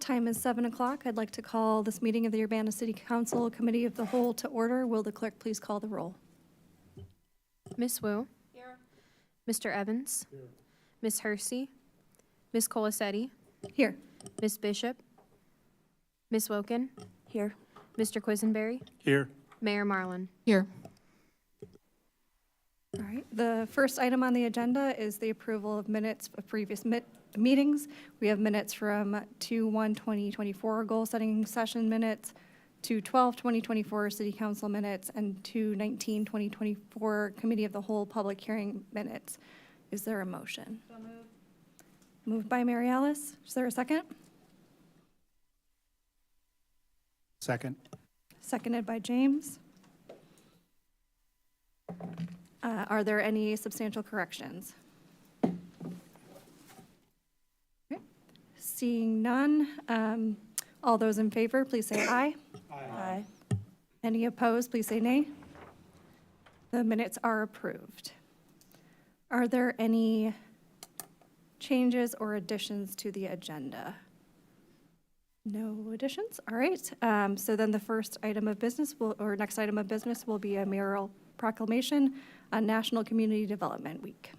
Time is 7 o'clock. I'd like to call this meeting of the Urbana City Council Committee of the Whole to order. Will the clerk please call the roll? Miss Wu. Here. Mr. Evans. Here. Miss Hersey. Miss Colasetti. Here. Miss Bishop. Miss Woken. Here. Mr. Quisenberry. Here. Mayor Marlin. Here. All right. The first item on the agenda is the approval of minutes of previous meetings. We have minutes from 2/1/2024 goal-setting session minutes, 2/12/2024 City Council minutes, and 2/19/2024 Committee of the Whole Public Hearing minutes. Is there a motion? So moved. Moved by Mary Alice. Is there a second? Second. Seconded by James. Are there any substantial corrections? Okay. Seeing none, all those in favor, please say aye. Aye. Any opposed, please say nay. The minutes are approved. Are there any changes or additions to the agenda? No additions? All right. So then the first item of business next item of business will be a mayoral proclamation on National Community Development Week.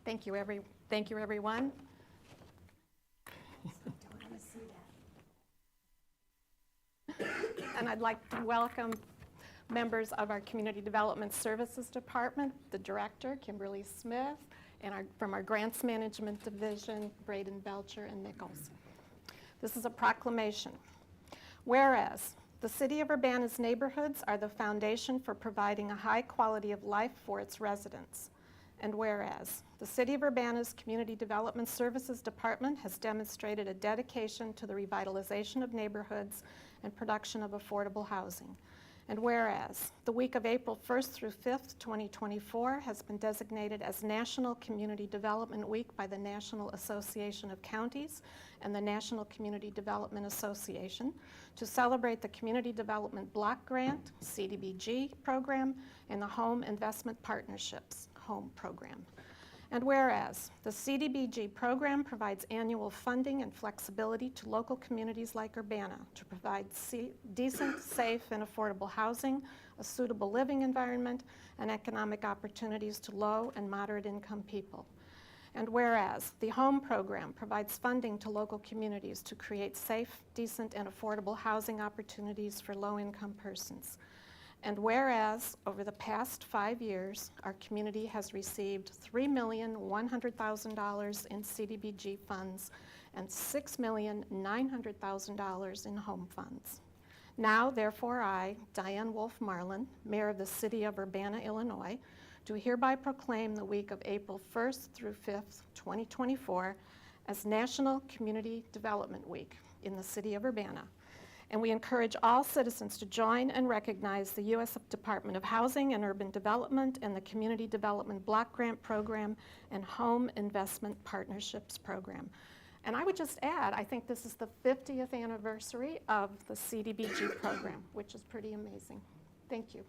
Thank you, everyone. And I'd like to welcome members of our Community Development Services Department, the Director, Kimberly Smith, and from our Grants Management Division, Braden Belcher and Nichols. This is a proclamation. Whereas the City of Urbana's neighborhoods are the foundation for providing a high quality of life for its residents. And whereas the City of Urbana's Community Development Services Department has demonstrated a dedication to the revitalization of neighborhoods and production of affordable housing. And whereas the week of April 1st through 5th, 2024 has been designated as National Community Development Week by the National Association of Counties and the National Community Development Association to celebrate the Community Development Block Grant, CDBG program, and the Home Investment Partnerships, HOME program. And whereas the CDBG program provides annual funding and flexibility to local communities like Urbana to provide decent, safe, and affordable housing, a suitable living environment, and economic opportunities to low and moderate income people. And whereas the HOME program provides funding to local communities to create safe, decent, and affordable housing opportunities for low-income persons. And whereas, over the past 5 years, our community has received $3,100,000 in CDBG funds and $6,900,000 in home funds. Now, therefore, I, Diane Wolf Marlin, Mayor of the City of Urbana, Illinois, do hereby proclaim the week of April 1st through 5th, 2024, as National Community Development Week in the City of Urbana. And we encourage all citizens to join and recognize the U.S. Department of Housing and Urban Development and the Community Development Block Grant Program and Home Investment Partnerships Program. And I would just add, I think this is the 50th anniversary of the CDBG program, which is pretty amazing. Thank you.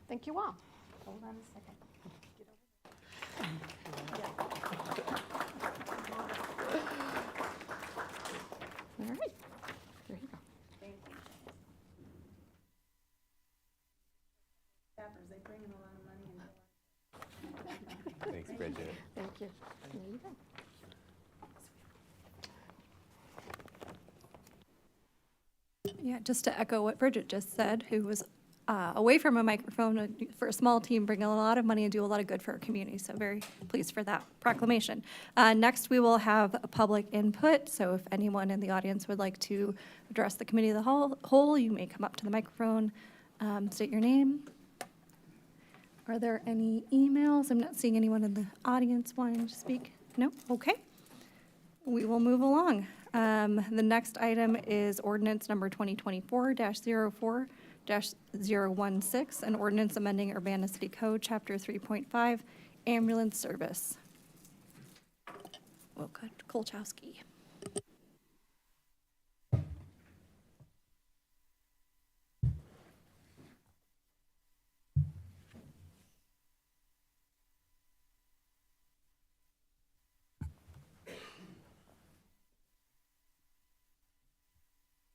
Thank you all. Hold on a second. All right. There you go. They bring in a lot of money. Thanks, Bridget. Thank you. There you go. Yeah, just to echo what Bridget just said, who was away from a microphone for a small team, bring a lot of money and do a lot of good for our community. So very pleased for that proclamation. Next, we will have a public input. So if anyone in the audience would like to address the committee of the whole, you may come up to the microphone, state your name. Are there any emails? I'm not seeing anyone in the audience wanting to speak. No? Okay. We will move along. The next item is ordinance number 2024-04-016, an ordinance amending Urbana City Code, Chapter 3.5, ambulance service. Kolchowski.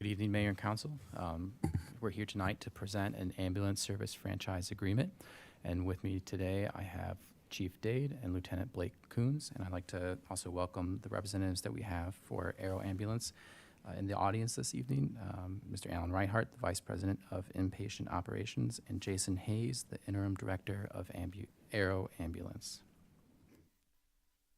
Good evening, Mayor and Council. We're here tonight to present an ambulance service franchise agreement. And with me today, I have Chief Dade and Lieutenant Blake Coons. And I'd like to also welcome the representatives that we have for Aero Ambulance in the audience this evening. Mr. Alan Reinhardt, the Vice President of Inpatient Operations, and Jason Hayes, the Interim Director of Aero Ambulance.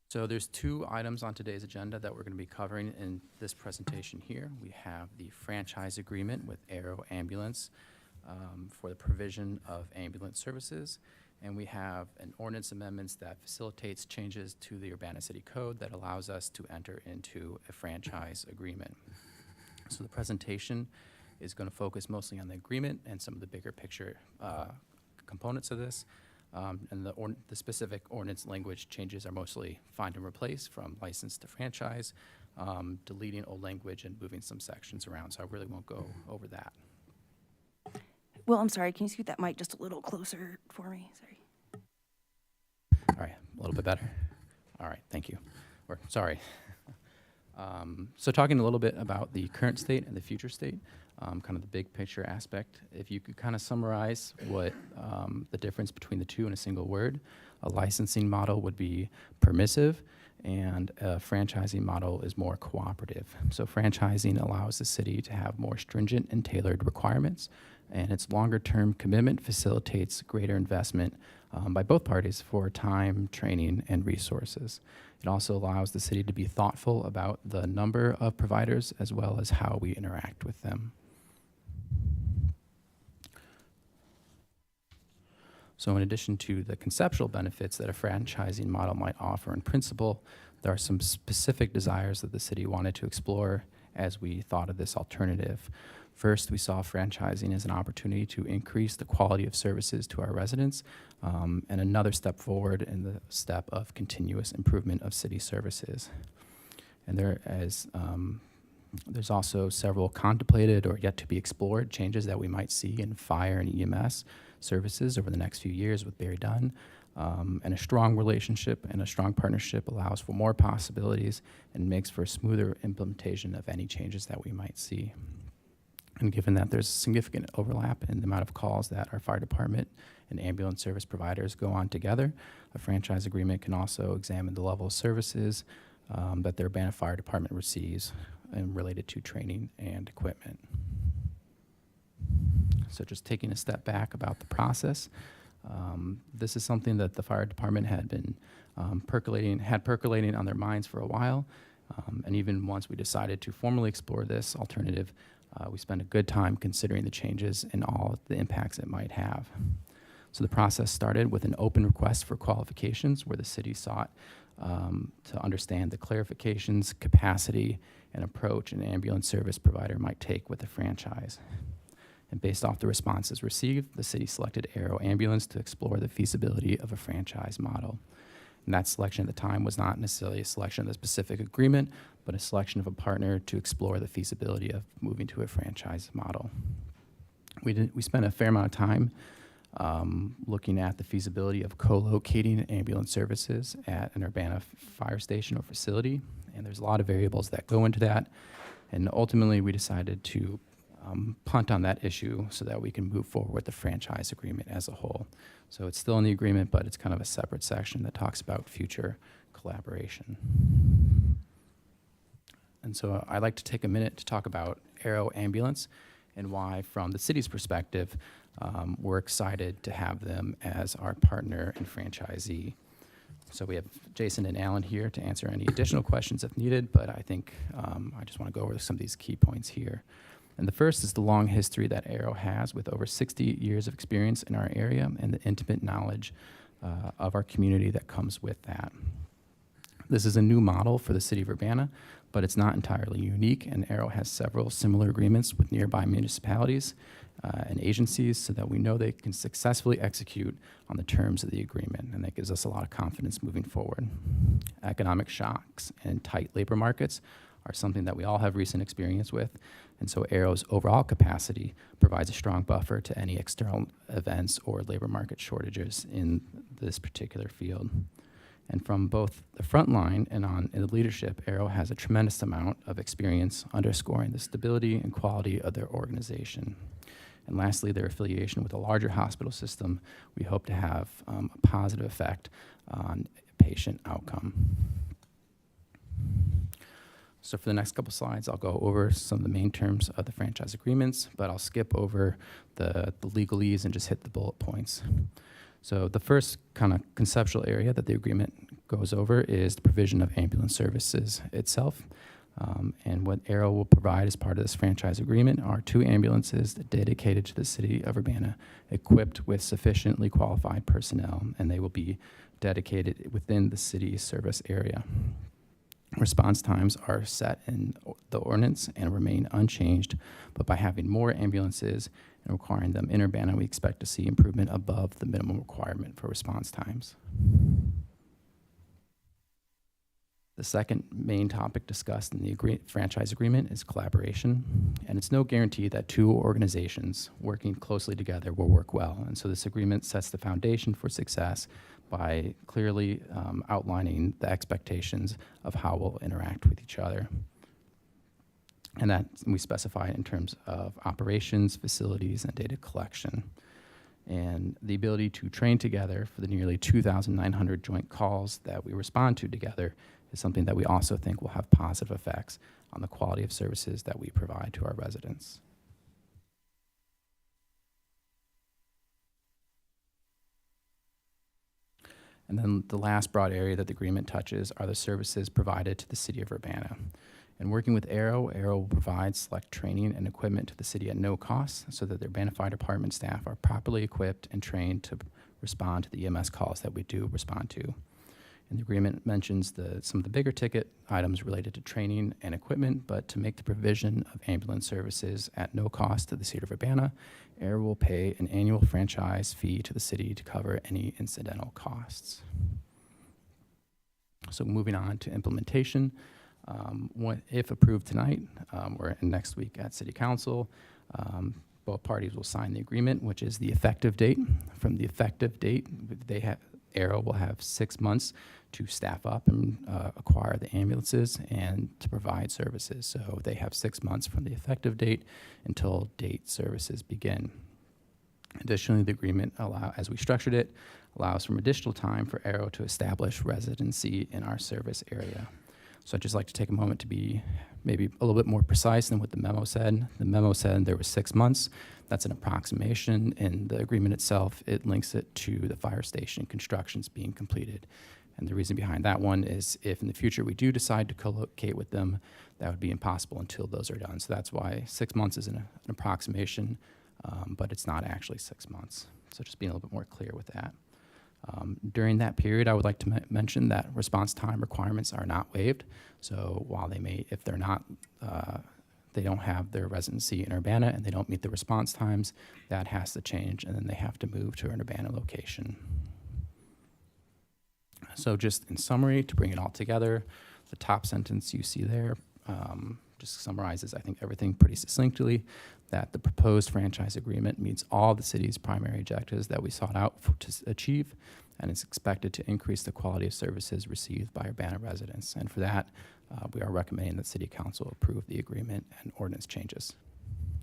So there's 2 items on today's agenda that we're going to be covering in this presentation here. We have the franchise agreement with Aero Ambulance for the provision of ambulance services, and we have an ordinance amendments that facilitates changes to the Urbana City Code that allows us to enter into a franchise agreement. So the presentation is going to focus mostly on the agreement and some of the bigger picture components of this. And the specific ordinance language changes are mostly find and replace from license to franchise, deleting old language and moving some sections around. So I really won't go over that. Well, I'm sorry, can you scoot that mic just a little closer for me? Sorry. All right, a little bit better. All right, thank you. Or sorry. So talking a little bit about the current state and the future state, kind of the big picture aspect. If you could kind of summarize what the difference between the two in a single word, a licensing model would be permissive, and a franchising model is more cooperative. So franchising allows the city to have more stringent and tailored requirements, and its longer-term commitment facilitates greater investment by both parties for time, training, and resources. It also allows the city to be thoughtful about the number of providers as well as how we interact with them. So in addition to the conceptual benefits that a franchising model might offer in principle, there are some specific desires that the city wanted to explore as we thought of this alternative. First, we saw franchising as an opportunity to increase the quality of services to our residents, and another step forward in the step of continuous improvement of city services. And there's also several contemplated or yet to be explored changes that we might see in fire and EMS services over the next few years with Barry Dunn. And a strong relationship and a strong partnership allows for more possibilities and makes for a smoother implementation of any changes that we might see. And given that there's significant overlap in the amount of calls that our fire department and ambulance service providers go on together, a franchise agreement can also examine the level of services that their Urbana Fire Department receives and related to training and equipment. So just taking a step back about the process, this is something that the fire department had been percolating on their minds for a while. And even once we decided to formally explore this alternative, we spent a good time considering the changes and all the impacts it might have. So the process started with an open request for qualifications where the city sought to understand the clarifications, capacity, and approach an ambulance service provider might take with a franchise. And based off the responses received, the city selected Aero Ambulance to explore the feasibility of a franchise model. And that selection at the time was not necessarily a selection of a specific agreement, but a selection of a partner to explore the feasibility of moving to a franchise model. We spent a fair amount of time looking at the feasibility of co-locating ambulance services at an Urbana fire station or facility, and there's a lot of variables that go into that. And ultimately, we decided to punt on that issue so that we can move forward with the franchise agreement as a whole. So it's still in the agreement, but it's kind of a separate section that talks about future collaboration. And so I'd like to take a minute to talk about Aero Ambulance and why, from the city's perspective, we're excited to have them as our partner and franchisee. So we have Jason and Alan here to answer any additional questions if needed, but I think I just want to go over some of these key points here. And the first is the long history that Aero has with over 60 years of experience in our area and the intimate knowledge of our community that comes with that. This is a new model for the city of Urbana, but it's not entirely unique, and Aero has several similar agreements with nearby municipalities and agencies so that we know they can successfully execute on the terms of the agreement, and that gives us a lot of confidence moving forward. Economic shocks and tight labor markets are something that we all have recent experience with, and so Aero's overall capacity provides a strong buffer to any external events or labor market shortages in this particular field. And from both the front line and in the leadership, Arrow has a tremendous amount of experience underscoring the stability and quality of their organization. And lastly, their affiliation with a larger hospital system, we hope to have a positive effect on patient outcome. So for the next couple slides, I'll go over some of the main terms of the franchise agreements, but I'll skip over the legalese and just hit the bullet points. So the first kind of conceptual area that the agreement goes over is the provision of ambulance services itself. And what Arrow will provide as part of this franchise agreement are 2 ambulances dedicated to the city of Urbana, equipped with sufficiently qualified personnel, and they will be dedicated within the city service area. Response times are set in the ordinance and remain unchanged, but by having more ambulances and requiring them in Urbana, we expect to see improvement above the minimum requirement for response times. The second main topic discussed in the franchise agreement is collaboration, and it's no guarantee that 2 organizations working closely together will work well. And so this agreement sets the foundation for success by clearly outlining the expectations of how we'll interact with each other. And that we specify in terms of operations, facilities, and data collection. And the ability to train together for the nearly 2,900 joint calls that we respond to together is something that we also think will have positive effects on the quality of services that we provide to our residents. And then the last broad area that the agreement touches are the services provided to the city of Urbana. And working with Arrow will provide select training and equipment to the city at no cost so that their Urbana Fire Department staff are properly equipped and trained to respond to the EMS calls that we do respond to. And the agreement mentions some of the bigger ticket items related to training and equipment, but to make the provision of ambulance services at no cost to the city of Urbana, Arrow will pay an annual franchise fee to the city to cover any incidental costs. So moving on to implementation. If approved tonight or next week at City Council, both parties will sign the agreement, which is the effective date. From the effective date, Arrow will have 6 months to staff up and acquire the ambulances and to provide services. So they have 6 months from the effective date until date services begin. Additionally, the agreement, as we structured it, allows for additional time for Arrow to establish residency in our service area. So I'd just like to take a moment to be maybe a little bit more precise than what the memo said. The memo said there was 6 months. That's an approximation. In the agreement itself, it links it to the fire station constructions being completed. And the reason behind that one is if in the future we do decide to co-locate with them, that would be impossible until those are done. So that's why 6 months is an approximation, but it's not actually 6 months. So just being a little bit more clear with that. During that period, I would like to mention that response time requirements are not waived. So while they may, if they're not, they don't have their residency in Urbana and they don't meet the response times, that has to change, and then they have to move to an Urbana location. So just in summary, to bring it all together, the top sentence you see there just summarizes, I think, everything pretty succinctly, that the proposed franchise agreement meets all the city's primary objectives that we sought out to achieve, and it's expected to increase the quality of services received by Urbana residents. And for that, we are recommending that City Council approve the agreement and ordinance changes.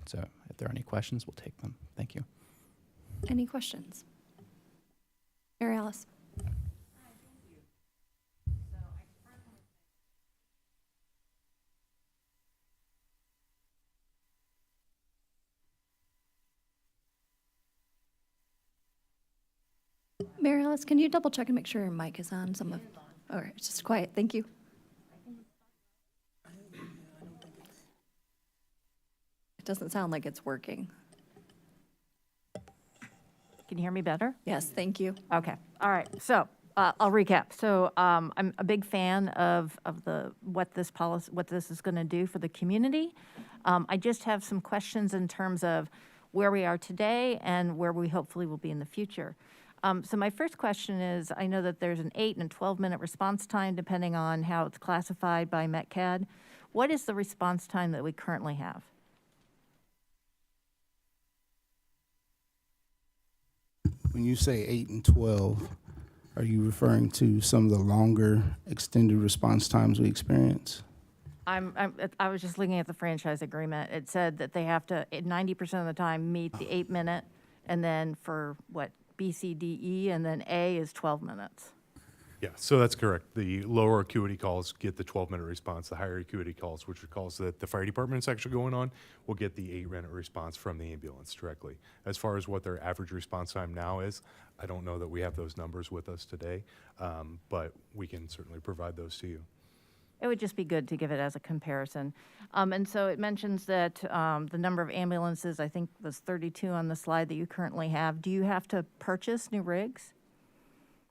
So if there are any questions, we'll take them. Thank you. Any questions? Mary Alice? Mary Alice, can you double check and make sure your mic is on? All right, it's just quiet. Thank you. It doesn't sound like it's working. Can you hear me better? Yes, thank you. Okay, all right, so I'll recap. So I'm a big fan of what this is going to do for the community. I just have some questions in terms of where we are today and where we hopefully will be in the future. So my first question is, I know that there's an 8 and 12-minute response time depending on how it's classified by METCAD. What is the response time that we currently have? When you say 8 and 12, Are you referring to some of the longer extended response times we experience? I was just looking at the franchise agreement. It said that they have to, 90% of the time, meet the 8-minute, and then for what, B, C, D, E, and then A is 12 minutes. Yeah, so that's correct. The lower acuity calls get the 12-minute response. The higher acuity calls, which are calls that the fire department is actually going on, will get the 8-minute response from the ambulance directly. As far as what their average response time now is, I don't know that we have those numbers with us today, but we can certainly provide those to you. It would just be good to give it as a comparison. And so it mentions that the number of ambulances, I think, was 32 on the slide that you currently have. Do you have to purchase new rigs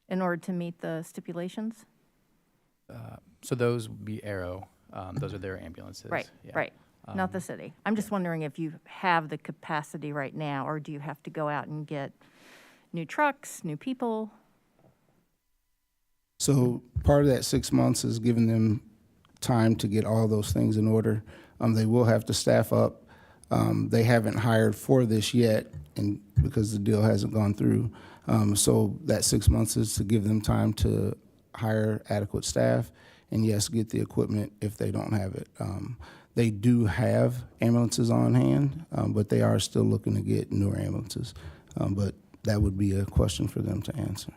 in order to meet the stipulations? So those would be Arrow. Those are their ambulances. Right, Yeah. right, not the city. I'm just wondering if you have the capacity right now, or do you have to go out and get new trucks, new people? So part of that 6 months is giving them time to get all those things in order. They will have to staff up. They haven't hired for this yet, and because the deal hasn't gone through. So that 6 months is to give them time to hire adequate staff, and yes, get the equipment if they don't have it. They do have ambulances on hand, but they are still looking to get newer ambulances. But that would be a question for them to answer.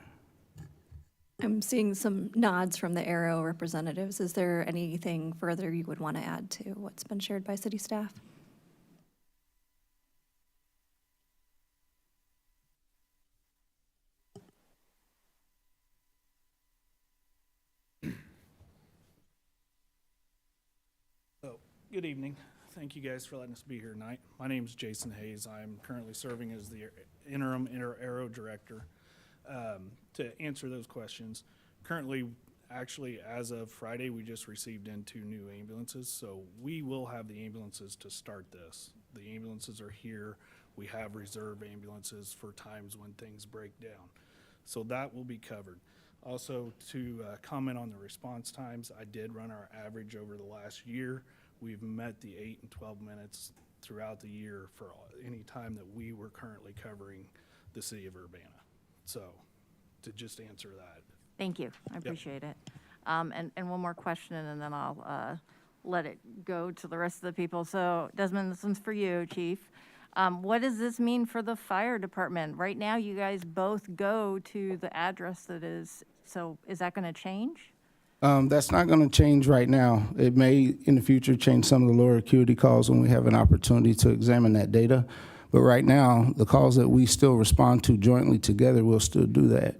I'm seeing some nods from the Arrow representatives. Is there anything further you would want to add to what's been shared by city staff? Good evening. Thank you guys for letting us be here tonight. My name is Jason Hayes. I'm currently serving as the interim Arrow director. To answer those questions, currently, actually, as of Friday, we just received in 2 new ambulances, so we will have the ambulances to start this. The ambulances are here. We have reserve ambulances for times when things break down. So that will be covered. Also, to comment on the response times, I did run our average over the last year. We've met the 8 and 12 minutes throughout the year for any time that we were currently covering the city of Urbana. So, to just answer that. Thank you, I appreciate it. And one more question, and then I'll let it go to the rest of the people. So Desmond, this one's for you, Chief. What does this mean for the fire department? Right now, you guys both go to the address that is, so is that gonna change? That's not going to change right now. It may, in the future, change some of the lower acuity calls when we have an opportunity to examine that data. But right now, the calls that we still respond to jointly together, we'll still do that.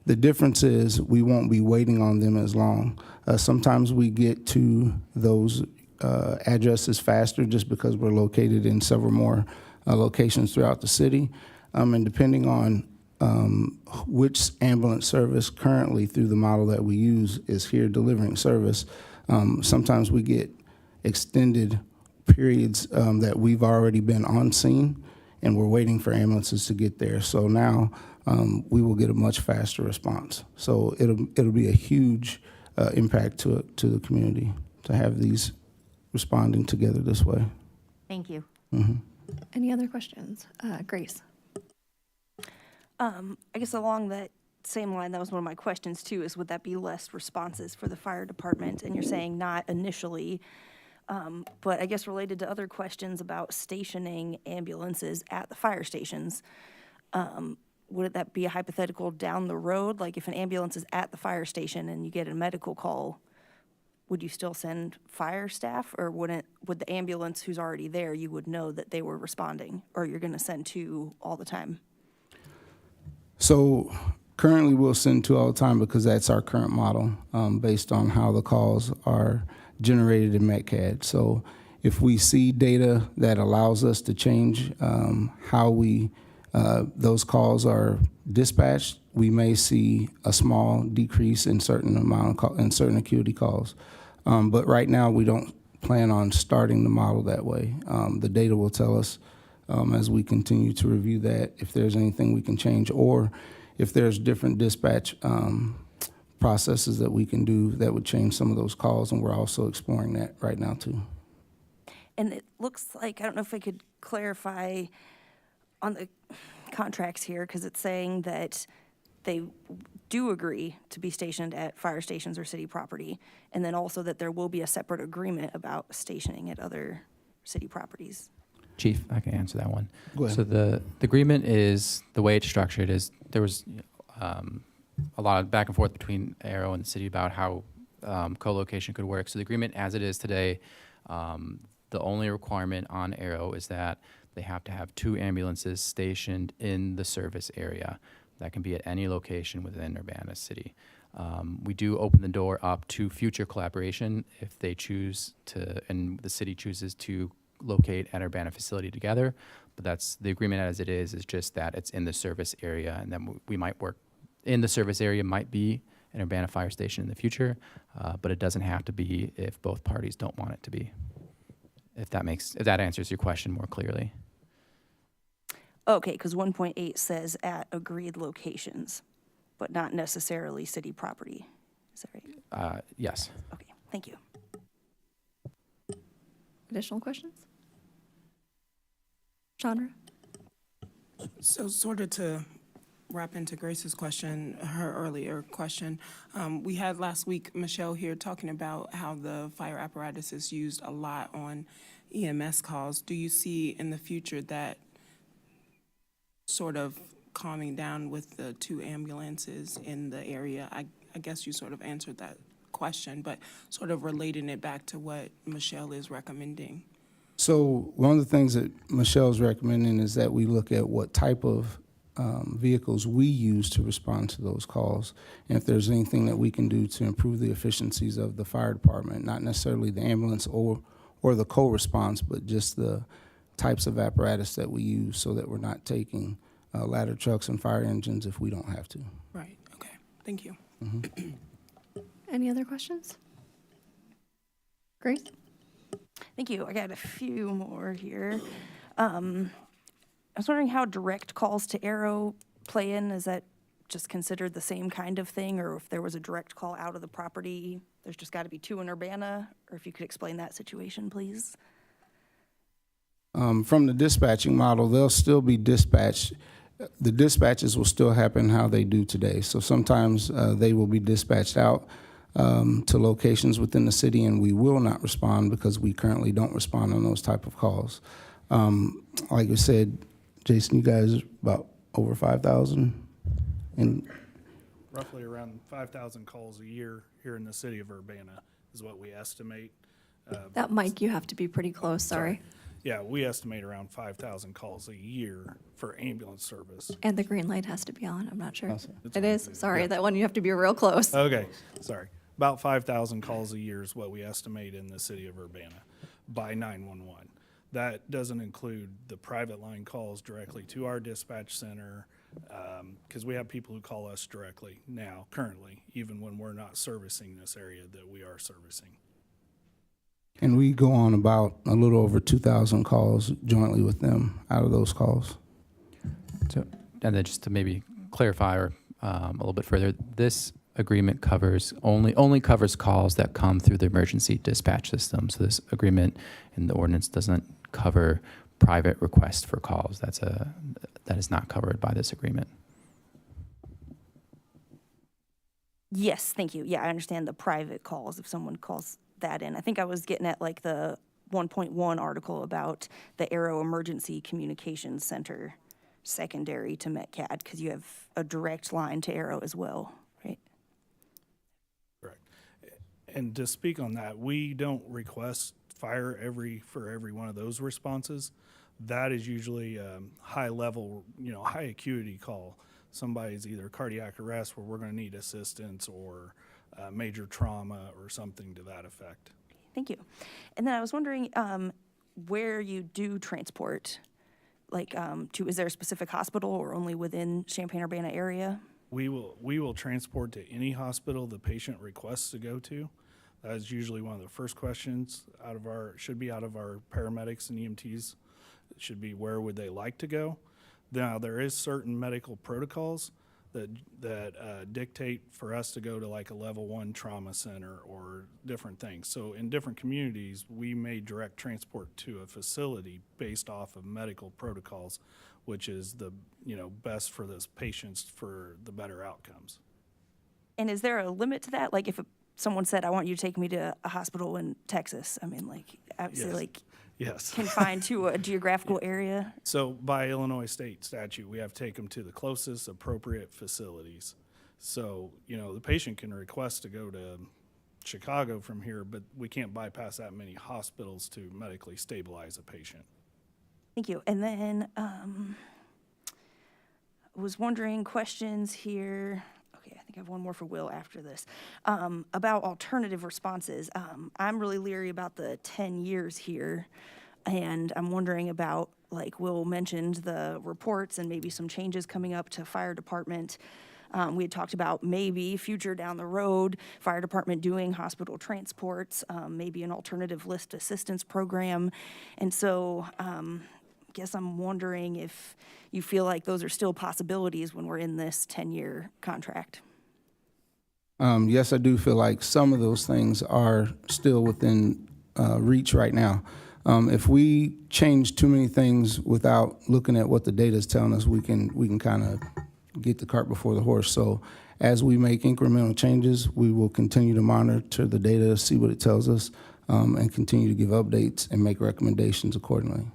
The difference is we won't be waiting on them as long. Sometimes we get to those addresses faster just because we're located in several more locations throughout the city. And depending on which ambulance service currently through the model that we use is here delivering service, sometimes we get extended periods that we've already been on scene and we're waiting for ambulances to get there. So now we will get a much faster response. So it'll be a huge impact to the community to have these responding together this way. Thank you. Any other questions? Grace? I guess along that same line, that was one of my questions too, is would that be less responses for the fire department? And you're saying not initially, but I guess related to other questions about stationing ambulances at the fire stations, would that be a hypothetical down the road? Like if an ambulance is at the fire station and you get a medical call, would you still send fire staff, or would the ambulance who's already there, you would know that they were responding, or you're gonna send 2 all the time? So currently we'll send 2 all the time because that's our current model based on how the calls are generated in MetCAD. So if we see data that allows us to change how those calls are dispatched, we may see a small decrease in certain certain acuity calls. But right now we don't plan on starting the model that way. The data will tell us as we continue to review that, if there's anything we can change, or if there's different dispatch processes that we can do that would change some of those calls, and we're also exploring that right now too. And it looks like, I don't know if I could clarify on the contracts here, because it's saying that they do agree to be stationed at fire stations or city property, and then also that there will be a separate agreement about stationing at other city properties. Chief, I can answer that one. Go ahead. So the agreement is, the way it's structured is, there was a lot of back and forth between Arrow and the city about how co-location could work. So the agreement as it is today, the only requirement on Arrow is that they have to have 2 ambulances stationed in the service area. That can be at any location within Urbana City. We do open the door up to future collaboration if they choose to, and the city chooses to locate at Urbana facility together. But that's, the agreement as it is just that it's in the service area, and then we might work in the service area, might be an Urbana fire station in the future, but it doesn't have to be if both parties don't want it to be. If that answers your question more clearly. Okay, because 1.8 says at agreed locations, but not necessarily city property. Is that right? Yes. Okay, thank you. Additional questions? Chandra? So sort of to wrap into Grace's question, her earlier question, we had last week Michelle here talking about how the fire apparatus is used a lot on EMS calls. Do you see in the future that sort of calming down with the 2 ambulances in the area? I guess you sort of answered that question, but sort of relating it back to what Michelle is recommending. So one of the things that Michelle's recommending is that we look at what type of vehicles we use to respond to those calls, and if there's anything that we can do to improve the efficiencies of the fire department, not necessarily the ambulance or the co-response, but just the types of apparatus that we use so that we're not taking ladder trucks and fire engines if we don't have to. Right, okay, thank you. Any other questions? Grace? Thank you. I got a few more here. I was wondering how direct calls to Arrow play in. Is that just considered the same kind of thing? Or if there was a direct call out of the property, there's just got to be 2 in Urbana? Or if you could explain that situation, please? From the dispatching model, they'll still be dispatched. The dispatches will still happen how they do today. So sometimes they will be dispatched out to locations within the city, and we will not respond because we currently don't respond on those type of calls. Like I said, Jason, you guys about over 5,000? And Roughly around 5,000 calls a year here in the city of Urbana is what we estimate. That mic, you have to be pretty close, sorry. Yeah, we estimate around 5,000 calls a year for ambulance service. And the green light has to be on, I'm not sure. It's It is, on. sorry, Yeah. that one you have to be real close. Okay, sorry. About 5,000 calls a year is what we estimate in the city of Urbana by 911. That doesn't include the private line calls directly to our dispatch center, because we have people who call us directly now, currently, even when we're not servicing this area that we are servicing. And we go on about a little over 2,000 calls jointly with them out of those calls. So, and then just to maybe clarify or a little bit further, this agreement covers only covers calls that come through the emergency dispatch system. So this agreement in the ordinance doesn't cover private requests for calls. That is not covered by this agreement. Yes, thank you. Yeah, I understand the private calls if someone calls that in. I think I was getting at like the 1.1 article about the Arrow Emergency Communications Center secondary to METCAD, because you have a direct line to Arrow as well, right? Correct. And to speak on that, we don't request fire for every one of those responses. That is usually high level, high acuity call. Somebody's either cardiac arrest where we're going to need assistance, or major trauma or something to that effect. Thank you. And then I was wondering where you do transport, like is there a specific hospital or only within Champaign-Urbana area? We will transport to any hospital the patient requests to go to. That is usually one of the first questions should be out of our paramedics and EMTs. It should be, where would they like to go? Now, there is certain medical protocols that dictate for us to go to like a level 1 trauma center or different things. So in different communities, we may direct transport to a facility based off of medical protocols, which is the, best for those patients for the better outcomes. And is there a limit to that? Like if someone said, I want you to take me to a hospital in Texas, I mean, like, obviously, Yes. like, Yes. confined to a geographical area? So by Illinois state statute, we have to take them to the closest appropriate facilities. So, the patient can request to go to Chicago from here, but we can't bypass that many hospitals to medically stabilize a patient. Thank you. And then, was wondering, questions here. Okay, I think I have one more for Will after this. About alternative responses. I'm really leery about the 10 years here. And I'm wondering about, like Will mentioned, the reports and maybe some changes coming up to fire department. We had talked about maybe future down the road, fire department doing hospital transports, maybe an alternative lift assistance program. And so, guess I'm wondering if you feel like those are still possibilities when we're in this 10-year contract. Yes, I do feel like some of those things are still within reach right now. If we change too many things without looking at what the data is telling us, we can kind of get the cart before the horse. So as we make incremental changes, we will continue to monitor the data, see what it tells us, and continue to give updates and make recommendations accordingly.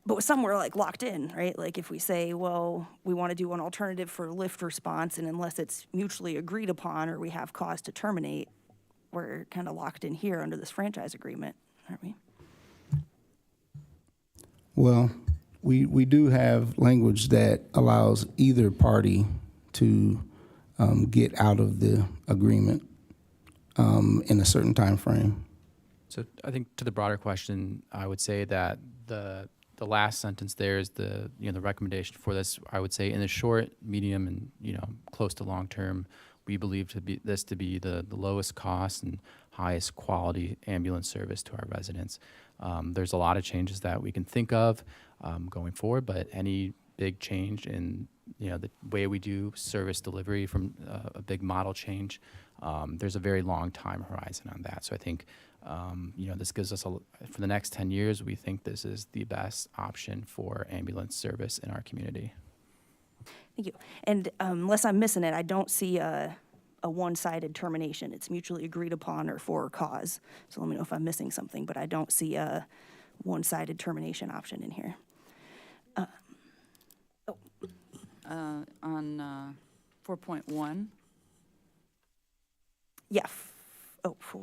But some we're like locked in, right? Like if we say, well, we want to do an alternative for lift response, and unless it's mutually agreed upon or we have cause to terminate, we're kind of locked in here under this franchise agreement, aren't we? Well, we do have language that allows either party to get out of the agreement in a certain time frame. So I think to the broader question, I would say that the last sentence there is the recommendation for this. I would say in the short, medium, and close to long term, we believe to be the lowest cost and highest quality ambulance service to our residents. There's a lot of changes that we can think of going forward, but any big change in the way we do service delivery from a big model change, there's a very long time horizon on that. So I think this gives us for the next 10 years, we think this is the best option for ambulance service in our community. Thank you. And unless I'm missing it, I don't see a one-sided termination. It's mutually agreed upon or for cause. So let me know if I'm missing something, but I don't see a one-sided termination option in here. On 4.1, Yeah. For.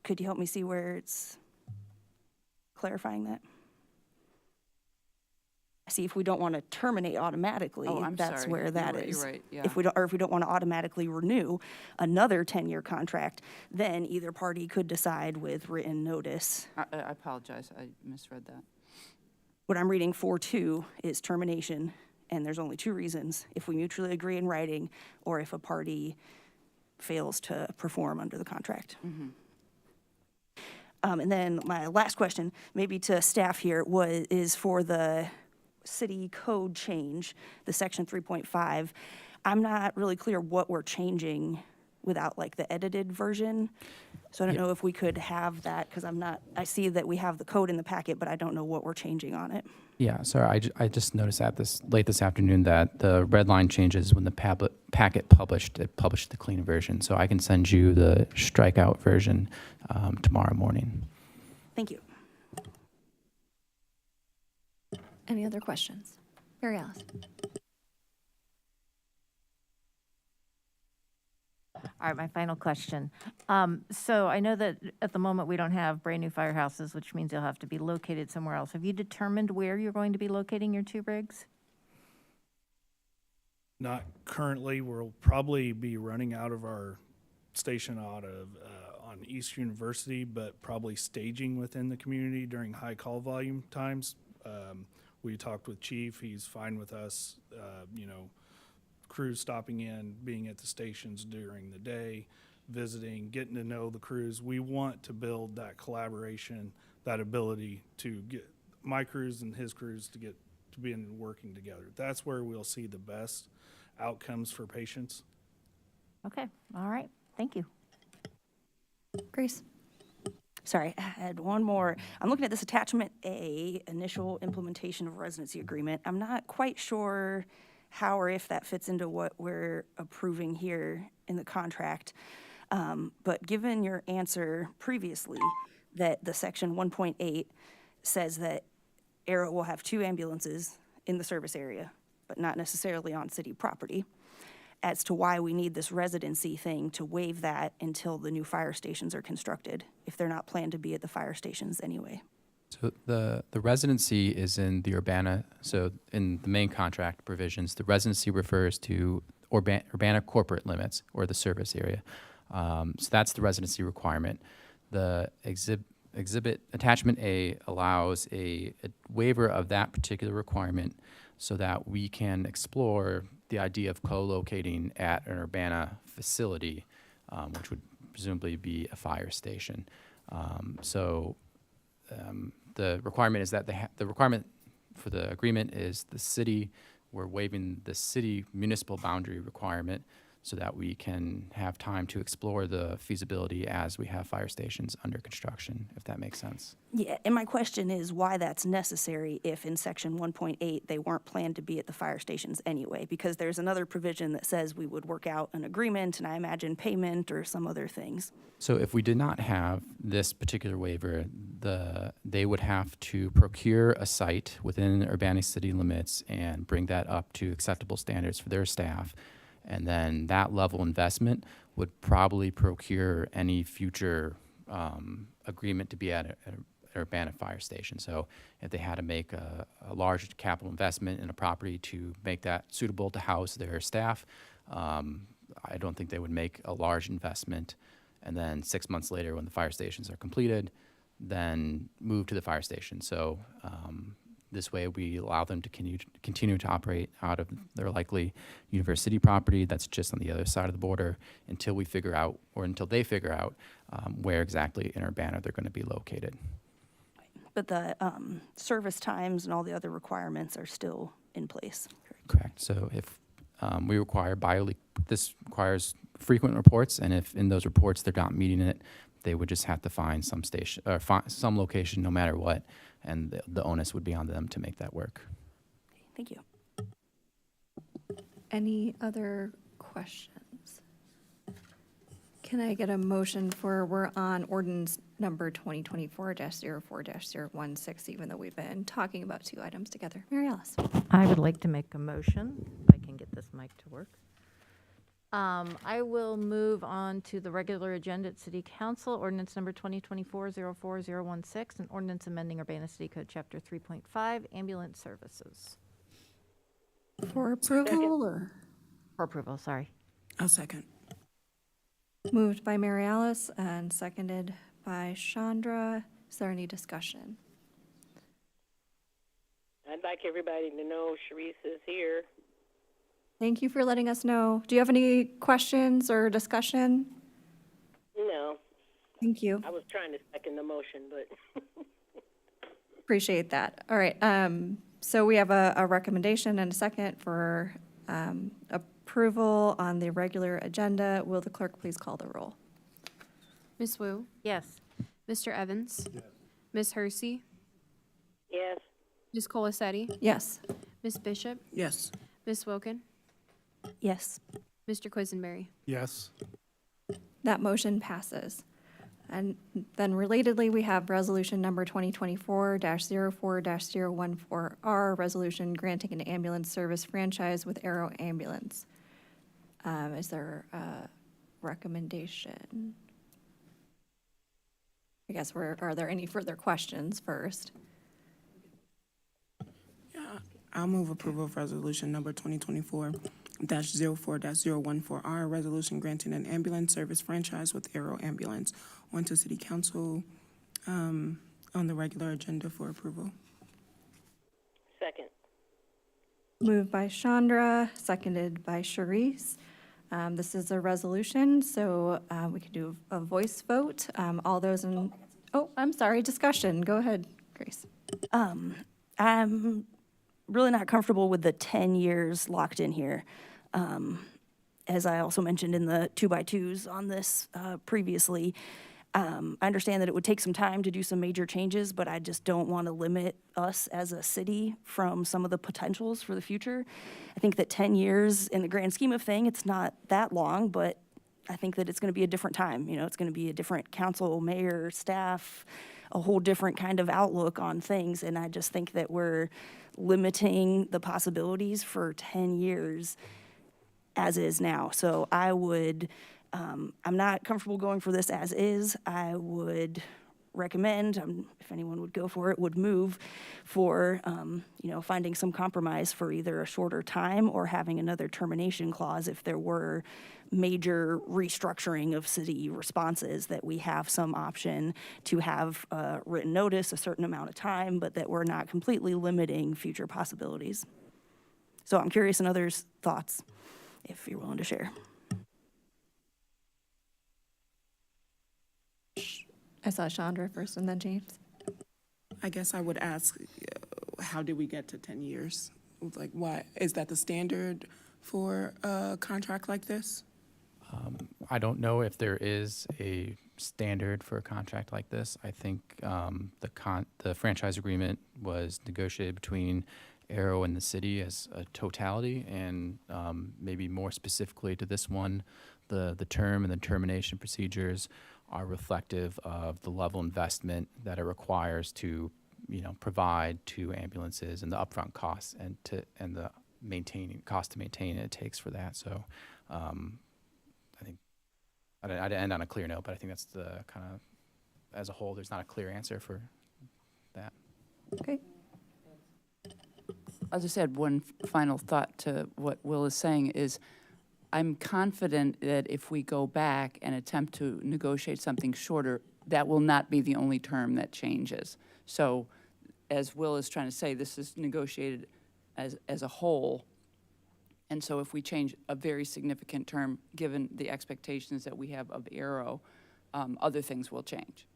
Could you help me see where it's clarifying that? See, if we don't want to terminate automatically, Oh, I'm that's sorry. where that You're right, is. you're right, yeah. If we don't want to automatically renew another 10-year contract, then either party could decide with written notice. I apologize, I misread that. What I'm reading 4.2 is termination, and there's only two reasons: if we mutually agree in writing, or if a party fails to perform under the contract. And then my last question, maybe to staff here, is for the city code change, the section 3.5. I'm not really clear what we're changing without like the edited version. So I don't know if we could have that, because I see that we have the code in the packet, but I don't know what we're changing on it. Yeah, sorry, I just noticed that late this afternoon that the red line changes when the packet published the clean version. So I can send you the strikeout version tomorrow morning. Thank you. Any other questions? Mary Alice? All right, my final question. So I know that at the moment we don't have brand-new firehouses, which means they'll have to be located somewhere else. Have you determined where you're going to be locating your 2 rigs? Not currently. We'll probably be running out of our station on East University, but probably staging within the community during high call volume times. We talked with Chief. He's fine with us, crews stopping in, being at the stations during the day. visiting, getting to know the crews. We want to build that collaboration, that ability to get my crews and his crews to be in working together. That's where we'll see the best outcomes for patients. Okay, all right, thank you. Grace? Sorry, I had one more. I'm looking at this attachment A, initial implementation of residency agreement. I'm not quite sure how or if that fits into what we're approving here in the contract. But given your answer previously, that the section 1.8 says that Arrow will have 2 ambulances in the service area, but not necessarily on city property, as to why we need this residency thing to waive that until the new fire stations are constructed, if they're not planned to be at the fire stations anyway. So the residency is in the Urbana, so in the main contract provisions, the residency refers to Urbana corporate limits or the service area. So that's the residency requirement. The exhibit attachment A allows a waiver of that particular requirement so that we can explore the idea of co-locating at an Urbana facility, which would presumably be a fire station. The requirement is that the requirement for the agreement is the city, we're waiving the city municipal boundary requirement so that we can have time to explore the feasibility as we have fire stations under construction, if that makes sense. Yeah, and my question is why that's necessary if in section 1.8 they weren't planned to be at the fire stations anyway, because there's another provision that says we would work out an agreement, and I imagine payment or some other things. So if we did not have this particular waiver, they would have to procure a site within Urbana city limits and bring that up to acceptable standards for their staff. And then that level investment would probably procure any future agreement to be at an Urbana fire station. So if they had to make a large capital investment in a property to make that suitable to house their staff, I don't think they would make a large investment and then 6 months later when the fire stations are completed, then move to the fire station. So this way, we allow them to continue to operate out of their likely university property that's just on the other side of the border until we figure out, or until they figure out, where exactly in Urbana they're going to be located. But the service times and all the other requirements are still in place. Correct. So if we require this requires frequent reports, and if in those reports they're not meeting it, they would just have to find some station or some location, no matter what, and the onus would be on them to make that work. Thank you. Any other questions? Can I get a motion we're on ordinance number 2024-04-016, even though we've been talking about 2 items together? Mary Alice? I would like to make a motion, if I can get this mic to work. I will move on to the regular agenda at City Council, ordinance number 2024-04016, an ordinance amending Urbana City Code Chapter 3.5, ambulance services. For approval or? For approval, sorry. I'll second. Moved by Mary Alice and seconded by Chandra. Is there any discussion? I'd like everybody to know Sharice is here. Thank you for letting us know. Do you have any questions or discussion? No, Thank you. I was trying to second the motion, but Appreciate that. All right, so we have a recommendation and a second for approval on the regular agenda. Will the clerk please call the roll? Ms. Wu, Yes. Mr. Evans, Ms. Hersey, yes, Ms. Colacetti, Yes. Ms. Bishop, Yes. Ms. Woken, Yes. Mr. Quisenberry. Yes. That motion passes. And then relatedly, we have resolution number 2024-04-014R, resolution granting an ambulance service franchise with Arrow Ambulance. Is there a recommendation? I guess are there any further questions first? I'll move approval of resolution number 2024-04-014R, resolution granting an ambulance service franchise with Arrow Ambulance. On to City Council on the regular agenda for approval. second, Moved by Chandra, seconded by Sharice. This is a resolution, so we can do a voice vote. All those in, oh, I'm sorry, discussion. Go ahead, Grace. I'm really not comfortable with the 10 years locked in here. As I also mentioned in the 2x2s on this previously, I understand that it would take some time to do some major changes, but I just don't want to limit us as a city from some of the potentials for the future. I think that 10 years, in the grand scheme of things, it's not that long, but I think that it's going to be a different time. You know, it's going to be a different council, mayor, staff, a whole different kind of outlook on things. And I just think that we're limiting the possibilities for 10 years as is now. So I would, I'm not comfortable going for this as is. I would recommend, if anyone would go for it, would move for, finding some compromise for either a shorter time or having another termination clause if there were major restructuring of city responses, that we have some option to have written notice a certain amount of time, but that we're not completely limiting future possibilities. So I'm curious in others' thoughts, if you're willing to share. I saw Chandra first and then James. I guess I would ask, how did we get to 10 years? Like, why, is that the standard for a contract like this? I don't know if there is a standard for a contract like this. I think the franchise agreement was negotiated between Arrow and the city as a totality, and maybe more specifically to this one, the term and the termination procedures are reflective of the level of investment that it requires to, provide to ambulances and the upfront costs and the cost to maintain it takes for that. So, I think I'd end on a clear note, but I think that's the kind of, as a whole, there's not a clear answer for that. Okay. I'll just add one final thought to what Will is saying is, I'm confident that if we go back and attempt to negotiate something shorter, that will not be the only term that changes. So as Will is trying to say, this is negotiated as a whole. And so if we change a very significant term, given the expectations that we have of Arrow, other things will change.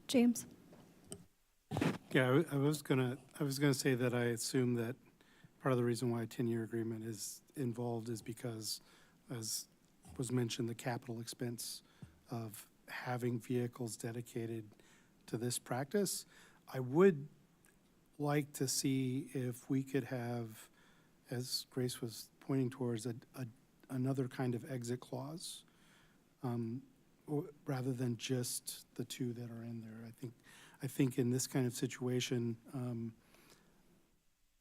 James? Yeah, I was gonna say that I assume that part of the reason why a 10-year agreement is involved is because, as was mentioned, the capital expense of having vehicles dedicated to this practice. I would like to see if we could have, as Grace was pointing towards, another kind of exit clause, rather than just the two that are in there. I think in this kind of situation,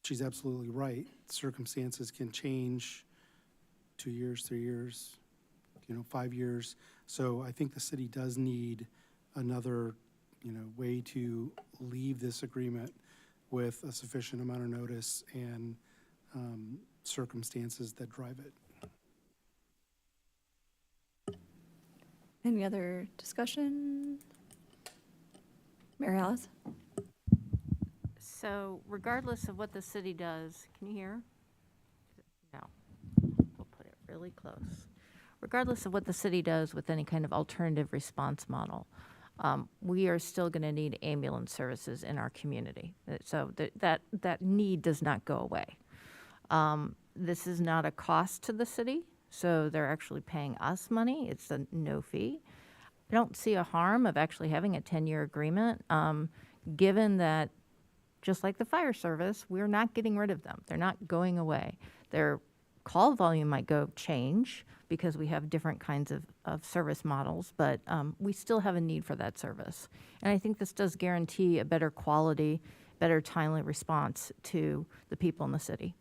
she's absolutely right. Circumstances can change 2 years, 3 years, 5 years. So I think the city does need another, way to leave this agreement with a sufficient amount of notice and circumstances that drive it. Any other discussion? Mary Alice? So regardless of what the city does, can you hear? No. We'll put it really close. Regardless of what the city does with any kind of alternative response model, we are still going to need ambulance services in our community. So that need does not go away. This is not a cost to the city, so they're actually paying us money. It's a no fee. I don't see a harm of actually having a 10-year agreement, given that, just like the fire service, we're not getting rid of them. They're not going away. Their call volume might change because we have different kinds of service models, but we still have a need for that service. And I think this does guarantee a better quality, better timely response to the people in the city.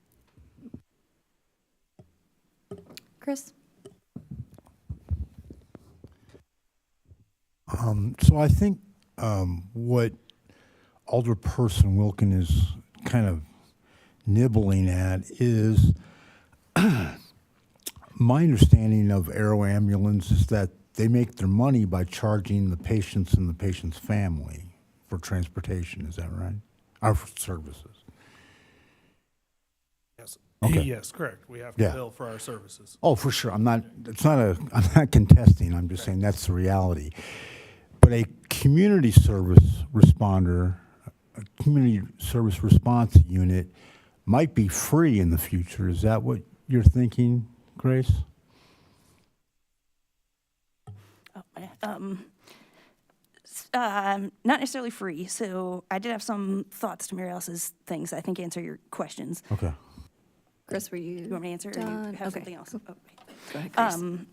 Chris? So I think what Alderperson Wilkin is kind of nibbling at is my understanding of Arrow Ambulance is that they make their money by charging the patients and the patient's family for transportation. Is that right? Or for services. Yes. Okay. Yes, correct. We have to Yeah. bill for our services. Oh, for sure. I'm not contesting. I'm just saying that's the reality. But a community service responder, a community service response unit might be free in the future. Is that what you're thinking, Grace? Not necessarily free, so I did have some thoughts to Mary Alice's things that I think answer your questions. Okay. Chris, were you want me to answer, or do you done? have Okay. something else? Go ahead, Grace.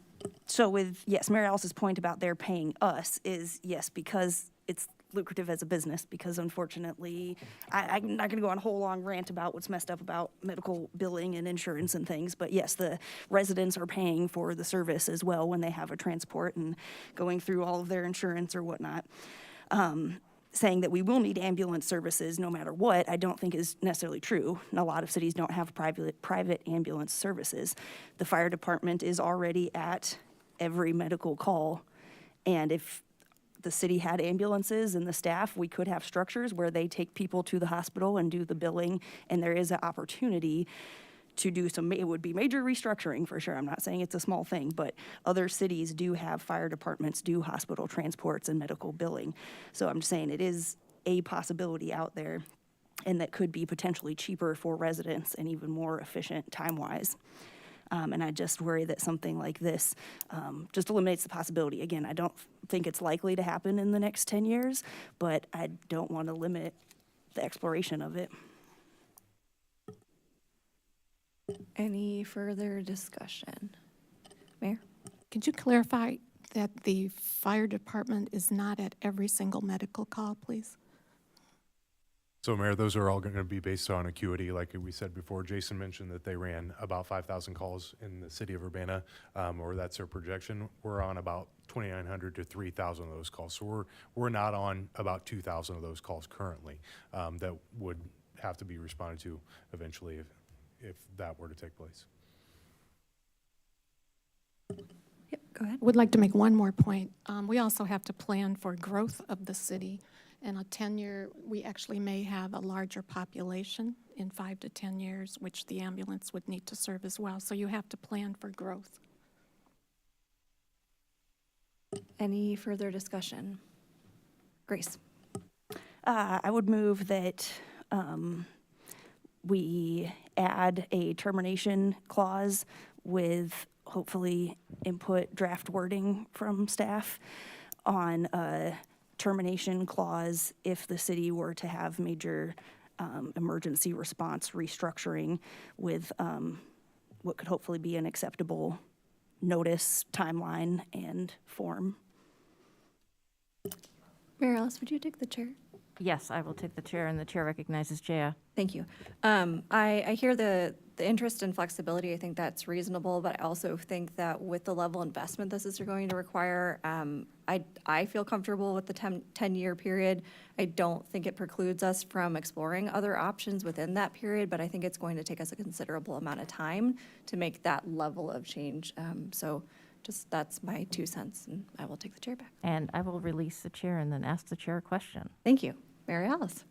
So with, yes, Mary Alice's point about they're paying us is, yes, because it's lucrative as a business, because unfortunately, I'm not gonna go on a whole long rant about what's messed up about medical billing and insurance and things, but yes, the residents are paying for the service as well when they have a transport and going through all of their insurance or whatnot. Saying that we will need ambulance services no matter what, I don't think is necessarily true. A lot of cities don't have private ambulance services. The fire department is already at every medical call. And if the city had ambulances and the staff, we could have structures where they take people to the hospital and do the billing. And there is an opportunity to do it would be major restructuring for sure. I'm not saying it's a small thing, but other cities do have fire departments, do hospital transports and medical billing. So I'm just saying it is a possibility out there, and that could be potentially cheaper for residents and even more efficient time-wise. And I just worry that something like this just eliminates the possibility. Again, I don't think it's likely to happen in the next 10 years, but I don't want to limit the exploration of it. Any further discussion? Mayor? Could you clarify that the fire department is not at every single medical call, please? So Mayor, those are all going to be based on acuity. Like we said before, Jason mentioned that they ran about 5,000 calls in the city of Urbana, or that's their projection. We're on about 2,900 to 3,000 of those calls. So we're not on about 2,000 of those calls currently that would have to be responded to eventually if that were to take place. Yep, go ahead. Would like to make one more point. We also have to plan for growth of the city. In a 10-year, we actually may have a larger population in 5 to 10 years, which the ambulance would need to serve as well. So you have to plan for growth. Any further discussion? Grace? I would move that we add a termination clause with hopefully input draft wording from staff on a termination clause if the city were to have major emergency response restructuring with what could hopefully be an acceptable notice, timeline, and form. Mary Alice, would you take the chair? Yes, I will take the chair, and the chair recognizes Jaya. Thank you. I hear the interest in flexibility. I think that's reasonable, but I also think that with the level of investment this is going to require, I feel comfortable with the 10-year period. I don't think it precludes us from exploring other options within that period, but I think it's going to take us a considerable amount of time to make that level of change. So just that's my 2 cents, and I will take the chair back. And I will release the chair and then ask the chair a question. Thank you. Mary Alice?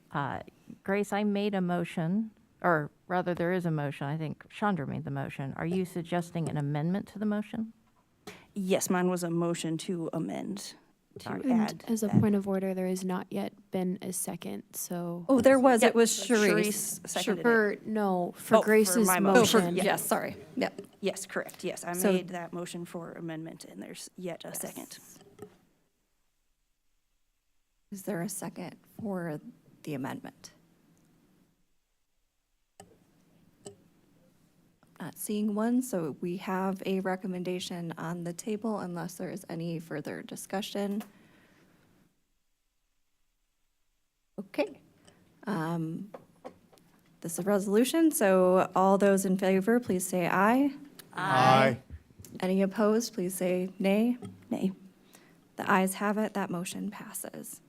Grace, I made a motion, or rather, there is a motion. I think Chandra made the motion. Are you suggesting an amendment to the motion? Yes, mine was a motion to amend, to add. And as a that. point of order, there has not yet been a second, so. Oh, there was. Yep, It was Sharice. Sharice seconded it. For, no, for Oh, for Grace's my Oh, for, motion. yes, sorry. Yep. Yes, correct, yes. I So- made that motion for amendment, and there's yet a second. Is there a second for the amendment? Not seeing one, so we have a recommendation on the table unless there is any further discussion. Okay. This is a resolution, so all those in favor, please say aye. Aye. Any opposed, please say nay. Nay. The ayes have it, that motion passes.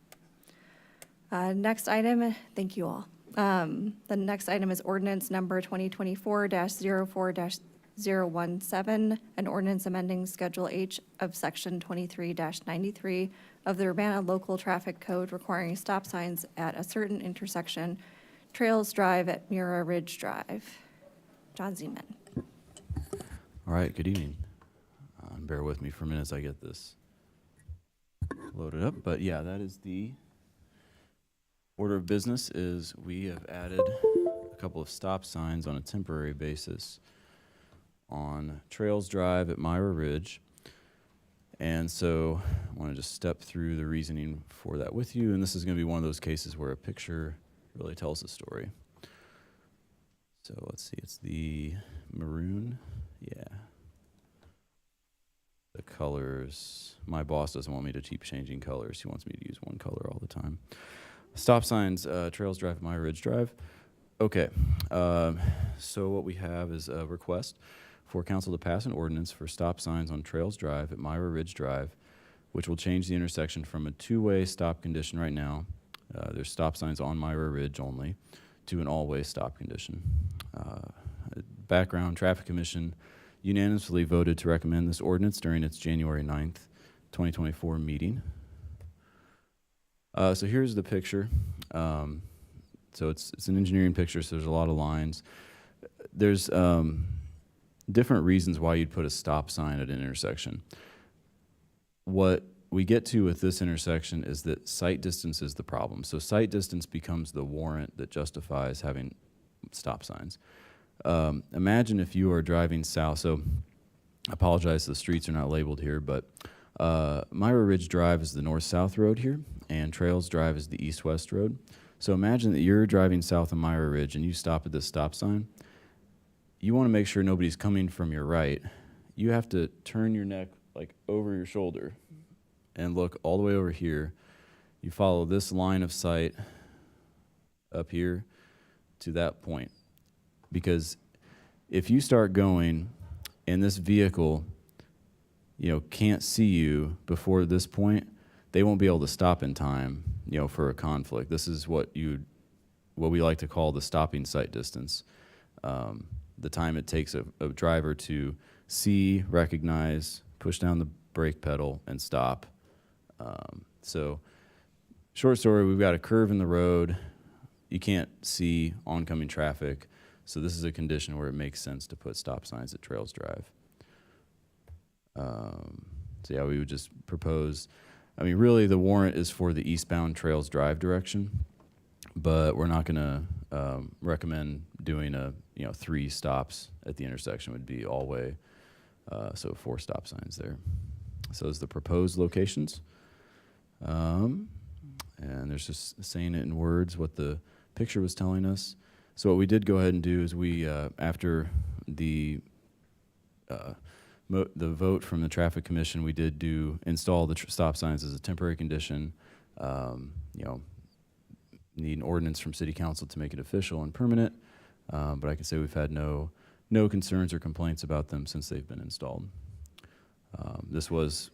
Next item, thank you all. The next item is ordinance number 2024-04-017, an ordinance amending Schedule H of Section 23-93 of the Urbana Local Traffic Code requiring stop signs at a certain intersection, Trails Drive at Mira Ridge Drive. John Zeman. All right, good evening. Bear with me for a minute as I get this loaded up. But yeah, that is the order of business. Is we have added a couple of stop signs on a temporary basis on Trails Drive at Myra Ridge. And so I want to just step through the reasoning for that with you. And this is going to be one of those cases where a picture really tells the story. So let's see, it's the maroon. Yeah. The colors, my boss doesn't want me to keep changing colors. He wants me to use one color all the time. Stop signs, Trails Drive at Myra Ridge Drive. Okay, so what we have is a request for council to pass an ordinance for stop signs on Trails Drive at Myra Ridge Drive, which will change the intersection from a two-way stop condition right now. There's stop signs on Myra Ridge only, to an all-way stop condition. Background, Traffic Commission unanimously voted to recommend this ordinance during its January 9th, 2024 meeting. So here's the picture. So it's an engineering picture, so there's a lot of lines. There's different reasons why you'd put a stop sign at an intersection. What we get to with this intersection is that sight distance is the problem. So sight distance becomes the warrant that justifies having stop signs. Imagine if you are driving south. So I apologize, the streets are not labeled here, but Myra Ridge Drive is the north-south road here, and Trails Drive is the east-west road. So imagine that you're driving south of Myra Ridge and you stop at this stop sign. You want to make sure nobody's coming from your right. You have to turn your neck like over your shoulder and look all the way over here. You follow this line of sight up here to that point. Because if you start going and this vehicle, can't see you before this point, they won't be able to stop in time, for a conflict. This is what we like to call the stopping sight distance. The time it takes a driver to see, recognize, push down the brake pedal, and stop. So, short story, we've got a curve in the road. You can't see oncoming traffic. So this is a condition where it makes sense to put stop signs at Trails Drive. So yeah, we would just propose, really the warrant is for the eastbound Trails Drive direction, but we're not gonna recommend doing 3 stops at the intersection. Would be all way, so 4 stop signs there. So those are the proposed locations. And there's just saying it in words what the picture was telling us. So what we did go ahead and do is we, after the vote from the Traffic Commission, we did install the stop signs as a temporary condition. Need an ordinance from City Council to make it official and permanent. But I can say we've had no concerns or complaints about them since they've been installed. This was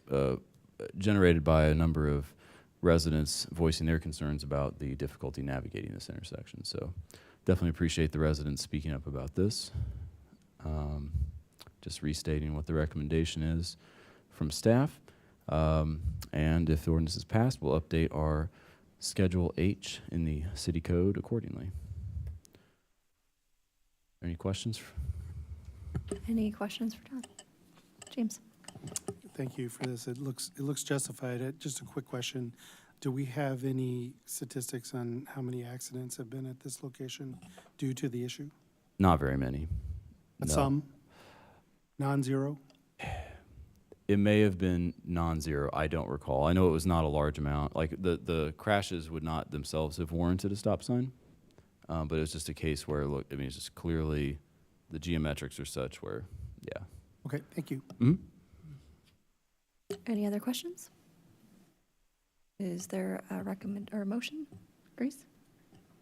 generated by a number of residents voicing their concerns about the difficulty navigating this intersection. So definitely appreciate the residents speaking up about this. Just restating what the recommendation is from staff. And if the ordinance is passed, we'll update our Schedule H in the city code accordingly. Any questions? Any questions for John? James? Thank you for this. It looks justified. Just a quick question. Do we have any statistics on how many accidents have been at this location due to the issue? Not very many. No. Some? Non-zero? It may have been non-zero. I don't recall. I know it was not a large amount. Like the crashes would not themselves have warranted a stop sign, but it was just a case where it's just clearly the geometrics are such where, yeah. Okay, thank you. Mm-hmm. Any other questions? Is there a motion? Grace?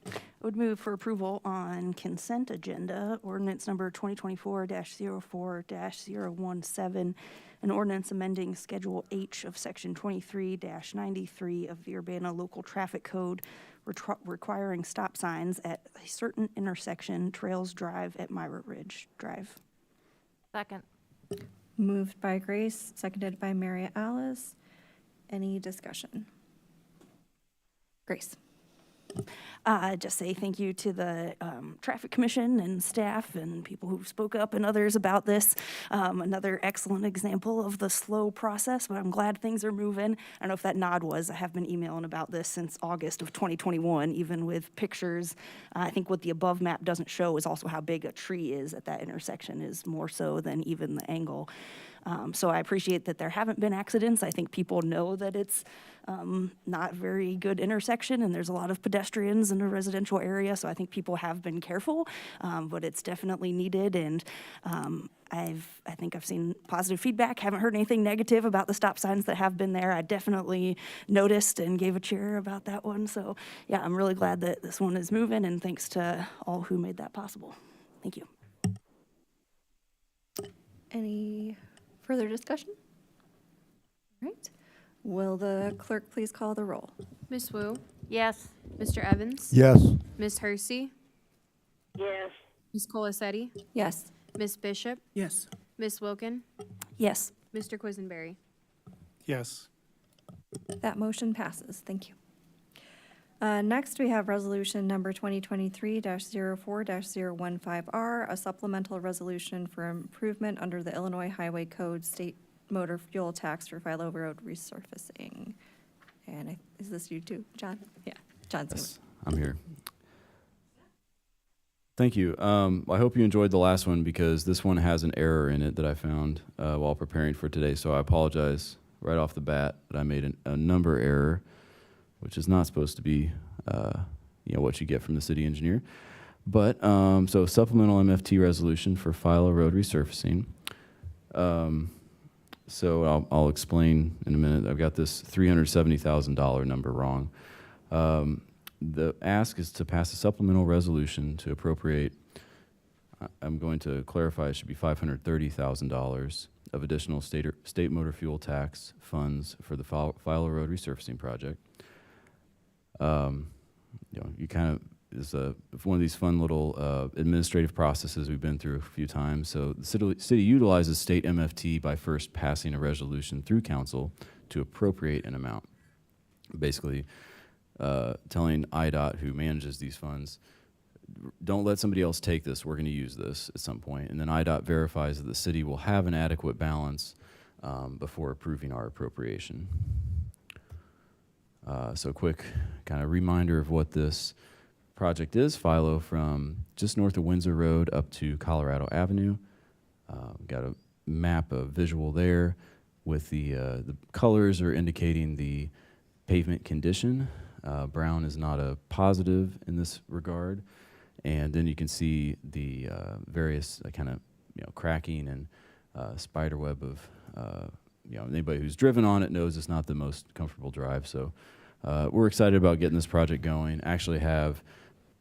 I would move for approval on consent agenda, ordinance number 2024-04-017, an ordinance amending Schedule H of Section 23-93 of the Urbana Local Traffic Code, requiring stop signs at a certain intersection, Trails Drive at Myra Ridge Drive. Second. Moved by Grace, seconded by Mary Alice. Any discussion? Grace? just say thank you to the Traffic Commission and staff and people who spoke up and others about this. Another excellent example of the slow process, but I'm glad things are moving. I don't know if that nod was, I have been emailing about this since August of 2021, even with pictures. I think what the above map doesn't show is also how big a tree is at that intersection, is more so than even the angle. So I appreciate that there haven't been accidents. I think people know that it's not very good intersection, and there's a lot of pedestrians in a residential area, so I think people have been careful, but it's definitely needed, and I think I've seen positive feedback. Haven't heard anything negative about the stop signs that have been there. I definitely noticed and gave a cheer about that one. So yeah, I'm really glad that this one is moving, and thanks to all who made that possible. Thank you. Any further discussion? All right. Will the clerk please call the roll? Ms. Wu, Yes. Mr. Evans, Yes. Ms. Hersey, Yes. Ms. Colasetti, Yes. Ms. Bishop, Yes. Ms. Wilkin, Yes. Mr. Quisenberry. Yes. That motion passes. Thank you. Next, we have resolution number 2023-04-015R, a supplemental resolution for improvement under the Illinois Highway Code State Motor Fuel Tax for Philo Road resurfacing. And is this you too, John? Yeah, John's going Yes, I'm here. Thank you. I hope you enjoyed the last one because this one has an error in it that I found while preparing for today. So I apologize right off the bat that I made a number error, which is not supposed to be, what you get from the city engineer. But, so supplemental MFT resolution for Philo Road resurfacing. So I'll explain in a minute. I've got this $370,000 number wrong. The ask is to pass a supplemental resolution to appropriate, I'm going to clarify, it should be $530,000 of additional state motor fuel tax funds for the Philo Road resurfacing project. You kind of, is one of these fun little administrative processes we've been through a few times. So the city utilizes state MFT by first passing a resolution through council to appropriate an amount. Basically, telling IDOT, who manages these funds, don't let somebody else take this, we're going to use this at some point. And then IDOT verifies that the city will have an adequate balance before approving our appropriation. So quick kind of reminder of what this project is. Philo from just north of Windsor Road up to Colorado Avenue. Got a map, a visual there with the colors are indicating the pavement condition. Brown is not a positive in this regard. And then you can see the various kind of cracking and spider web of anybody who's driven on it knows it's not the most comfortable drive. So we're excited about getting this project going. Actually have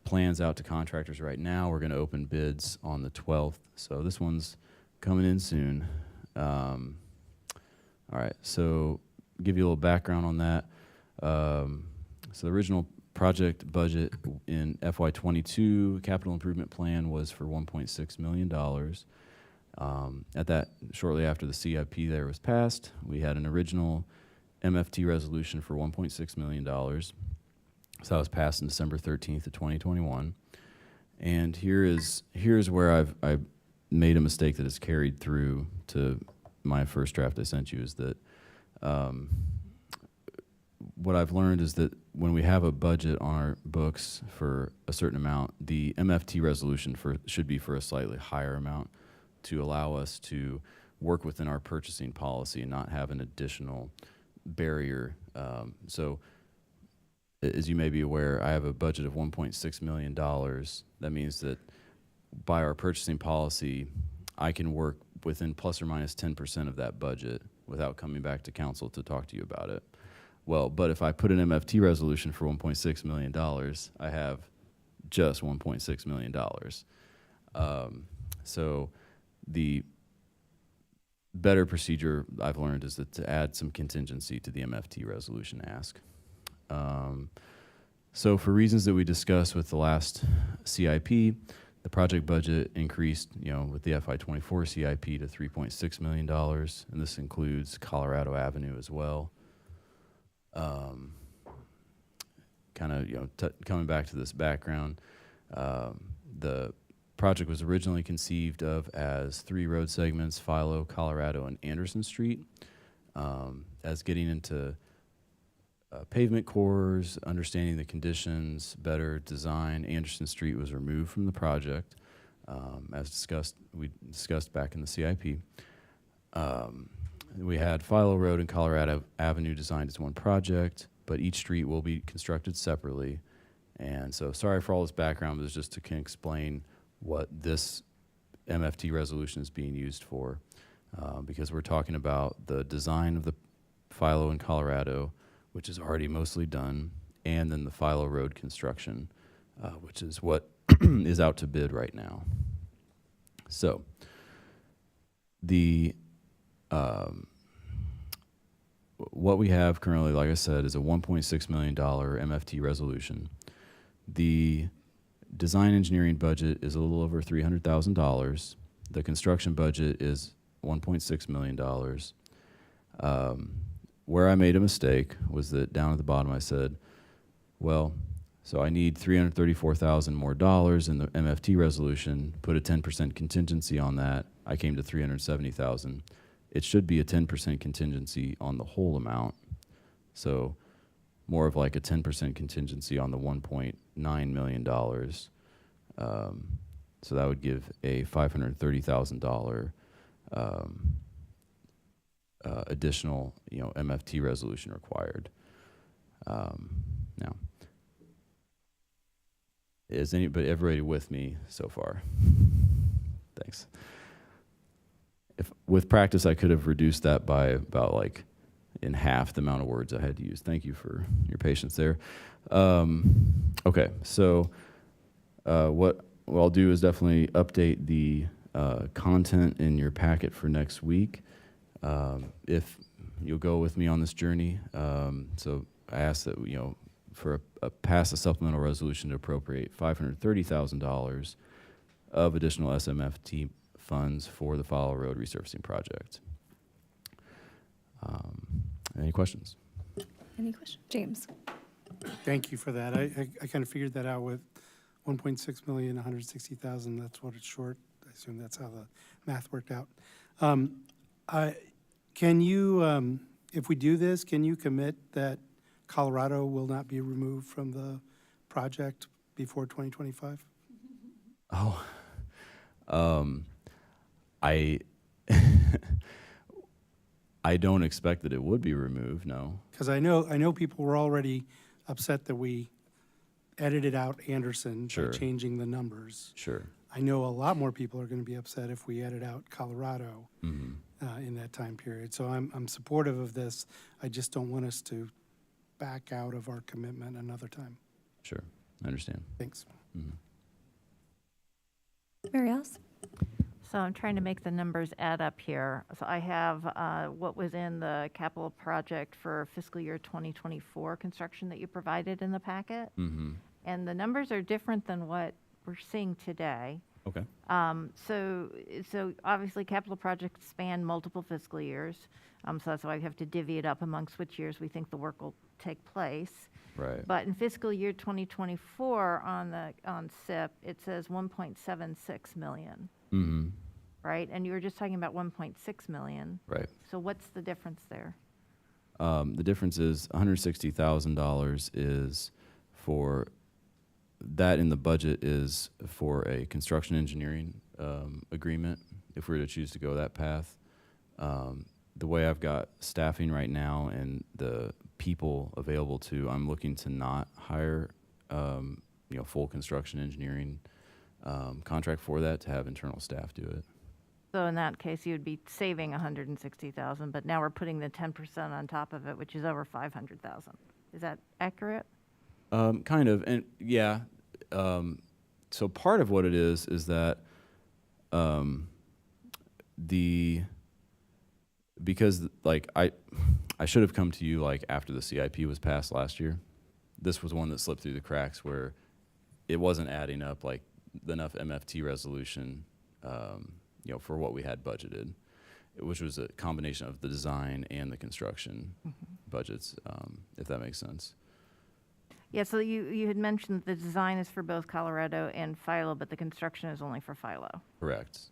plans out to contractors right now. We're going to open bids on the 12th. So this one's coming in soon. All right, so give you a little background on that. So the original project budget in FY22 capital improvement plan was for $1.6 million. At that, shortly after the CIP there was passed, we had an original MFT resolution for $1.6 million. So that was passed on December 13th of 2021. And here's where I've made a mistake that has carried through to my first draft I sent you, is that what I've learned is that when we have a budget on our books for a certain amount, the MFT resolution should be for a slightly higher amount to allow us to work within our purchasing policy and not have an additional barrier. So as you may be aware, I have a budget of $1.6 million. That means that by our purchasing policy, I can work within plus or minus 10% of that budget without coming back to council to talk to you about it. Well, but if I put an MFT resolution for $1.6 million, I have just $1.6 million. So the better procedure I've learned is to add some contingency to the MFT resolution ask. So for reasons that we discussed with the last CIP, the project budget increased, with the FY24 CIP to $3.6 million, and this includes Colorado Avenue as well. kind of, coming back to this background, the project was originally conceived of as 3 road segments, Philo, Colorado, and Anderson Street. As getting into pavement cores, understanding the conditions, better design, Anderson Street was removed from the project. As we discussed back in the CIP. We had Philo Road and Colorado Avenue designed as one project, but each street will be constructed separately. And so, sorry for all this background, but it's just to kind of explain what this MFT resolution is being used for, because we're talking about the design of the Philo in Colorado, which is already mostly done, and then the Philo Road construction, which is what is out to bid right now. So, what we have currently, like I said, is a $1.6 million MFT resolution. The design engineering budget is a little over $300,000. The construction budget is $1.6 million. Where I made a mistake was that down at the bottom I said, well, so I need $334,000 more dollars in the MFT resolution, put a 10% contingency on that. I came to $370,000. It should be a 10% contingency on the whole amount. So more of like a 10% contingency on the $1.9 million. So that would give a $530,000 additional, MFT resolution required. Now, is anybody everybody with me so far? Thanks. If with practice I could have reduced that by about like in half the amount of words I had to use. Thank you for your patience there. Okay, so what I'll do is definitely update the content in your packet for next week. If you'll go with me on this journey, so I ask that for pass a supplemental resolution to appropriate $530,000 of additional SMFT funds for the Philo Road resurfacing project. Any questions? Any questions? James? Thank you for that. I kind of figured that out with 1.6 million, 160,000. That's what it's short. I assume that's how the math worked out. Can you, if we do this, can you commit that Colorado will not be removed from the project before 2025? Oh, I don't expect that it would be removed, no. Because I know people were already upset that we edited out Anderson Sure. by changing the numbers. Sure. I know a lot more people are going to be upset if we edit out Colorado Mm-hmm. in that time period. So I'm supportive of this. I just don't want us to back out of our commitment another time. Sure, I understand. Thanks. Mm-hmm. Mary Alice? So I'm trying to make the numbers add up here. So I have what was in the capital project for fiscal year 2024 construction that you provided in the packet. Mm-hmm. And the numbers are different than what we're seeing today. Okay. So obviously capital projects span multiple fiscal years. So that's why we have to divvy it up amongst which years we think the work will take place. Right. But in fiscal year 2024 on SIP, it says 1.76 million. Mm-hmm. Right? And you were just talking about 1.6 million. Right. So what's the difference there? The difference is $160,000 is for that in the budget is for a construction engineering agreement, if we were to choose to go that path. The way I've got staffing right now and the people available to, I'm looking to not hire, full construction engineering contract for that, to have internal staff do it. So in that case, you'd be saving 160,000, but now we're putting the 10% on top of it, which is over 500,000. Is that accurate? Kind of, and yeah. So part of what it is that because like I should have come to you like after the CIP was passed last year. This was one that slipped through the cracks where it wasn't adding up like enough MFT resolution, for what we had budgeted, which was a combination of the design and the construction budgets, if that makes sense. Yeah, so you had mentioned the design is for both Colorado and Philo, but the construction is only for Philo. Correct.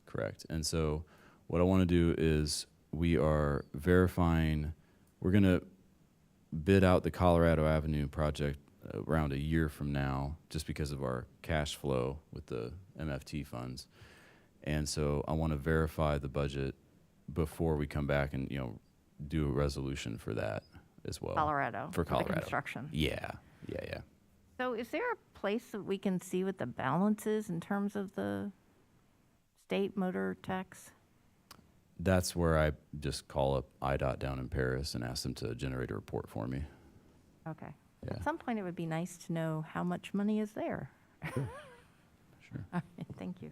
Correct. And so what I want to do is we are verifying, we're going to bid out the Colorado Avenue project around a year from now, just because of our cash flow with the MFT funds. And so I want to verify the budget before we come back and, do a resolution for that as well. Colorado. For the Colorado. construction. Yeah. So is there a place that we can see what the balance is in terms of the state motor tax? That's where I just call up IDOT down in Paris and ask them to generate a report for me. Okay. Yeah. At some point, it would be nice to know how much money is there. Sure. All right, thank you.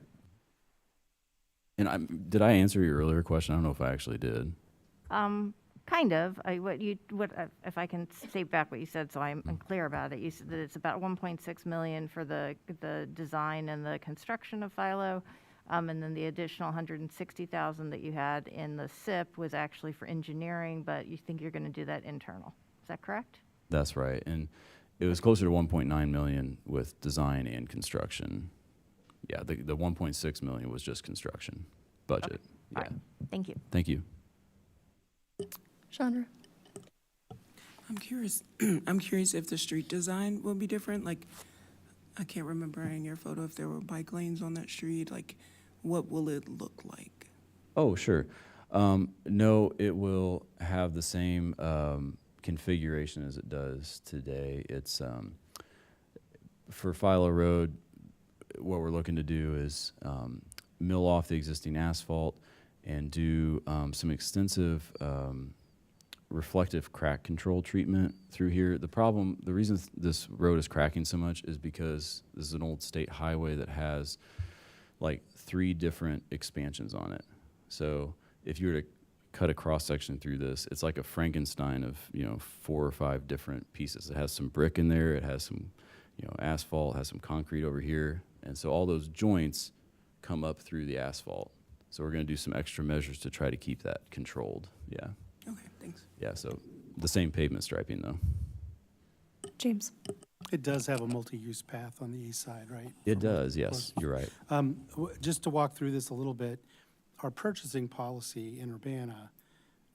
And did I answer your earlier question? I don't know if I actually did. Kind of. If I can state back what you said, so I'm clear about it. You said that it's about 1.6 million for the design and the construction of Philo, and then the additional 160,000 that you had in the SIP was actually for engineering, but you think you're going to do that internal. Is that correct? That's right. And it was closer to 1.9 million with design and construction. Yeah, the 1.6 million was just construction budget. All Yeah. right. Thank you. Thank you. Chandra? I'm curious, I'm curious if the street design will be different. Like, I can't remember in your photo if there were bike lanes on that street. Like, what will it look like? Oh, sure. No, it will have the same configuration as it does today. It's for Philo Road, what we're looking to do is mill off the existing asphalt and do some extensive reflective crack control treatment through here. The reason this road is cracking so much is because this is an old state highway that has like 3 different expansions on it. So if you were to cut a cross section through this, it's like a Frankenstein of 4 or 5 different pieces. It has some brick in there, it has some asphalt, it has some concrete over here, and so all those joints come up through the asphalt. So we're going to do some extra measures to try to keep that controlled. Yeah. Okay, thanks. Yeah. So the same pavement striping though. James? It does have a multi-use path on the east side, right? It does. Yes, you're right. Just to walk through this a little bit, our purchasing policy in Urbana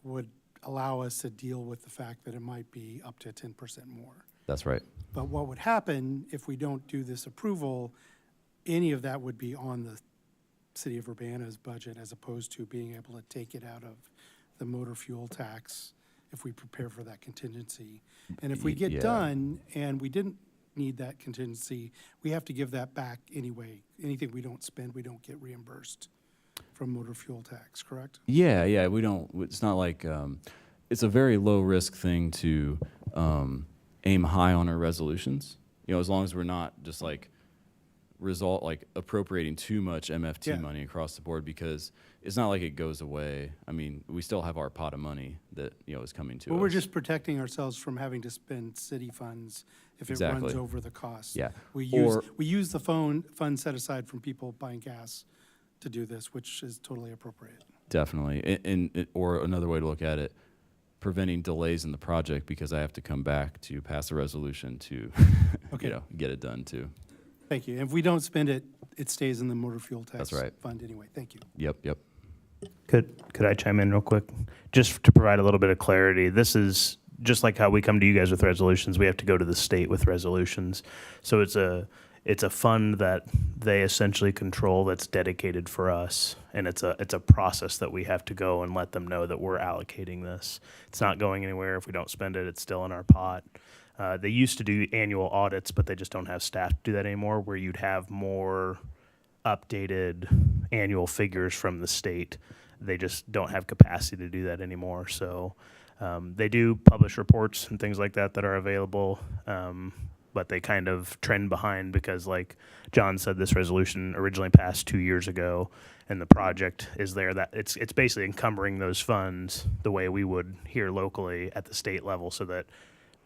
would allow us to deal with the fact that it might be up to 10% more. That's right. But what would happen if we don't do this approval, any of that would be on the city of Urbana's budget as opposed to being able to take it out of the motor fuel tax if we prepare for that contingency. And if we get Yeah. done and we didn't need that contingency, we have to give that back anyway. Anything we don't spend, we don't get reimbursed from motor fuel tax, correct? Yeah. We don't. It's not like it's a very low risk thing to aim high on our resolutions. As long as we're not just like appropriating too much MFT Yeah. money across the board, because it's not like it goes away. I mean, we still have our pot of money that is coming to Well, us. we're just protecting ourselves from having to spend city funds if it runs Exactly. over the cost. Yeah. We Or- use the fund set aside from people buying gas to do this, which is totally appropriate. Definitely. Or another way to look at it, preventing delays in the project because I have to come back to pass a resolution to Okay. get it done too. Thank you. And if we don't spend it, it stays in the motor fuel tax That's right. fund anyway. Thank you. Yep. Could I chime in real quick? Just to provide a little bit of clarity, this is just like how we come to you guys with resolutions, we have to go to the state with resolutions. So it's a fund that they essentially control that's dedicated for us, and it's a process that we have to go and let them know that we're allocating this. It's not going anywhere. If we don't spend it, it's still in our pot. They used to do annual audits, but they just don't have staff to do that anymore, where you'd have more updated annual figures from the state. They just don't have capacity to do that anymore. So they do publish reports and things like that are available, but they kind of trend behind because, like John said, this resolution originally passed 2 years ago, and the project is there. That it's basically encumbering those funds the way we would here locally at the state level, so that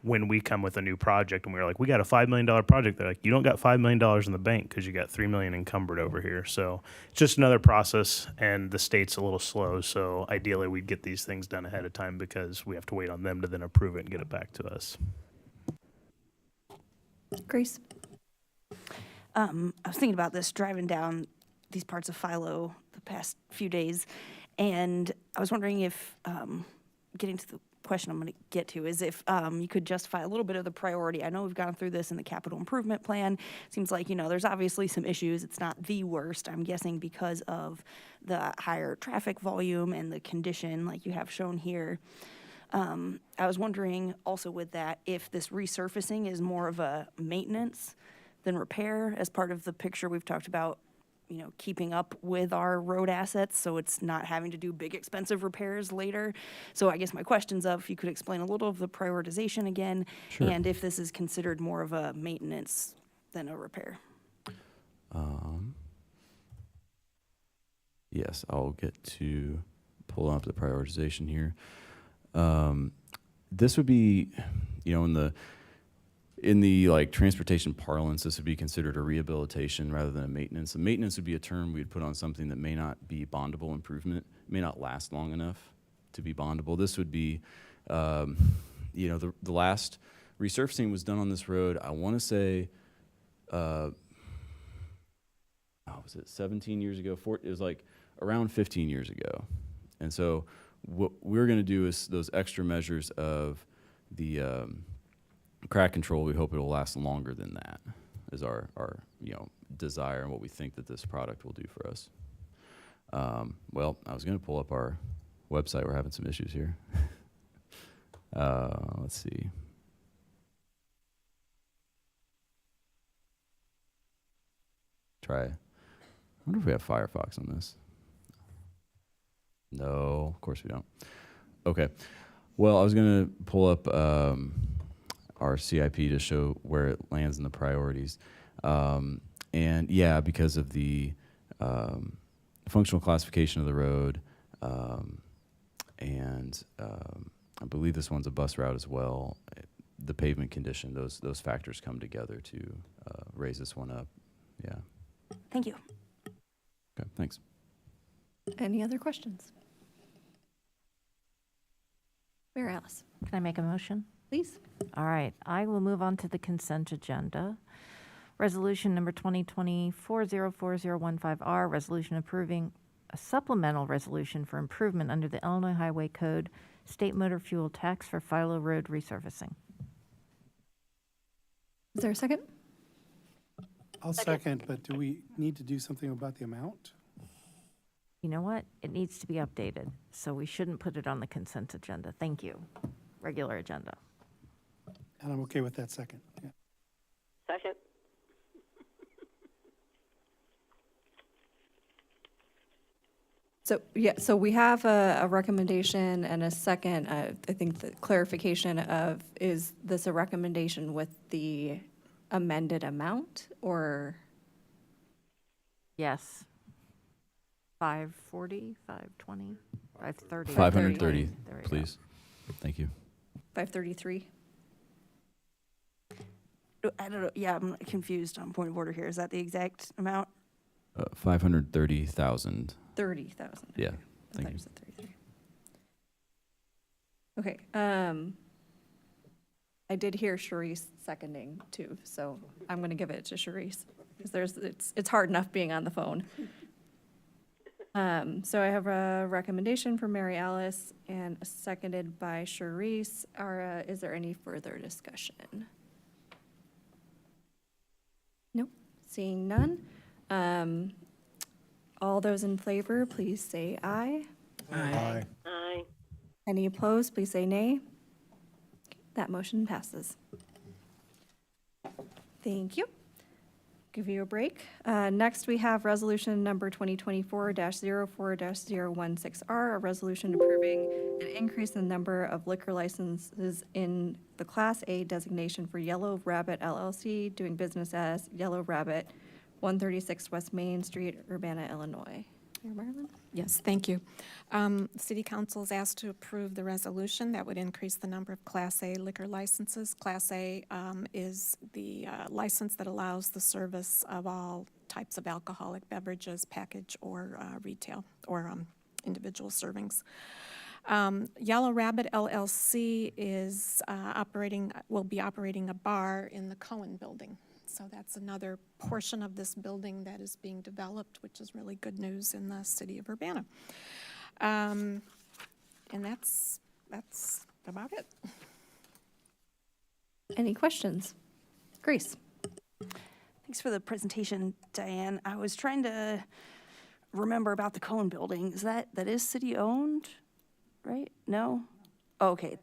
when we come with a new project and we're like, we got a $5 million project, they're like, you don't got $5 million in the bank because you got $3 million encumbered over here. So it's just another process, and the state's a little slow. So ideally, we'd get these things done ahead of time because we have to wait on them to then approve it and get it back to us. Grace? I was thinking about this driving down these parts of Philo the past few days, and I was wondering if, getting to the question I'm going to get to, is if you could justify a little bit of the priority. I know we've gone through this in the capital improvement plan. Seems like, there's obviously some issues. It's not the worst, I'm guessing, because of the higher traffic volume and the condition like you have shown here. I was wondering also with that, if this resurfacing is more of a maintenance than repair, as part of the picture we've talked about, keeping up with our road assets, so it's not having to do big expensive repairs later. So I guess my question's if you could explain a little of the prioritization again, Sure. and if this is considered more of a maintenance than a repair. Yes, I'll get to pull up the prioritization here. This would be, in the like transportation parlance, this would be considered a rehabilitation rather than a maintenance. A maintenance would be a term we'd put on something that may not be bondable improvement, may not last long enough to be bondable. This would be, the last resurfacing was done on this road, I want to say, was it 17 years ago? It was like around 15 years ago. And so what we're going to do is those extra measures of the crack control, we hope it will last longer than that, is our desire and what we think that this product will do for us. Well, I was going to pull up our website. We're having some issues here. Let's see. I wonder if we have Firefox on this. No, of course we don't. Okay. Well, I was going to pull up our CIP to show where it lands in the priorities. And yeah, because of the functional classification of the road, and I believe this one's a bus route as well, the pavement condition, those factors come together to raise this one up. Yeah. Thank you. Okay, thanks. Any other questions? Mary Alice, Can I make a motion? please. All right, I will move on to the consent agenda. Resolution number 2024-04015R, resolution approving a supplemental resolution for improvement under the Illinois Highway Code, state motor fuel tax for Philo Road resurfacing. Is there a second? I'll second, but do we need to do something about the amount? You know what? It needs to be updated, so we shouldn't put it on the consent agenda. Thank you. Regular agenda. And I'm okay with that second. Yeah. Second. So we have a recommendation and a second. I think the clarification of, is this a recommendation with the amended amount, or? Yes. 540, 520, 530. 530, There we go. please. Thank you. 533? I don't know. Yeah, I'm confused on point of order here. Is that the exact amount? 530,000. 30,000. Yeah, Okay. I thank thought you. you said 33. Okay, I did hear Sharice seconding too, so I'm gonna give it to Sharice, because it's hard enough being on the phone. So I have a recommendation from Mary Alice and seconded by Sharice. Is there any further discussion? Nope, seeing none. All those in favor, please say aye. Aye. Aye. Any opposed, please say nay. That motion passes. Thank you. Give you a break. Next, we have resolution number 2024-04-016R, a resolution approving an increase in the number of liquor licenses in the Class A designation for Yellow Rabbit LLC, doing business as Yellow Rabbit, 136 West Main Street, Urbana, Illinois. Mayor Marlin? Yes, thank you. City Council is asked to approve the resolution that would increase the number of Class A liquor licenses. Class A is the license that allows the service of all types of alcoholic beverages, package or retail, or individual servings. Yellow Rabbit LLC is will be operating a bar in the Cohen Building. So that's another portion of this building that is being developed, which is really good news in the city of Urbana. And that's about it. Any questions? Grace? Thanks for the presentation, Diane. I was trying to remember about the Cohen Building. That is city-owned, right? No? Oh, okay.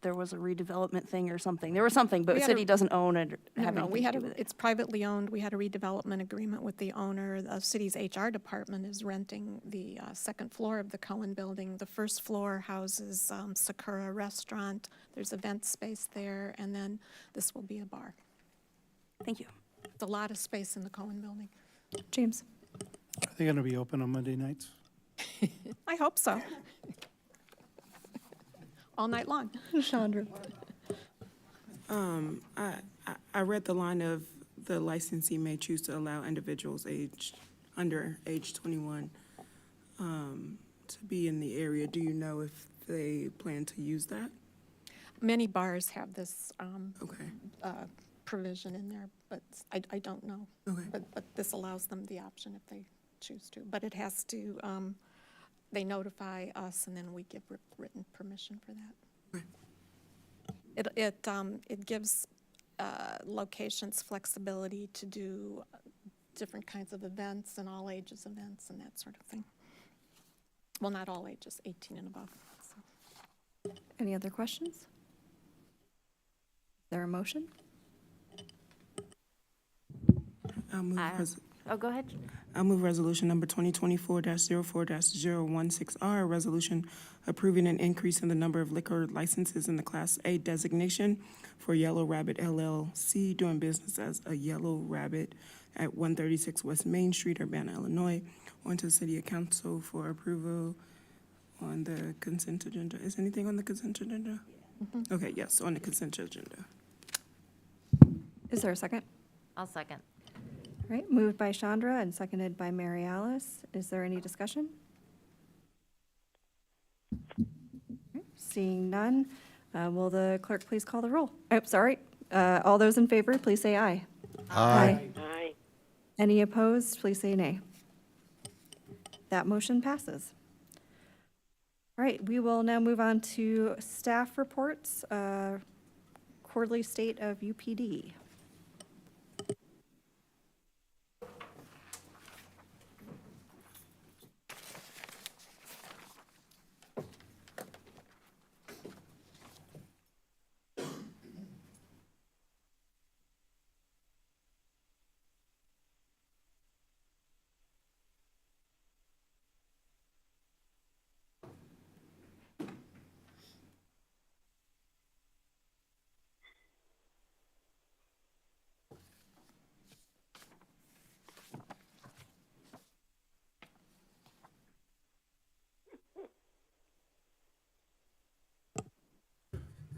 There was a redevelopment thing or something. There was something, but We the had a- city doesn't own it or have No, anything to do with it. it's privately owned. We had a redevelopment agreement with the owner. The city's HR department is renting the second floor of the Cohen Building. The first floor houses Sakura Restaurant. There's event space there, and then this will be a bar. Thank you. It's a lot of space in the Cohen Building. James? Are they going to be open on Monday nights? I hope so. All night long. Chandra? I read the line of the licensee may choose to allow individuals under age 21 to be in the area. Do you know if they plan to use that? Many bars have this Okay. provision in there, but I don't know. Okay. But this allows them the option if they choose to. But it has to, they notify us, and then we give written permission for that. Okay. It gives locations flexibility to do different kinds of events and all ages events and that sort of thing. Well, not all ages, 18 and above. So. Any other questions? Is there a motion? I'll move Go ahead. I'll move resolution number 2024-04-016R, a resolution approving an increase in the number of liquor licenses in the Class A designation for Yellow Rabbit LLC, doing business as a Yellow Rabbit at 136 West Main Street, Urbana, Illinois, on to the City Council for approval on the consent agenda. Is anything on the consent agenda? Mm-hmm. Okay, yes, on the consent agenda. Is there a second? I'll second. All right, moved by Chandra and seconded by Mary Alice. Is there any discussion? All right, seeing none, will the clerk please call the roll? Oh, sorry. All those in favor, please say aye. Aye. Aye. Any opposed, please say nay. That motion passes. All right, we will now move on to staff reports, quarterly state of UPD.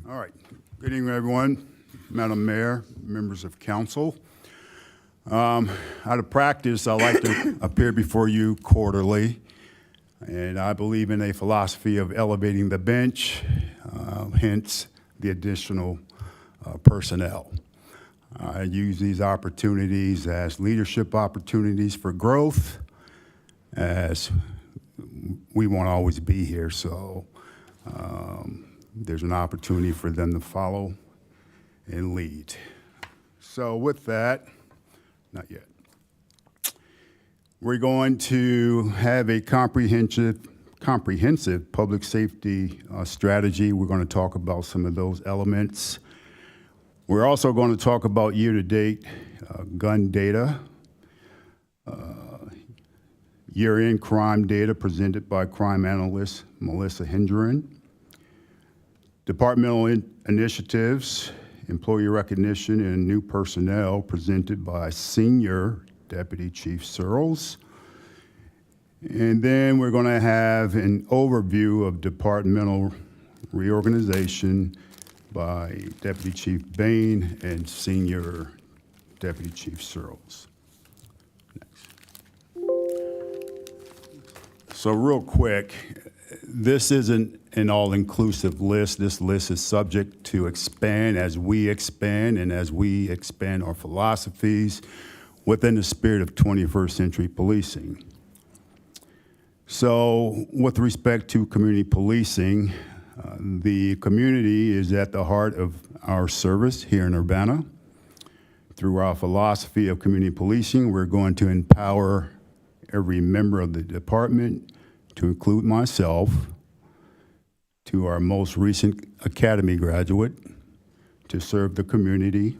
All right. Good evening, everyone. Madam Mayor, members of council. Out of practice, I like to appear before you quarterly, and I believe in a philosophy of elevating the bench, hence the additional personnel. I use these opportunities as leadership opportunities for growth, as we won't always be here, so there's an opportunity for them to follow and lead. So with that, not yet. We're going to have a comprehensive public safety strategy. We're going to talk about some of those elements. We're also going to talk about year-to-date gun data, year-end crime data presented by crime analyst Melissa Hendren, departmental initiatives, employee recognition, and new personnel presented by Senior Deputy Chief Searles. And then we're going to have an overview of departmental reorganization by Deputy Chief Bain and Senior Deputy Chief Searles. Next. So real quick, this is an an all-inclusive list. This list is subject to expand as we expand and as we expand our philosophies within the spirit of 21st century policing. So with respect to community policing, the community is at the heart of our service here in Urbana. Through our philosophy of community policing, we're going to empower every member of the department, to include myself, to our most recent academy graduate, to serve the community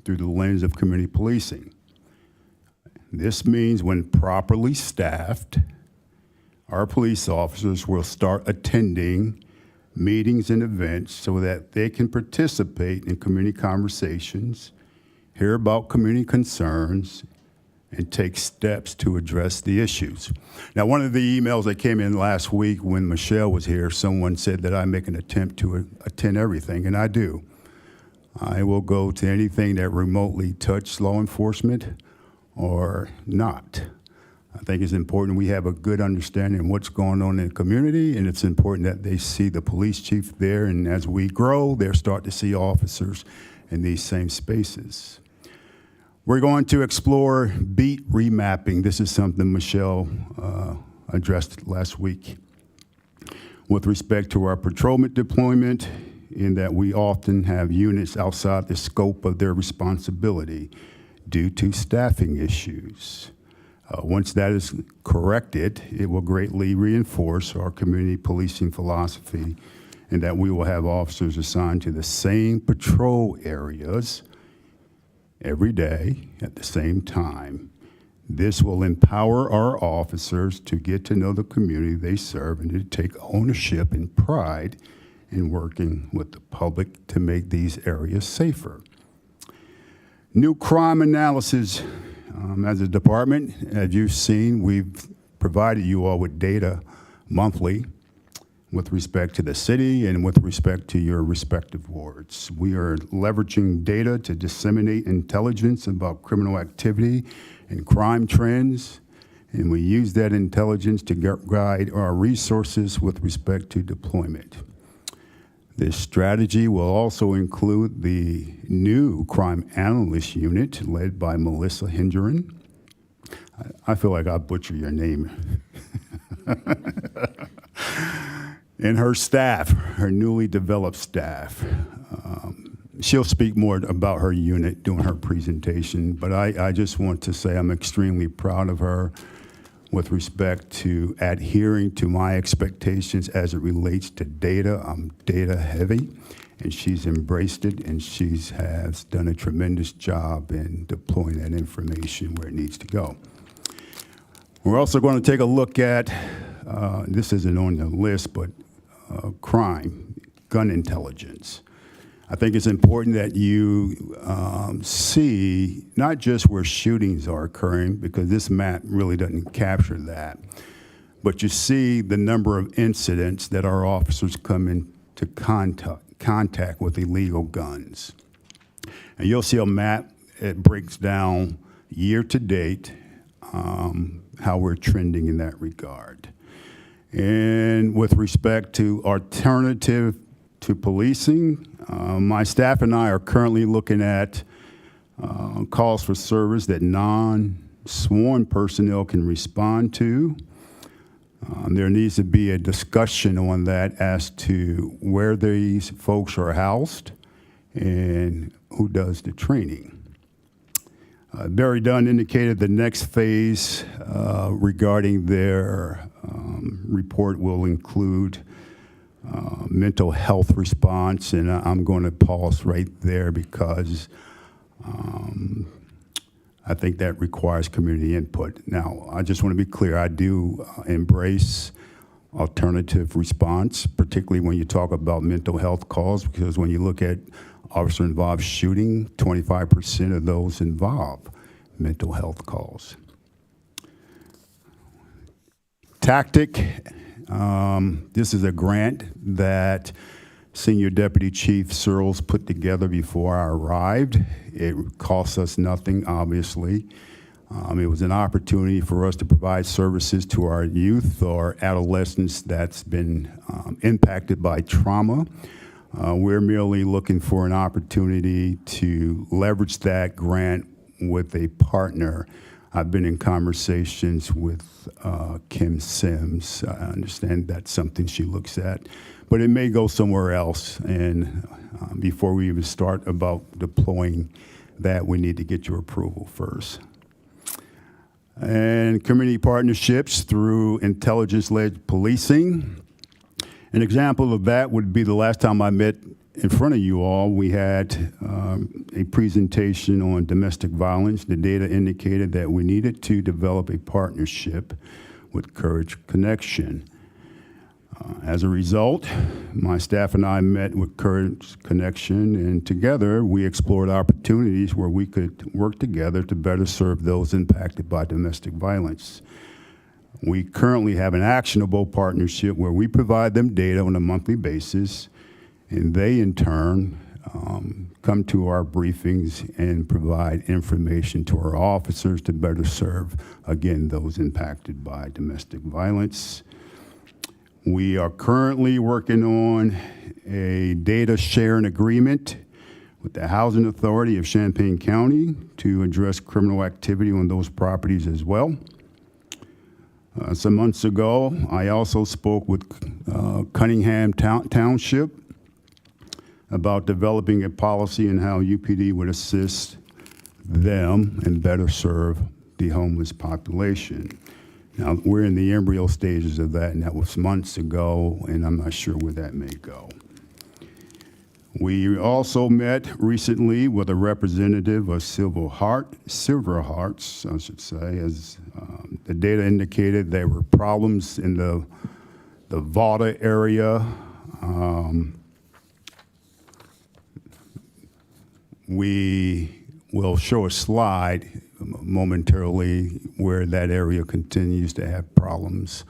through the lens of community policing. This means when properly staffed, our police officers will start attending meetings and events so that they can participate in community conversations, hear about community concerns, and take steps to address the issues. Now, one of the emails that came in last week when Michelle was here, someone said that I make an attempt to attend everything, and I do. I will go to anything that remotely touches law enforcement or not. I think it's important we have a good understanding of what's going on in the community, and it's important that they see the police chief there, and as we grow, they'll start to see officers in these same spaces. We're going to explore beat remapping. This is something Michelle addressed last week. With respect to our patrolman deployment, in that we often have units outside the scope of their responsibility due to staffing issues. Once that is corrected, it will greatly reinforce our community policing philosophy, and that we will have officers assigned to the same patrol areas every day at the same time. This will empower our officers to get to know the community they serve and to take ownership and pride in working with the public to make these areas safer. New crime analysis. As a department, as you've seen, we've provided you all with data monthly with respect to the city and with respect to your respective wards. We are leveraging data to disseminate intelligence about criminal activity and crime trends, and we use that intelligence to guide our resources with respect to deployment. This strategy will also include the new crime analyst unit led by Melissa Hendren. I feel like I butchered your name. And her staff, her newly developed staff. She'll speak more about her unit during her presentation, but I just want to say I'm extremely proud of her with respect to adhering to my expectations as it relates to data. I'm data heavy, and she's embraced it, and she has done a tremendous job in deploying that information where it needs to go. We're also going to take a look at, this isn't on the list, but crime, gun intelligence. I think it's important that you see not just where shootings are occurring, because this map really doesn't capture that, but you see the number of incidents that our officers come into contact with illegal guns. And you'll see a map, it breaks down year to date how we're trending in that regard. And with respect to alternative to policing, my staff and I are currently looking at calls for service that non-sworn personnel can respond to. There needs to be a discussion on that as to where these folks are housed and who does the training. Barry Dunn indicated the next phase regarding their report will include mental health response, and I'm going to pause right there because I think that requires community input. Now, I just want to be clear, I do embrace alternative response, particularly when you talk about mental health calls, because when you look at officer-involved shooting, 25% of those involve mental health calls. Tactic, this is a grant that Senior Deputy Chief Searles put together before I arrived. It costs us nothing, obviously. It was an opportunity for us to provide services to our youth or adolescents that's been impacted by trauma. We're merely looking for an opportunity to leverage that grant with a partner. I've been in conversations with Kim Sims. I understand that's something she looks at, but it may go somewhere else. And before we even start about deploying that, we need to get your approval first. And community partnerships through intelligence-led policing. An example of that would be the last time I met in front of you all, we had a presentation on domestic violence. The data indicated that we needed to develop a partnership with Courage Connection. As a result, my staff and I met with Courage Connection, and together we explored opportunities where we could work together to better serve those impacted by domestic violence. We currently have an actionable partnership where we provide them data on a monthly basis, and they in turn come to our briefings and provide information to our officers to better serve, again, those impacted by domestic violence. We are currently working on a data sharing agreement with the Housing Authority of Champaign County to address criminal activity on those properties as well. Some months ago, I also spoke with Cunningham Township about developing a policy and how UPD would assist them and better serve the homeless population. Now, we're in the embryo stages of that, and that was months ago, and I'm not sure where that may go. We also met recently with a representative of Silver Hearts, I should say, as the data indicated there were problems in the Vada area. We will show a slide momentarily where that area continues to have problems.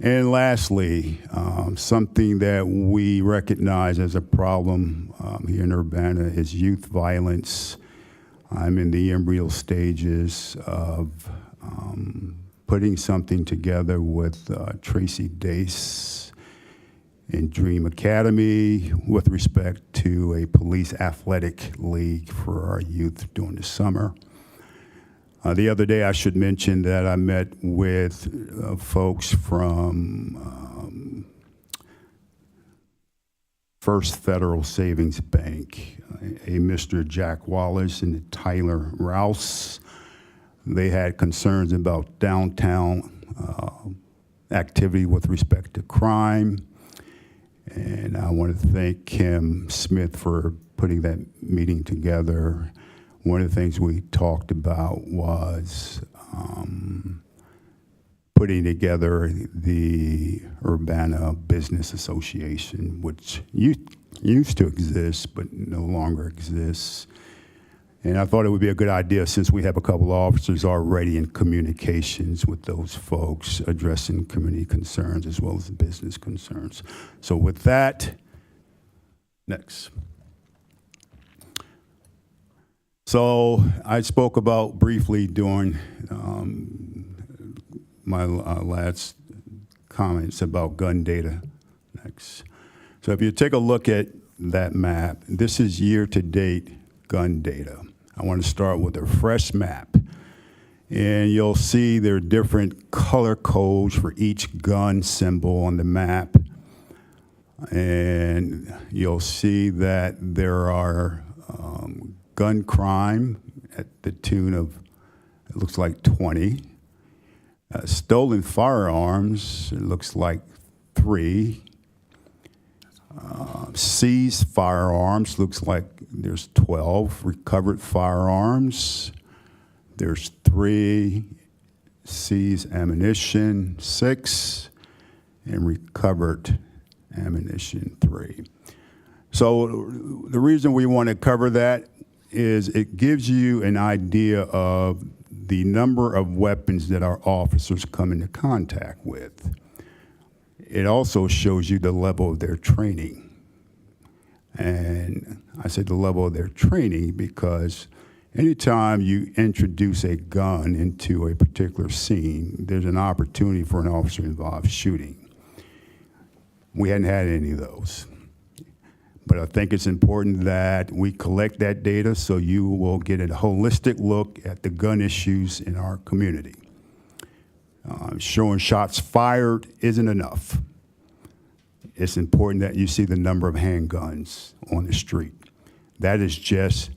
And lastly, something that we recognize as a problem here in Urbana is youth violence. I'm in the embryo stages of putting something together with Tracy Dace in Dream Academy with respect to a police athletic league for our youth during the summer. The other day, I should mention that I met with folks from First Federal Savings Bank, a Mr. Jack Wallace and Tyler Rouse. They had concerns about downtown activity with respect to crime. And I want to thank Kim Smith for putting that meeting together. One of the things we talked about was putting together the Urbana Business Association, which used to exist but no longer exists. And I thought it would be a good idea, since we have a couple of officers already in communications with those folks, addressing community concerns as well as business concerns. So with that, next. So I spoke about briefly during my last comments about gun data. Next. So if you take a look at that map, this is year-to-date gun data. I want to start with a fresh map. And you'll see there are different color codes for each gun symbol on the map. And you'll see that there are gun crime at the tune of, it looks like 20. Stolen firearms, it looks like 3. Seized firearms, looks like there's 12. Recovered firearms, there's 3. Seized ammunition, 6. And recovered ammunition, 3. So the reason we want to cover that is it gives you an idea of the number of weapons that our officers come into contact with. It also shows you the level of their training. And I said the level of their training because anytime you introduce a gun into a particular scene, there's an opportunity for an officer involved shooting. We hadn't had any of those. But I think it's important that we collect that data so you will get a holistic look at the gun issues in our community. Showing shots fired isn't enough. It's important that you see the number of handguns on the street. That is just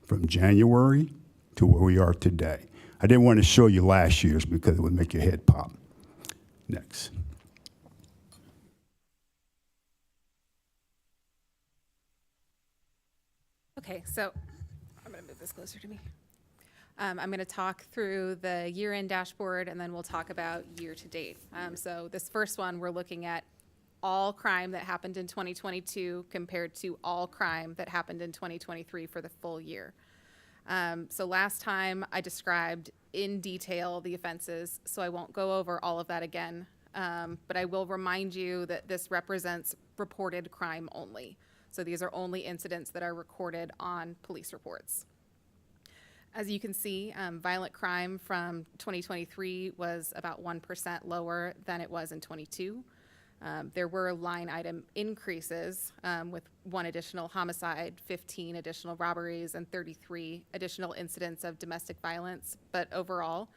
from January to where we are today. I didn't want to show you last year's because it would make your head pop. Next. Okay, so I'm going to move this closer to me. I'm going to talk through the year-end dashboard, and then we'll talk about year-to-date. So this first one, we're looking at all crime that happened in 2022 compared to all crime that happened in 2023 for the full year. So last time I described in detail the offenses, so I won't go over all of that again. But I will remind you that this represents reported crime only. So these are only incidents that are recorded on police reports. As you can see, violent crime from 2023 was about 1% lower than it was in 22. There were line item increases with 1 additional homicide, 15 additional robberies, and 33 additional incidents of domestic violence. But overall,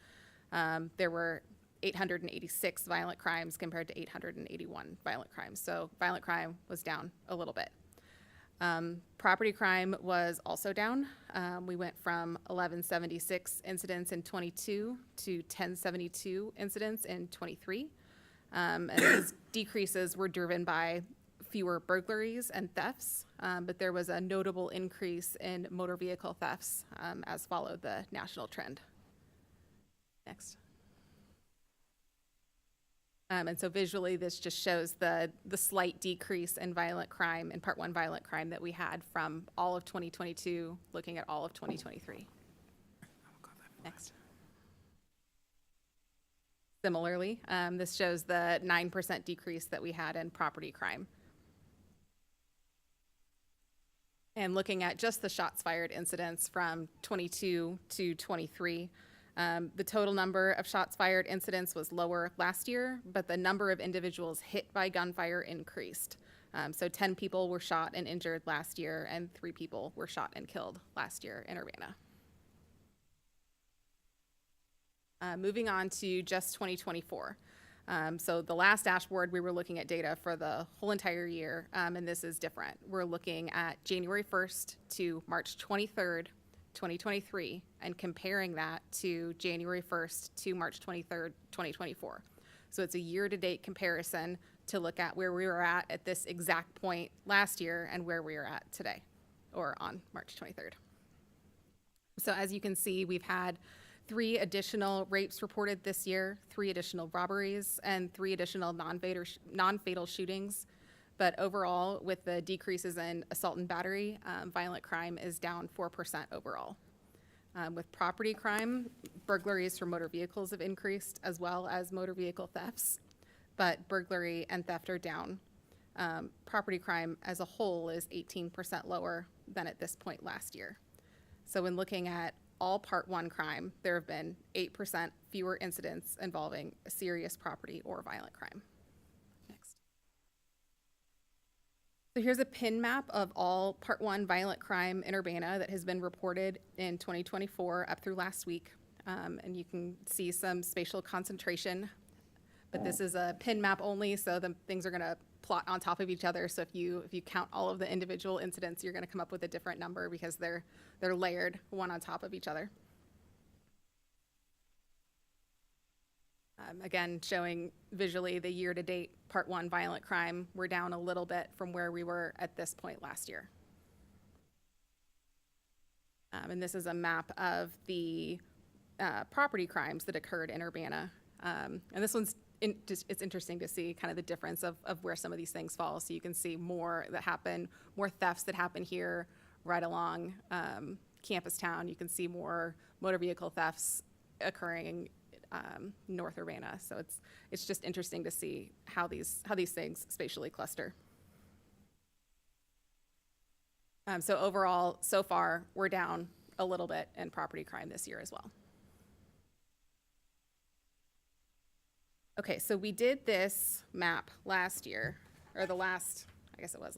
there were 886 violent crimes compared to 881 violent crimes. So violent crime was down a little bit. Property crime was also down. We went from 1176 incidents in 22 to 1072 incidents in 23. And these decreases were driven by fewer burglaries and thefts, but there was a notable increase in motor vehicle thefts as followed the national trend. Next. And so visually, this just shows the slight decrease in violent crime, in Part 1 violent crime that we had from all of 2022, looking at all of 2023. Next. Similarly, this shows the 9% decrease that we had in property crime. And looking at just the shots fired incidents from 22 to 23, the total number of shots fired incidents was lower last year, but the number of individuals hit by gunfire increased. So 10 people were shot and injured last year, and 3 people were shot and killed last year in Urbana. Moving on to just 2024. So the last dashboard, we were looking at data for the whole entire year, and this is different. We're looking at January 1st to March 23rd, 2023, and comparing that to January 1st to March 23rd, 2024. So it's a year-to-date comparison to look at where we were at this exact point last year and where we are at today, or on March 23rd. So as you can see, we've had 3 additional rapes reported this year, 3 additional robberies, and 3 additional non-fatal shootings. But overall, with the decreases in assault and battery, violent crime is down 4% overall. With property crime, burglaries from motor vehicles have increased, as well as motor vehicle thefts, but burglary and theft are down. Property crime as a whole is 18% lower than at this point last year. So when looking at all Part 1 crime, there have been 8% fewer incidents involving a serious property or violent crime. Next. So here's a pin map of all Part 1 violent crime in Urbana that has been reported in 2024 up through last week. And you can see some spatial concentration, but this is a pin map only, so the things are gonna plot on top of each other. So if you count all of the individual incidents, you're gonna come up with a different number because they're layered one on top of each other. Again, showing visually the year-to-date Part 1 violent crime. We're down a little bit from where we were at this point last year. And this is a map of the property crimes that occurred in Urbana. And this one's it's interesting to see kind of the difference of where some of these things fall. So you can see more thefts that happen here right along Campus Town. You can see more motor vehicle thefts occurring North Urbana. So it's just interesting to see how these things spatially cluster. So overall, so far, we're down a little bit in property crime this year as well. Okay, so we did this map last year, or I guess it was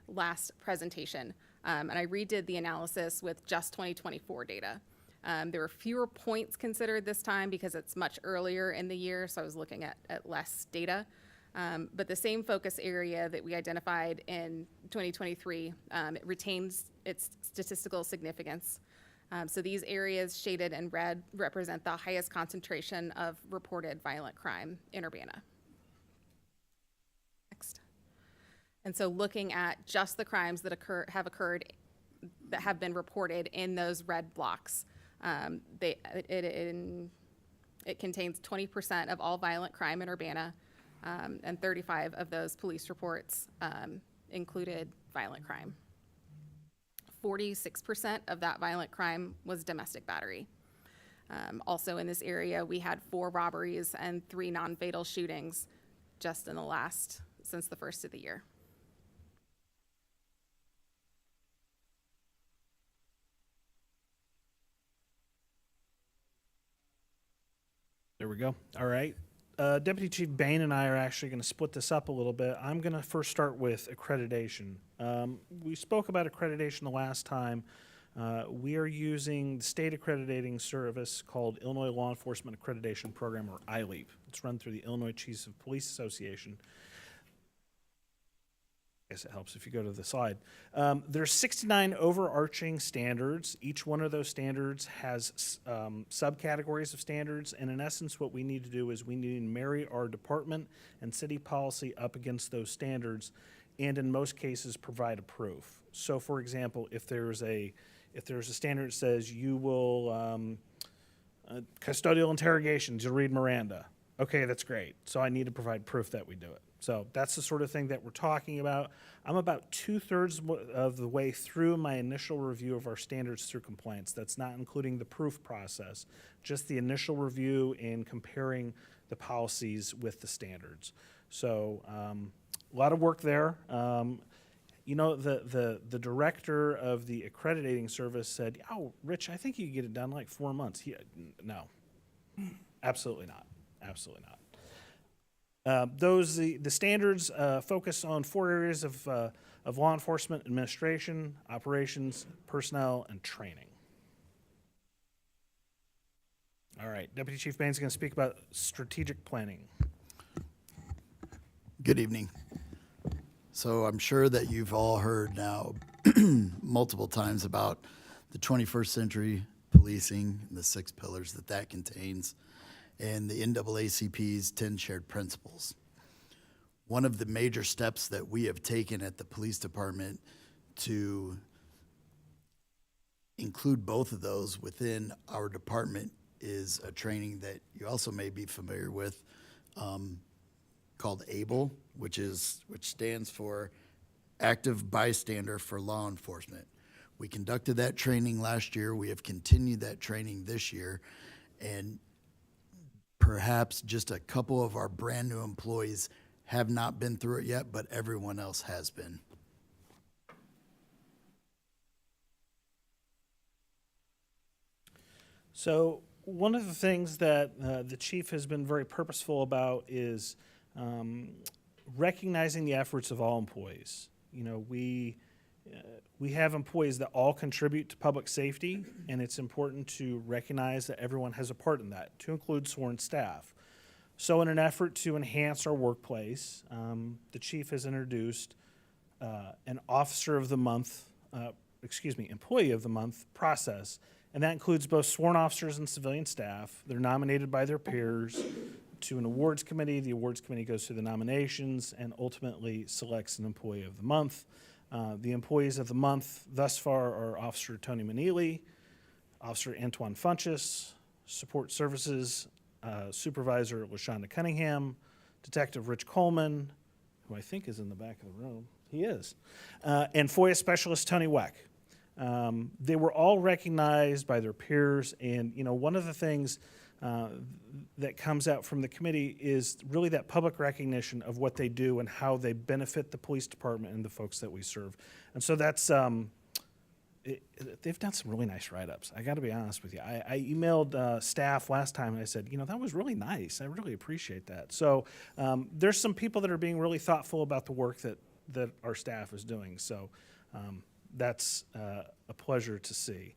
last presentation. And I redid the analysis with just 2024 data. There were fewer points considered this time because it's much earlier in the year, so I was looking at less data. But the same focus area that we identified in 2023, it retains its statistical significance. So these areas shaded in red represent the highest concentration of reported violent crime in Urbana. Next. And so looking at just the crimes that have been reported in those red blocks, it contains 20% of all violent crime in Urbana, and 35 of those police reports included violent crime. 46% of that violent crime was domestic battery. Also in this area, we had 4 robberies and 3 non-fatal shootings just since the first of the year. There we go. All right. Deputy Chief Bain and I are actually going to split this up a little bit. I'm going to first start with accreditation. We spoke about accreditation the last time. We are using the state accrediting service called Illinois Law Enforcement Accreditation Program, or ILEAP. It's run through the Illinois Chiefs of Police Association. I guess it helps if you go to the slide. There's 69 overarching standards. Each one of those standards has subcategories of standards, and in essence what we need to do is we need to marry our department and city policy up against those standards, and in most cases provide a proof. So for example, if there's a standard that says you will custodial interrogations, you'll read Miranda. Okay, that's great. So I need to provide proof that we do it. So that's the sort of thing that we're talking about. I'm about 2/3 of the way through my initial review of our standards through compliance. That's not including the proof process, just the initial review and comparing the policies with the standards. So a lot of work there. You know, the director of the accrediting service said, "Oh, Rich, I think you can get it done in like 4 months." No, absolutely not. Absolutely not. The standards focus on 4 areas of law enforcement: administration, operations, personnel, and training. All right, Deputy Chief Bain's going to speak about strategic planning. Good evening. So I'm sure that you've all heard now multiple times about the 21st century policing and the 6 pillars that contains, and the NAACP's 10 shared principles. One of the major steps that we have taken at the police department to include both of those within our department is a training that you also may be familiar with, called ABLE, which stands for Active Bystander for Law Enforcement. We conducted that training last year. We have continued that training this year, and perhaps just a couple of our brand new employees have not been through it yet, but everyone else has been. So one of the things that the chief has been very purposeful about is recognizing the efforts of all employees. You know, we have employees that all contribute to public safety, and it's important to recognize that everyone has a part in that, to include sworn staff. So in an effort to enhance our workplace, the chief has introduced an Officer of the Month, Employee of the Month process, and that includes both sworn officers and civilian staff. They're nominated by their peers to an awards committee. The awards committee goes through the nominations and ultimately selects an Employee of the Month. The employees of the month thus far are Officer Tony Manili, Officer Antoine Funchess, Support Services Supervisor LaShonda Cunningham, Detective Rich Coleman, who I think is in the back of the room. He is. And FOIA Specialist Tony Weck. They were all recognized by their peers, and you know, one of the things that comes out from the committee is really that public recognition of what they do and how they benefit the police department and the folks that we serve. And so that's they've done some really nice write-ups. I got to be honest with you. I emailed staff last time and I said, that was really nice. I really appreciate that. So there's some people that are being really thoughtful about the work that our staff is doing. So that's a pleasure to see.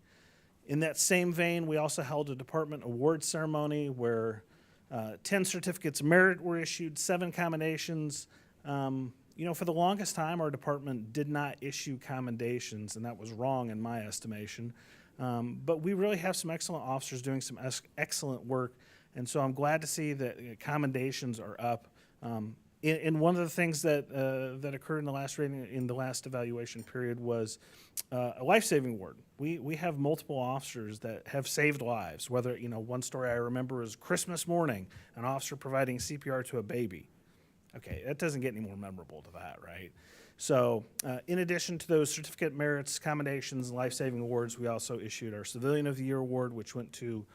In that same vein, we also held a department award ceremony where 10 certificates of merit were issued, 7 commendations. For the longest time, our department did not issue commendations, and that was wrong in my estimation. But we really have some excellent officers doing some excellent work, and so I'm glad to see that commendations are up. And one of the things that occurred in the last rating, in the last evaluation period, was a life-saving award. We have multiple officers that have saved lives. Whether one story I remember is Christmas morning, an officer providing CPR to a baby. Okay, that doesn't get any more memorable to that, right? So, in addition to those certificate merits, commendations, and life-saving awards, we also issued our Civilian of the Year award, which went to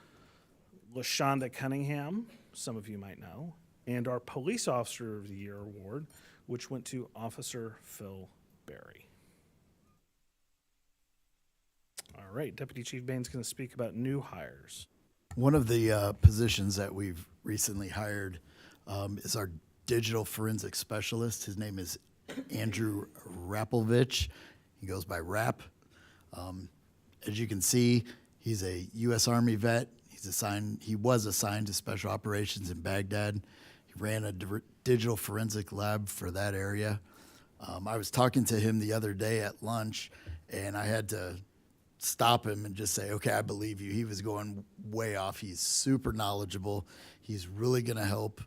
LaShonda Cunningham, some of you might know, and our Police Officer of the Year award, which went to Officer Phil Berry. All right, Deputy Chief Bain's going to speak about new hires. One of the positions that we've recently hired is our digital forensic specialist. His name is Andrew Rappelvich. He goes by Rap. As you can see, he's a U.S. Army vet. He was assigned to Special Operations in Baghdad. He ran a digital forensic lab for that area. I was talking to him the other day at lunch, and I had to stop him and just say, okay, I believe you. He was going way off. He's super knowledgeable. He's really going to help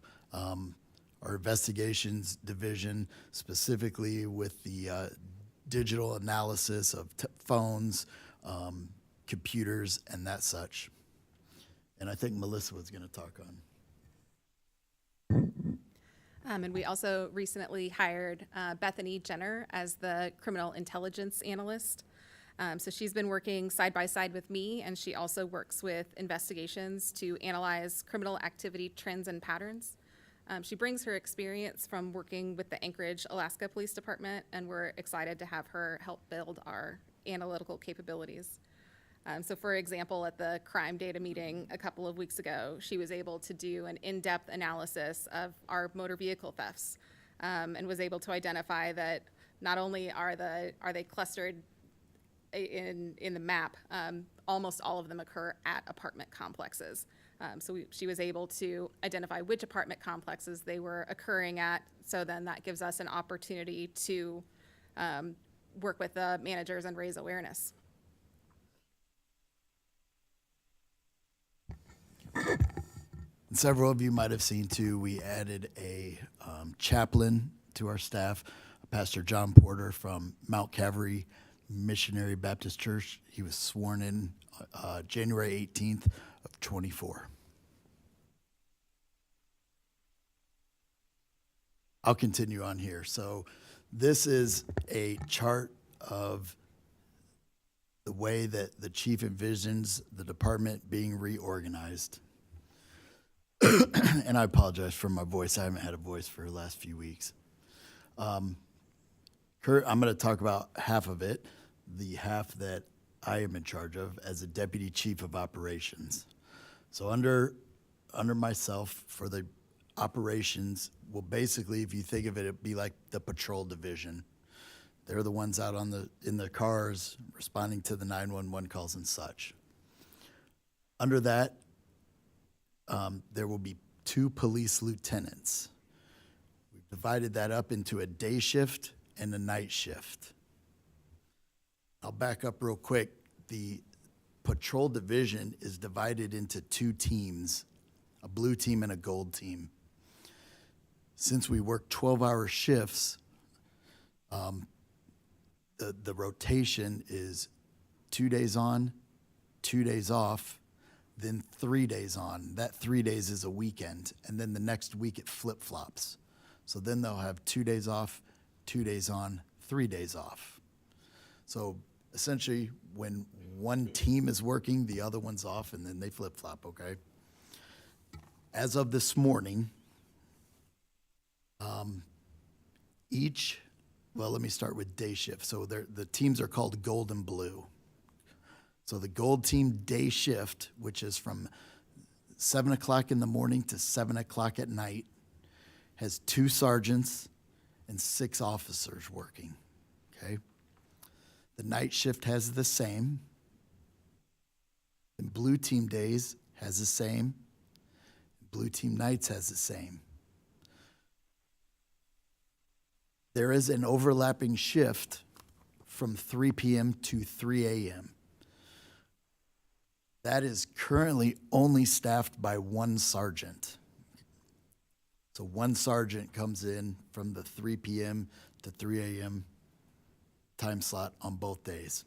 our investigations division, specifically with the digital analysis of phones, computers, and that such. And I think Melissa was going to talk on. And we also recently hired Bethany Jenner as the criminal intelligence analyst. So she's been working side by side with me, and she also works with investigations to analyze criminal activity trends and patterns. She brings her experience from working with the Anchorage, Alaska Police Department, and we're excited to have her help build our analytical capabilities. So for example, at the crime data meeting a couple of weeks ago, she was able to do an in-depth analysis of our motor vehicle thefts, and was able to identify that not only are they clustered in the map, almost all of them occur at apartment complexes. So she was able to identify which apartment complexes they were occurring at, so then that gives us an opportunity to work with the managers and raise awareness. And several of you might have seen too, we added a chaplain to our staff, Pastor John Porter from Mount Calvary Missionary Baptist Church. He was sworn in January 18th of 24. I'll continue on here. So this is a chart of the way that the chief envisions the department being reorganized. And I apologize for my voice. I haven't had a voice for the last few weeks. I'm going to talk about half of it, the half that I am in charge of as a deputy chief of operations. So under myself for the operations, well, basically, if you think of it, it'd be like the patrol division. They're the ones out in the cars responding to the 911 calls and such. Under that, there will be 2 police lieutenants. We've divided that up into a day shift and a night shift. I'll back up real quick. The patrol division is divided into 2 teams, a blue team and a gold team. Since we work 12-hour shifts, the rotation is 2 days on, 2 days off, then 3 days on. That 3 days is a weekend, and then the next week it flip-flops. So then they'll have 2 days off, 2 days on, 3 days off. So essentially, when one team is working, the other one's off, and then they flip-flop, okay? As of this morning, well, let me start with day shift. So the teams are called gold and blue. So the Gold Team day shift, which is from 7 o'clock in the morning to 7 o'clock at night, has 2 sergeants and 6 officers working, okay? The night shift has the same. And Blue Team days has the same. Blue Team nights has the same. There is an overlapping shift from 3 p.m. to 3 a.m. That is currently only staffed by 1 sergeant. So 1 sergeant comes in from the 3 p.m. to 3 a.m. time slot on both days.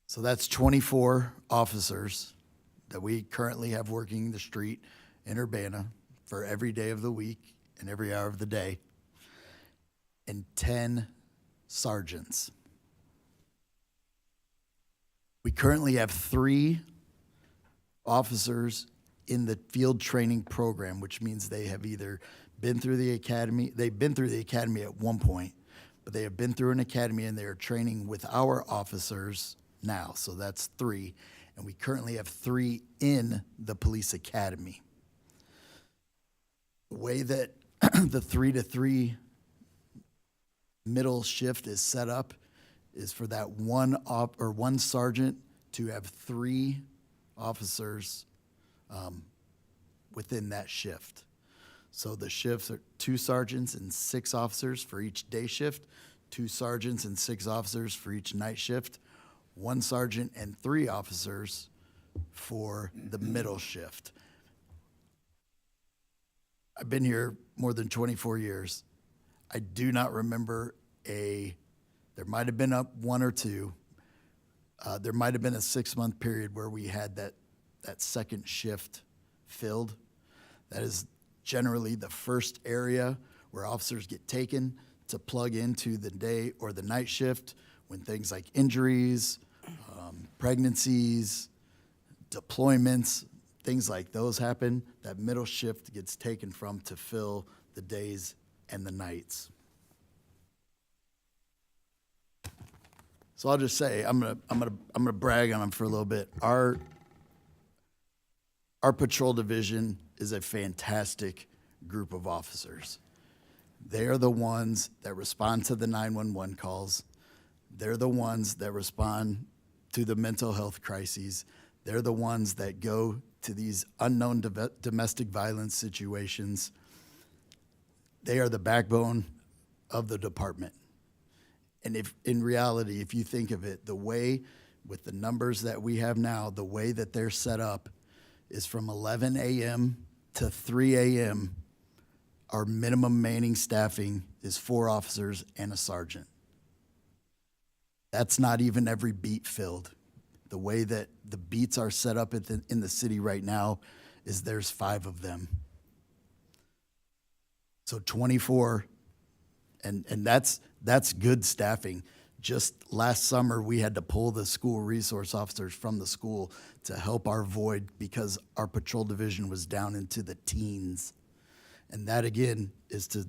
So that's 24 officers that we currently have working the street in Urbana for every day of the week and every hour of the day, and 10 sergeants. We currently have 3 officers in the field training program, which means they have either been through the academy, they've been through the academy at one point, but they have been through an academy and they are training with our officers now. So that's 3. And we currently have 3 in the police academy. The way that the 3 to 3 middle shift is set up is for that one sergeant to have 3 officers within that shift. So the shifts are 2 sergeants and 6 officers for each day shift, 2 sergeants and 6 officers for each night shift, 1 sergeant and 3 officers for the middle shift. I've been here more than 24 years. I do not remember there might have been up 1 or 2. There might have been a 6-month period where we had that second shift filled. That is generally the first area where officers get taken to plug into the day or the night shift when things like injuries, pregnancies, deployments, things like those happen. That middle shift gets taken from to fill the days and the nights. So I'll just say I'm gonna brag on them for a little bit. Our patrol division is a fantastic group of officers. They are the ones that respond to the 911 calls. They're the ones that respond to the mental health crises. They're the ones that go to these unknown domestic violence situations. They are the backbone of the department. And if, in reality, if you think of it, the way, with the numbers that we have now, the way that they're set up is from 11 a.m. to 3 a.m., our minimum manning staffing is 4 officers and a sergeant. That's not even every beat filled. The way that the beats are set up in the city right now is there's 5 of them. So 24, and that's good staffing. Just last summer, we had to pull the school resource officers from the school to help our void because our patrol division was down into the teens. And that, again, is to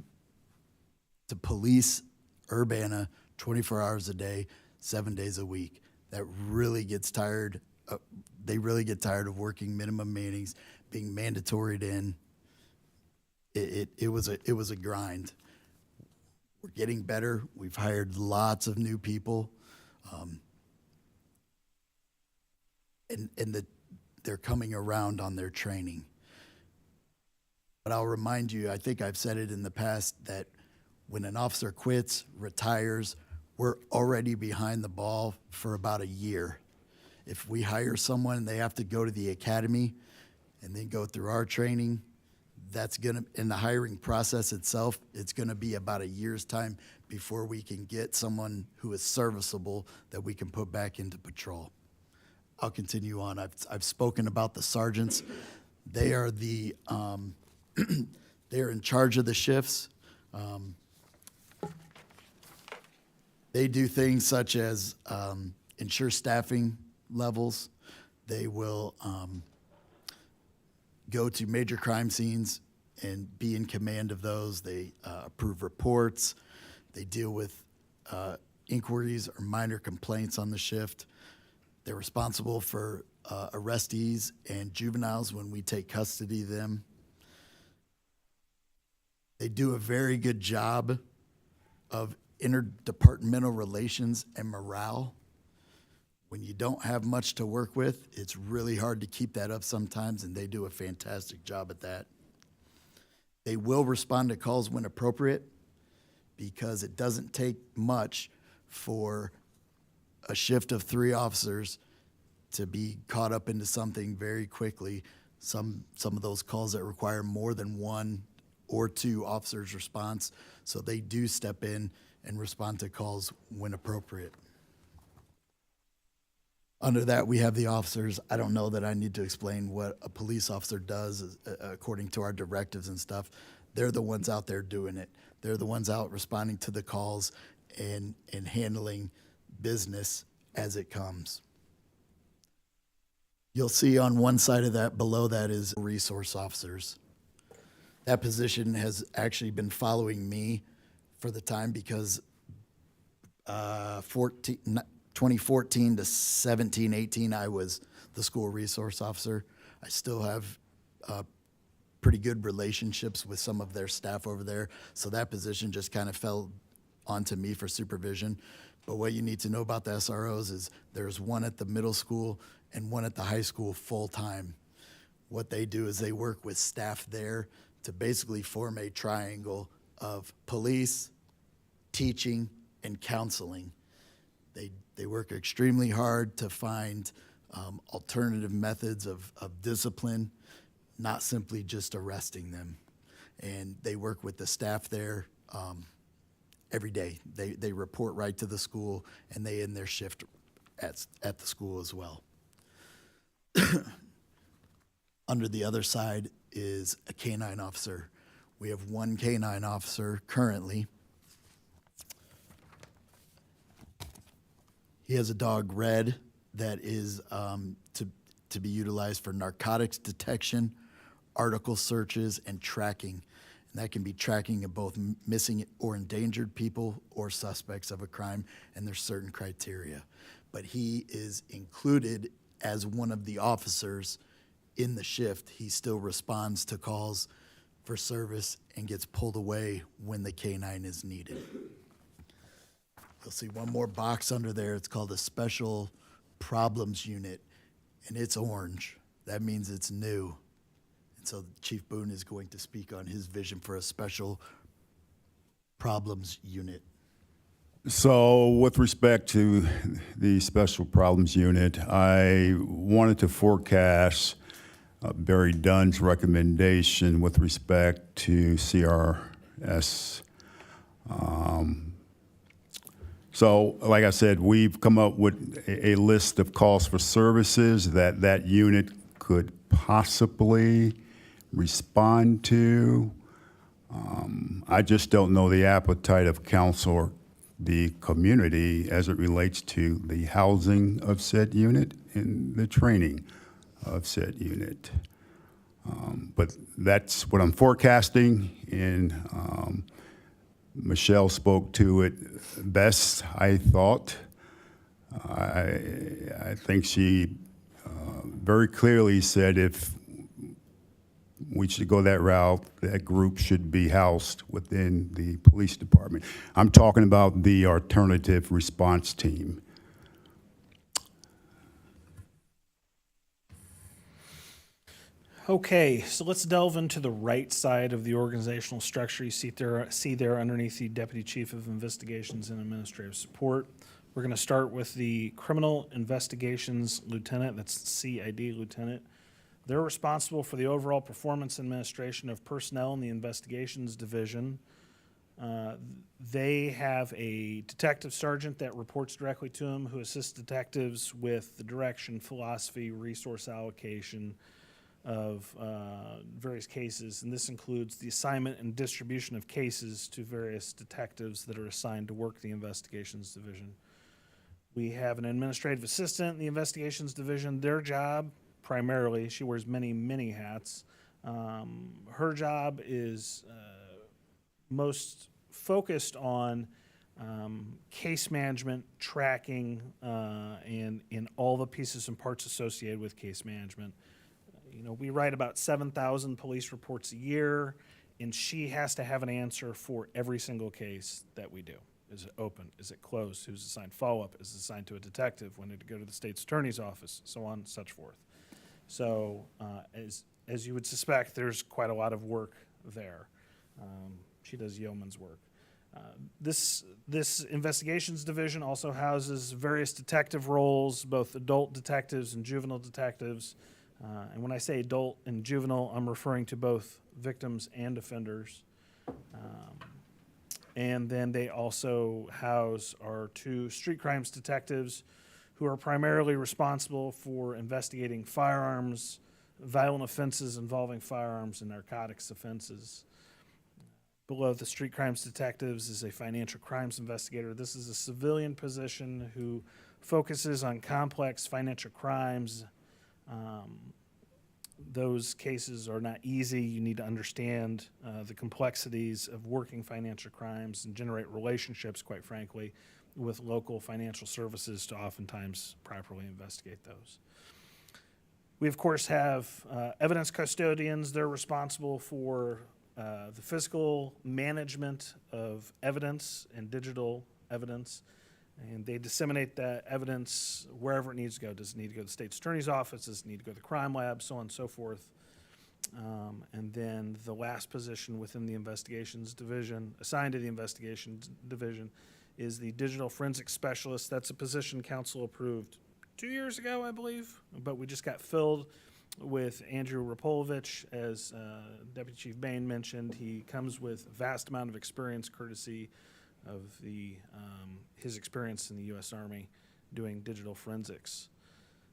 police Urbana 24 hours a day, 7 days a week. That really gets tired. They really get tired of working minimum mannings, being mandatoried in. It was a grind. We're getting better. We've hired lots of new people, and they're coming around on their training. But I'll remind you, I think I've said it in the past, that when an officer quits, retires, we're already behind the ball for about a year. If we hire someone, they have to go to the academy and then go through our training. That's gonna, in the hiring process itself, it's gonna be about a year's time before we can get someone who is serviceable that we can put back into patrol. I'll continue on. I've spoken about the sergeants. They are the, they're in charge of the shifts. They do things such as ensure staffing levels. They will go to major crime scenes and be in command of those. They approve reports. They deal with inquiries or minor complaints on the shift. They're responsible for arrestees and juveniles when we take custody of them. They do a very good job of interdepartmental relations and morale. When you don't have much to work with, it's really hard to keep that up sometimes, and they do a fantastic job at that. They will respond to calls when appropriate, because it doesn't take much for a shift of 3 officers to be caught up into something very quickly. Some of those calls that require more than 1 or 2 officers' response, so they do step in and respond to calls when appropriate. Under that, we have the officers. I don't know that I need to explain what a police officer does according to our directives and stuff. They're the ones out there doing it. They're the ones out responding to the calls and handling business as it comes. You'll see on one side of that, below that, is resource officers. That position has actually been following me for the time, because 2014 to 17, 18, I was the school resource officer. I still have pretty good relationships with some of their staff over there, so that position just kind of fell onto me for supervision. But what you need to know about the SROs is there's one at the middle school and one at the high school full-time. What they do is they work with staff there to basically form a triangle of police, teaching, and counseling. They work extremely hard to find alternative methods of discipline, not simply just arresting them. And they work with the staff there every day. They report right to the school, and they end their shift at the school as well. Under the other side is a canine officer. We have 1 canine officer currently. He has a dog, Red, that is to be utilized for narcotics detection, article searches, and tracking. And that can be tracking of both missing or endangered people or suspects of a crime, and there's certain criteria. But he is included as one of the officers in the shift. He still responds to calls for service and gets pulled away when the canine is needed. You'll see one more box under there. It's called a Special Problems Unit, and it's orange. That means it's new. And so Chief Boone is going to speak on his vision for a Special Problems Unit. So with respect to the Special Problems Unit, I wanted to forecast Barry Dunn's recommendation with respect to CRS. So, like I said, we've come up with a list of calls for services that unit could possibly respond to. I just don't know the appetite of council or the community as it relates to the housing of said unit and the training of said unit. But that's what I'm forecasting, and Michelle spoke to it best, I thought. I think she very clearly said if we should go that route, that group should be housed within the police department. I'm talking about the alternative response team. Okay, so let's delve into the right side of the organizational structure. You see there underneath the Deputy Chief of Investigations and Administrative Support. We're going to start with the Criminal Investigations Lieutenant, that's CID Lieutenant. They're responsible for the overall performance and administration of personnel in the Investigations Division. They have a detective sergeant that reports directly to them, who assists detectives with the direction, philosophy, resource allocation of various cases, and this includes the assignment and distribution of cases to various detectives that are assigned to work the Investigations Division. We have an administrative assistant in the Investigations Division. Their job, primarily, she wears many, many hats. Her job is most focused on case management, tracking, and all the pieces and parts associated with case management. You know, we write about 7,000 police reports a year, and she has to have an answer for every single case that we do. Is it open? Is it closed? Who's assigned follow-up? Is it assigned to a detective? When did it go to the state's attorney's office? So on and such forth. So as you would suspect, there's quite a lot of work there. She does yeoman's work. This investigations division also houses various detective roles, both adult detectives and juvenile detectives. And when I say adult and juvenile, I'm referring to both victims and offenders. And then they also house our 2 street crimes detectives who are primarily responsible for investigating firearms, violent offenses involving firearms, and narcotics offenses. Below the street crimes detectives is a financial crimes investigator. This is a civilian position who focuses on complex financial crimes. Those cases are not easy. You need to understand the complexities of working financial crimes and generate relationships, quite frankly, with local financial services to oftentimes properly investigate those. We, of course, have evidence custodians. They're responsible for the physical management of evidence and digital evidence, and they disseminate that evidence wherever it needs to go. Does it need to go to the state's attorney's office? Does it need to go to the crime lab? So on and so forth. And then the last position within the investigations division, assigned to the investigations division, is the digital forensic specialist. That's a position council approved 2 years ago, I believe, but we just got filled with Andrew Rapolovich. As Deputy Chief Bain mentioned, he comes with a vast amount of experience courtesy of his experience in the U.S. Army doing digital forensics.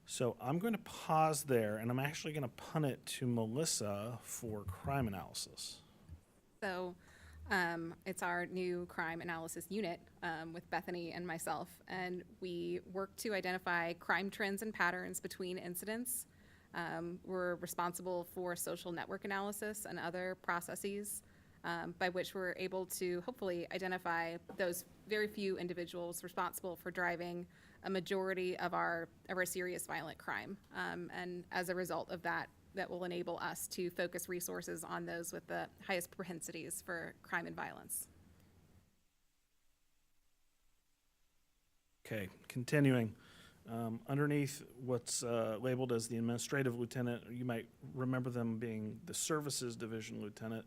So I'm going to pause there, and I'm actually going to punt it to Melissa for crime analysis. So it's our new crime analysis unit with Bethany and myself, and we work to identify crime trends and patterns between incidents. We're responsible for social network analysis and other processes by which we're able to hopefully identify those very few individuals responsible for driving a majority of our serious violent crime. And as a result of that, that will enable us to focus resources on those with the highest propensities for crime and violence. Okay, continuing. Underneath what's labeled as the administrative lieutenant, you might remember them being the services division lieutenant.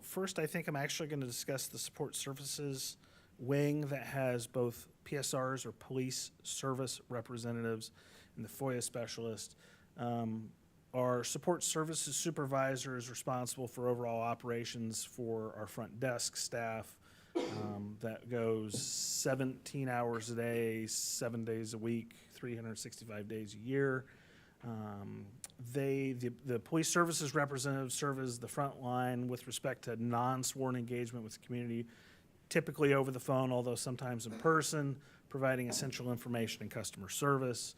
First, I think I'm actually going to discuss the support services wing that has both PSRs or police service representatives and the FOIA specialist. Our support services supervisor is responsible for overall operations for our front desk staff. That goes 17 hours a day, 7 days a week, 365 days a year. The police services representatives serve as the front line with respect to non-sworn engagement with the community, typically over the phone, although sometimes in person, providing essential information and customer service.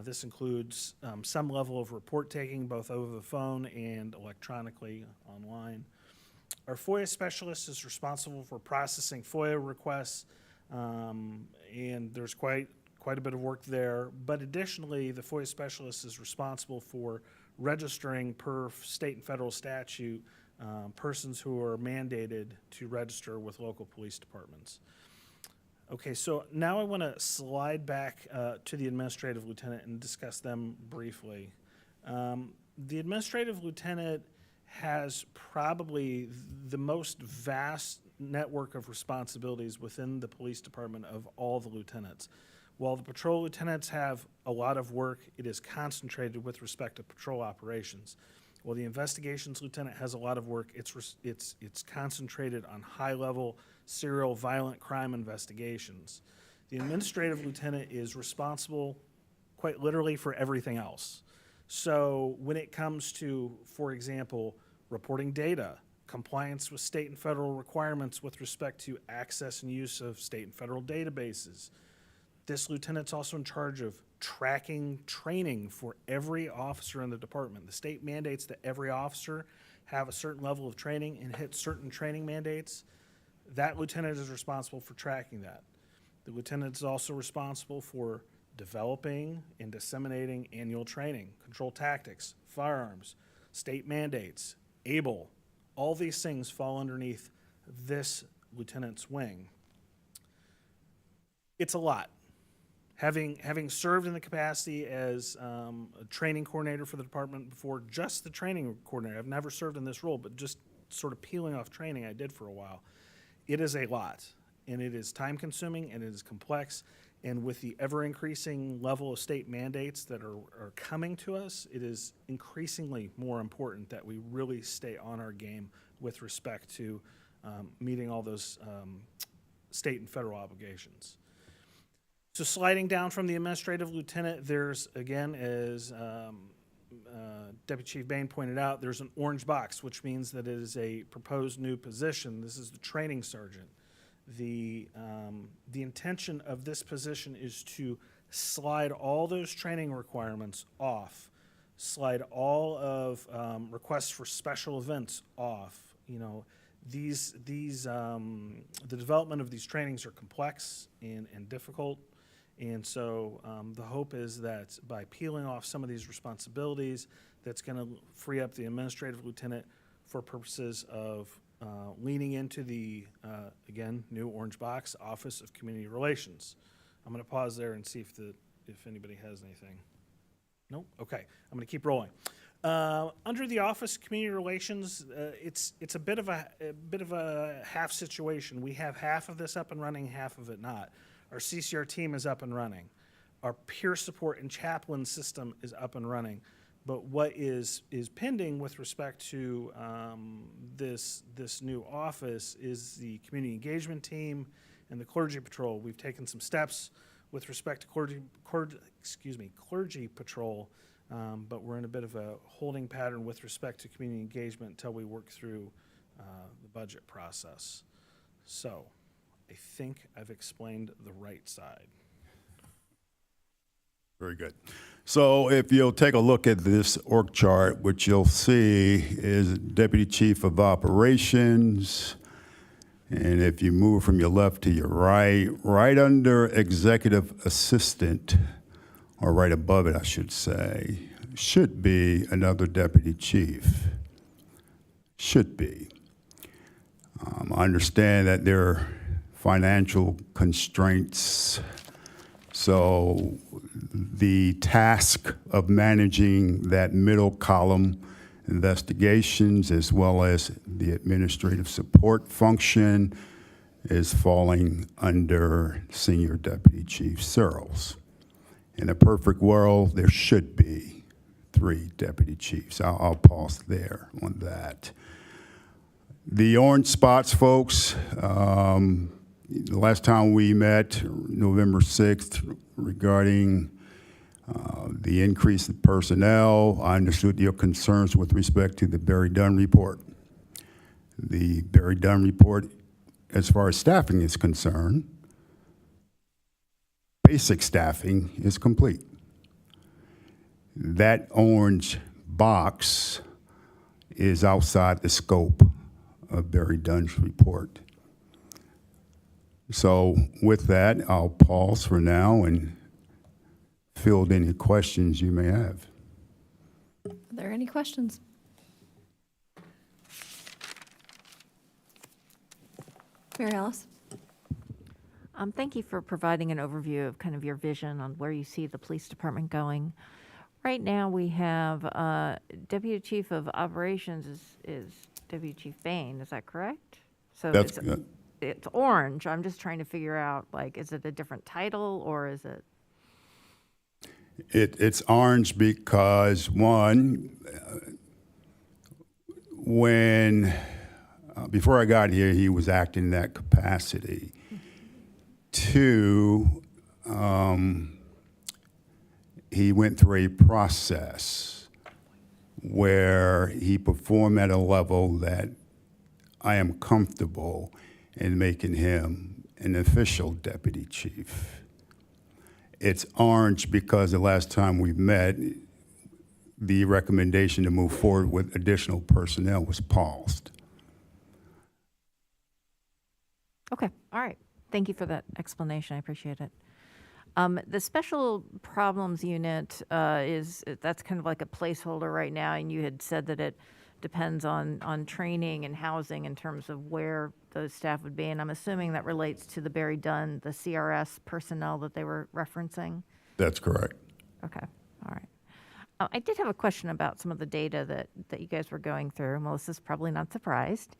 This includes some level of report taking, both over the phone and electronically online. Our FOIA specialist is responsible for processing FOIA requests, and there's quite a bit of work there. But additionally, the FOIA specialist is responsible for registering per state and federal statute persons who are mandated to register with local police departments. Okay, so now I want to slide back to the administrative lieutenant and discuss them briefly. The administrative lieutenant has probably the most vast network of responsibilities within the police department of all the lieutenants. While the patrol lieutenants have a lot of work, it is concentrated with respect to patrol operations. While the investigations lieutenant has a lot of work, it's concentrated on high-level serial violent crime investigations. The administrative lieutenant is responsible quite literally for everything else. So when it comes to, for example, reporting data, compliance with state and federal requirements with respect to access and use of state and federal databases, this lieutenant's also in charge of tracking training for every officer in the department. The state mandates that every officer have a certain level of training and hit certain training mandates. that lieutenant is responsible for tracking that. The lieutenant is also responsible for developing and disseminating annual training, control tactics, firearms, state mandates, ABLE. All these things fall underneath this lieutenant's wing. It's a lot. Having served in the capacity as a training coordinator for the department before, just the training coordinator, I've never served in this role, but just sort of peeling off training I did for a while. It is a lot, and it is time consuming, and it is complex, and with the ever increasing level of state mandates that are coming to us, it is increasingly more important that we really stay on our game with respect to meeting all those state and federal obligations. So sliding down from the administrative lieutenant, there's, again, as Deputy Chief Bain pointed out, there's an orange box, which means that it is a proposed new position. This is the training sergeant. The intention of this position is to slide all those training requirements off, slide all of requests for special events off. You know, the development of these trainings are complex and difficult. And so the hope is that by peeling off some of these responsibilities, that's going to free up the administrative lieutenant for purposes of leaning into the, again, new orange box, Office of Community Relations. I'm going to pause there and see if anybody has anything. Nope? Okay. I'm going to keep rolling. Under the Office of Community Relations, it's a bit of a half situation. We have half of this up and running, half of it not. Our CCR team is up and running. Our peer support and chaplain system is up and running. But what is pending with respect to this new office is the community engagement team and the clergy patrol. We've taken some steps with respect to clergy patrol, but we're in a bit of a holding pattern with respect to community engagement until we work through the budget process. So I think I've explained the right side. Very good. So if you'll take a look at this org chart, what you'll see is Deputy Chief of Operations. And if you move from your left to your right under Executive Assistant, or right above it, I should say, should be another Deputy Chief. Should be. I understand that there are financial constraints. So the task of managing that middle column, investigations, as well as the administrative support function, is falling under Senior Deputy Chief Searles. In a perfect world, there should be 3 deputy chiefs. I'll pause there on that. The orange spots, folks, the last time we met, November 6th, regarding the increase in personnel, I understood your concerns with respect to the Barry Dunn report. The Barry Dunn report, as far as staffing is concerned, basic staffing is complete. That orange box is outside the scope of Barry Dunn's report. So with that, I'll pause for now and field any questions you may have. Are there any questions? Mary Alice? Thank you for providing an overview of kind of your vision on where you see the police department going. Right now, we have Deputy Chief of Operations is Deputy Chief Bain. Is that correct? So That's it's orange. I'm just trying to figure out, like, is it a different title or is it? It's orange because, one, when before I got here, he was acting in that capacity. 2, he went through a process where he performed at a level that I am comfortable in making him an official deputy chief. It's orange because the last time we met, the recommendation to move forward with additional personnel was paused. Okay, all right. Thank you for that explanation. I appreciate it. The special problems unit that's kind of like a placeholder right now, and you had said that it depends on training and housing in terms of where those staff would be, and I'm assuming that relates to the Barry Dunn, the CRS personnel that they were referencing? That's correct. Okay, all right. I did have a question about some of the data that you guys were going through. Melissa's probably not surprised.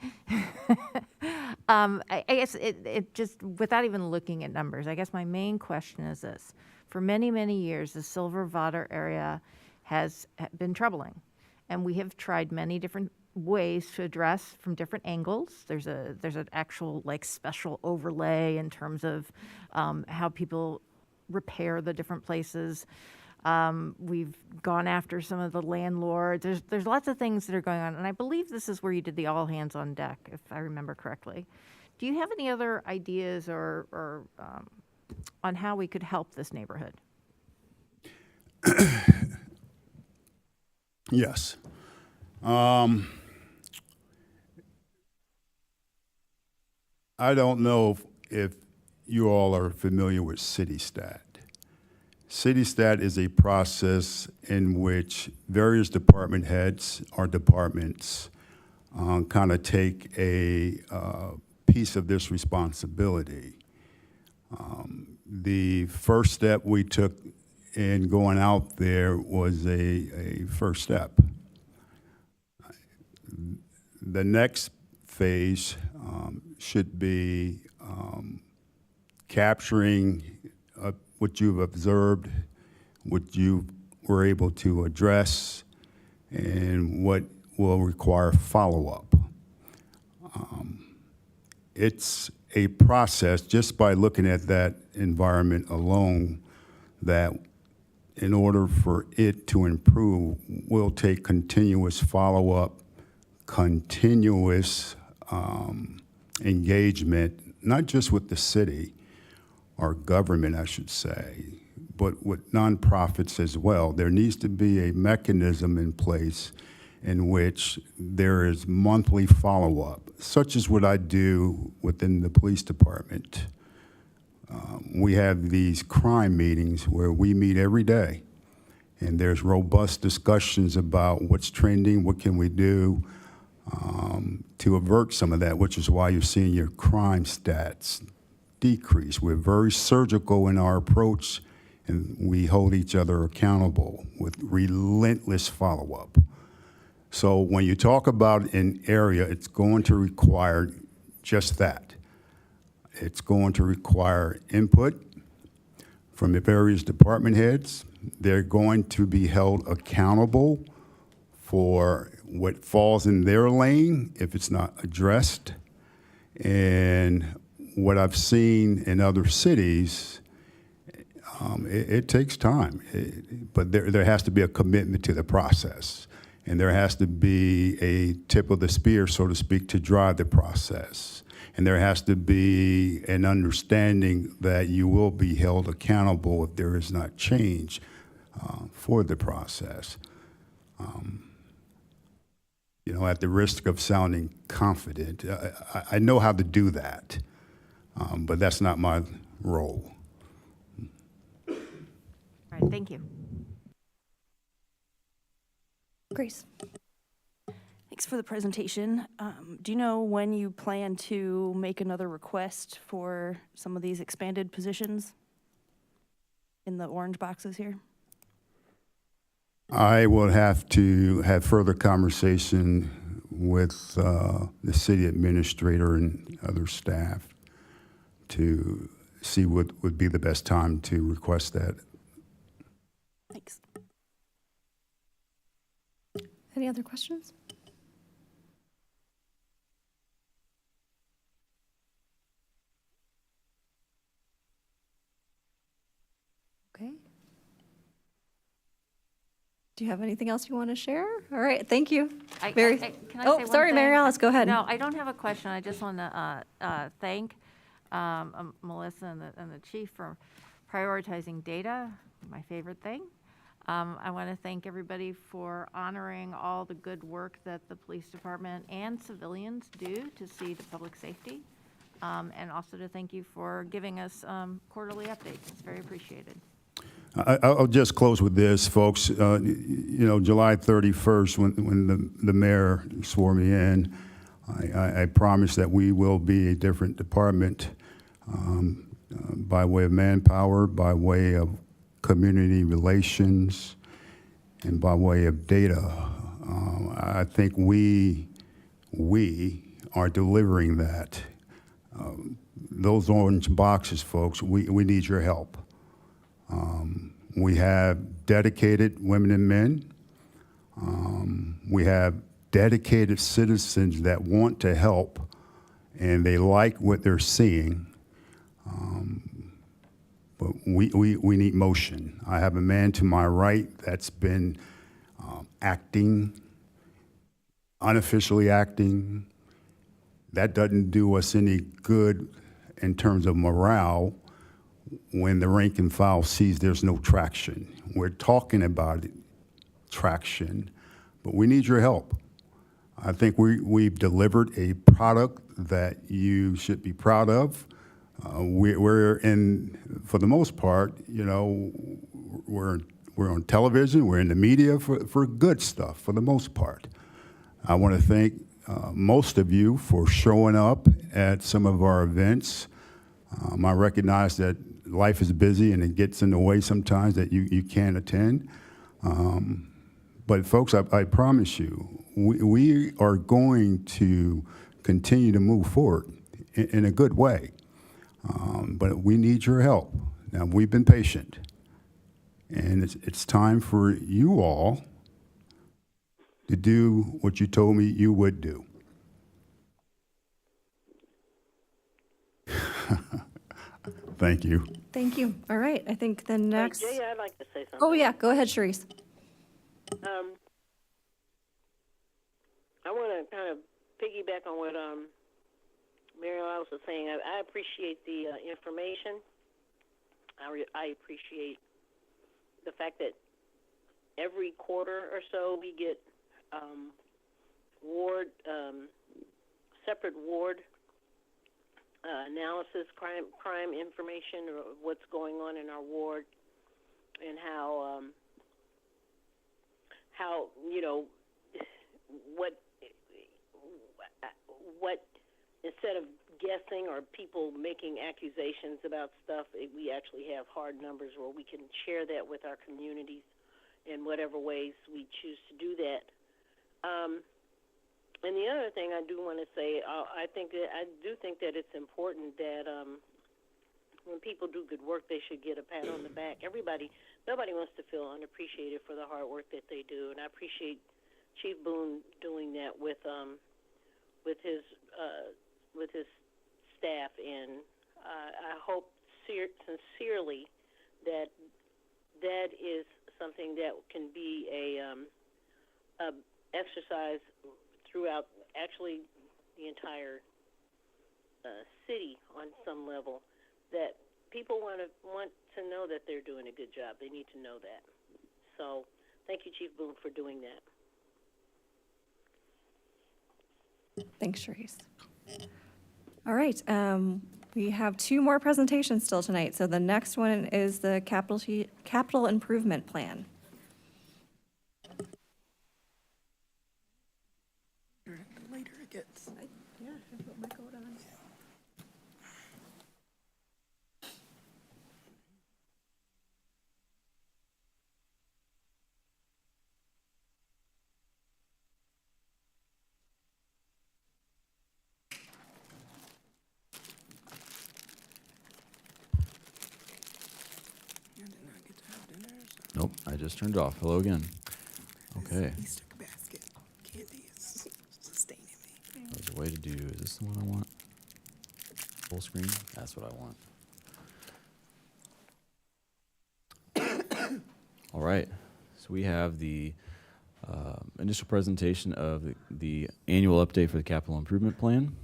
I guess it just, without even looking at numbers, I guess my main question is this. For many, many years, the Silver Water area has been troubling. And we have tried many different ways to address from different angles. There's an actual like special overlay in terms of how people repair the different places. We've gone after some of the landlords. There's lots of things that are going on, and I believe this is where you did the all hands on deck, if I remember correctly. Do you have any other ideas or on how we could help this neighborhood? Yes. I don't know if you all are familiar with CityStat. CityStat is a process in which various department heads or departments kind of take a piece of this responsibility. The first step we took in going out there was a first step. The next phase should be capturing what you've observed, what you were able to address, and what will require follow-up. It's a process just by looking at that environment alone that in order for it to improve will take continuous follow-up, continuous engagement, not just with the city, or government, I should say, but with nonprofits as well. There needs to be a mechanism in place in which there is monthly follow-up, such as what I do within the police department. We have these crime meetings where we meet every day, and there's robust discussions about what's trending, what can we do to avert some of that, which is why you're seeing your crime stats decrease. We're very surgical in our approach, and we hold each other accountable with relentless follow-up. So when you talk about an area, it's going to require just that. It's going to require input from the various department heads. They're going to be held accountable for what falls in their lane if it's not addressed. And what I've seen in other cities, it takes time, but there has to be a commitment to the process. And there has to be a tip of the spear, so to speak, to drive the process. And there has to be an understanding that you will be held accountable if there is not change for the process. You know, at the risk of sounding confident, I know how to do that, but that's not my role. All right, thank you. Grace. Thanks for the presentation. Do you know when you plan to make another request for some of these expanded positions in the orange boxes here? I will have to have further conversation with the city administrator and other staff to see what would be the best time to request that. Thanks. Any other questions? Okay. Do you have anything else you want to share? All right, thank you. Can I Oh, say one sorry, Mary thing? Alice, go ahead. No, I don't have a question. I just want to thank Melissa and the chief for prioritizing data, my favorite thing. I want to thank everybody for honoring all the good work that the police department and civilians do to see to public safety. and also to thank you for giving us quarterly updates. It's very appreciated. I'll just close with this, folks. You know, July 31st, when the mayor swore me in, I promised that we will be a different department by way of manpower, by way of community relations, and by way of data. I think we are delivering that. Those orange boxes, folks, we need your help. We have dedicated women and men. We have dedicated citizens that want to help, and they like what they're seeing. But we need motion. I have a man to my right that's been acting, unofficially acting. That doesn't do us any good in terms of morale when the rank and file sees there's no traction. We're talking about it, traction, but we need your help. I think we've delivered a product that you should be proud of. We're in, for the most part, you know, we're on television, we're in the media for good stuff, for the most part. I want to thank most of you for showing up at some of our events. I recognize that life is busy and it gets in the way sometimes that you can't attend. But folks, I promise you, we are going to continue to move forward in a good way. But we need your help. Now, we've been patient, and it's time for you all to do what you told me you would do. Thank you. Thank you. All right, I think the next. Jay, I'd like to say something. Oh, yeah, go ahead, Sharice. I want to kind of piggyback on what Mary Alice was saying. I appreciate the information. I appreciate the fact that every quarter or so we get separate ward analysis, crime information, or what's going on in our ward, and how you know what instead of guessing or people making accusations about stuff, we actually have hard numbers where we can share that with our communities in whatever ways we choose to do that. And the other thing I do want to say, I do think that it's important that when people do good work, they should get a pat on the back. Nobody wants to feel unappreciated for the hard work that they do, and I appreciate Chief Boone doing that with his staff, and I hope sincerely that is something that can be a exercise throughout actually the entire city on some level, that people want to know that they're doing a good job. They need to know that. So thank you, Chief Boone, for doing that. Thanks, Sharice. All right, we have two more presentations still tonight. So the next one is the capital improvement plan. Later it gets. Yeah, I put my coat on. Nope, I just turned it off. Hello again. Okay. Easter basket candy is sustaining me. There's a way to do, is this the one I want? Full screen? That's what I want. All right, so we have the initial presentation of the annual update for the capital improvement plan.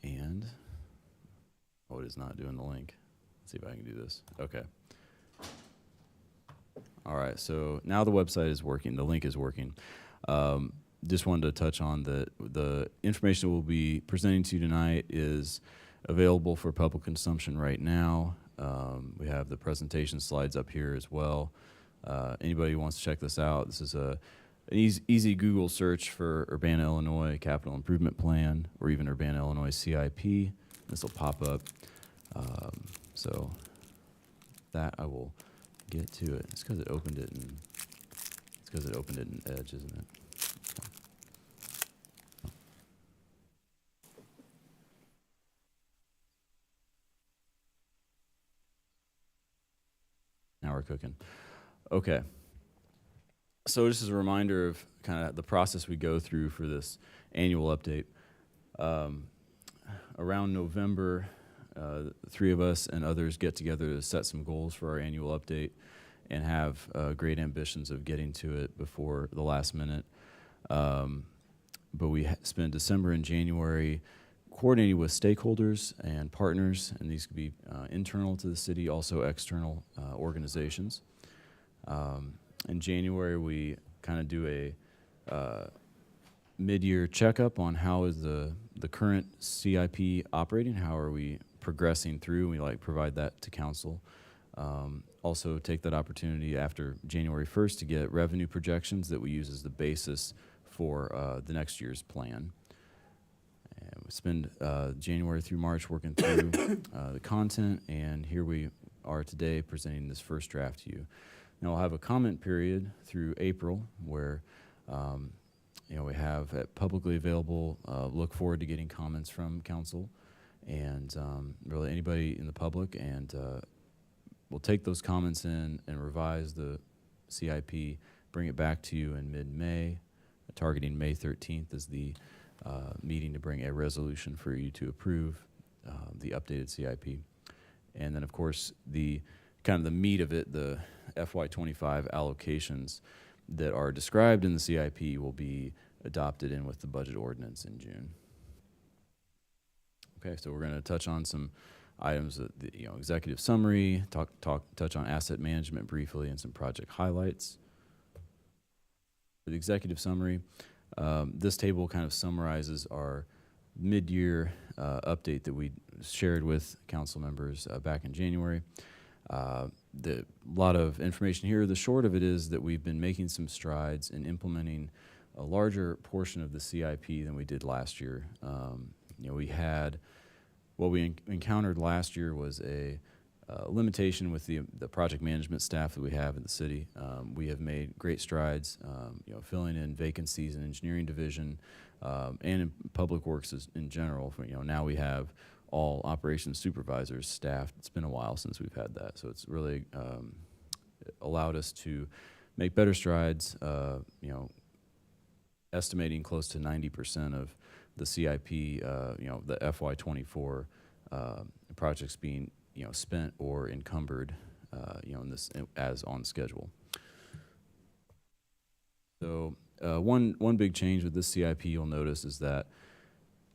And, oh, it is not doing the link. Let's see if I can do this. Okay. All right, so now the website is working. The link is working. just wanted to touch on the information we'll be presenting to you tonight is available for public consumption right now. We have the presentation slides up here as well. Anybody who wants to check this out, this is an easy Google search for Urbana, Illinois Capital Improvement Plan, or even Urbana, Illinois CIP. This will pop up. So that I will get to it. It's because it opened it in Edge, isn't it? Now we're cooking. Okay. So just as a reminder of kind of the process we go through for this annual update, around November, the three of us and others get together to set some goals for our annual update and have great ambitions of getting to it before the last minute. But we spend December and January coordinating with stakeholders and partners, and these could be internal to the city, also external organizations. In January, we kind of do a mid-year checkup on how is the current CIP operating, how are we progressing through, and we provide that to council. Also take that opportunity after January 1st to get revenue projections that we use as the basis for the next year's plan. And we spend January through March working through the content, and here we are today presenting this first draft to you. Now we'll have a comment period through April where we have it publicly available. Look forward to getting comments from council and really anybody in the public, and we'll take those comments in and revise the CIP, bring it back to you in mid-May, targeting May 13th as the meeting to bring a resolution for you to approve the updated CIP. And then, of course, the kind of the meat of it, the FY25 allocations that are described in the CIP will be adopted in with the budget ordinance in June. Okay, so we're going to touch on some items, executive summary, touch on asset management briefly, and some project highlights. For the executive summary, this table kind of summarizes our mid-year update that we shared with council members back in January. The lot of information here. The short of it is that we've been making some strides in implementing a larger portion of the CIP than we did last year. We had what we encountered last year was a limitation with the project management staff that we have in the city. We have made great strides, filling in vacancies in engineering division and in public works in general. Now we have all operations supervisors staffed. It's been a while since we've had that, so it's really allowed us to make better strides. Estimating close to 90% of the CIP, the FY24 projects being spent or encumbered, in this as on schedule. So one big change with this CIP you'll notice is that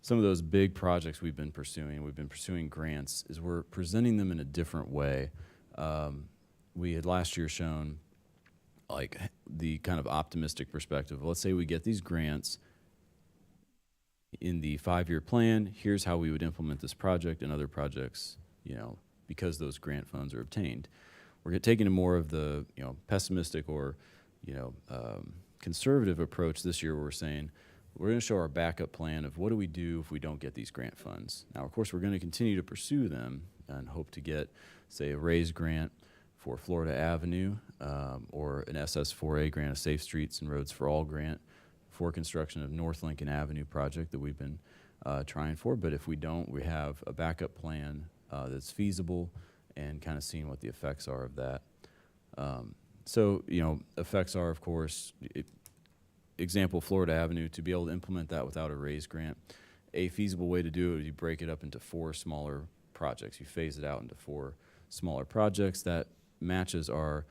some of those big projects we've been pursuing grants, is we're presenting them in a different way. We had last year shown the kind of optimistic perspective. Let's say we get these grants in the 5-year plan. Here's how we would implement this project and other projects, because those grant funds are obtained. We're taking a more of the pessimistic or conservative approach this year. Where we're saying we're going to show our backup plan of what do we do if we don't get these grant funds. Now, of course, we're going to continue to pursue them and hope to get, say, a RAISE grant for Florida Avenue, or an SS4A grant, a Safe Streets and Roads for All grant for construction of North Lincoln Avenue project that we've been trying for. But if we don't, we have a backup plan that's feasible and kind of seeing what the effects are of that. So, effects are, of course, example, Florida Avenue, to be able to implement that without a RAISE grant, a feasible way to do it is you break it up into 4 smaller projects. You phase it out into 4 smaller projects. That matches our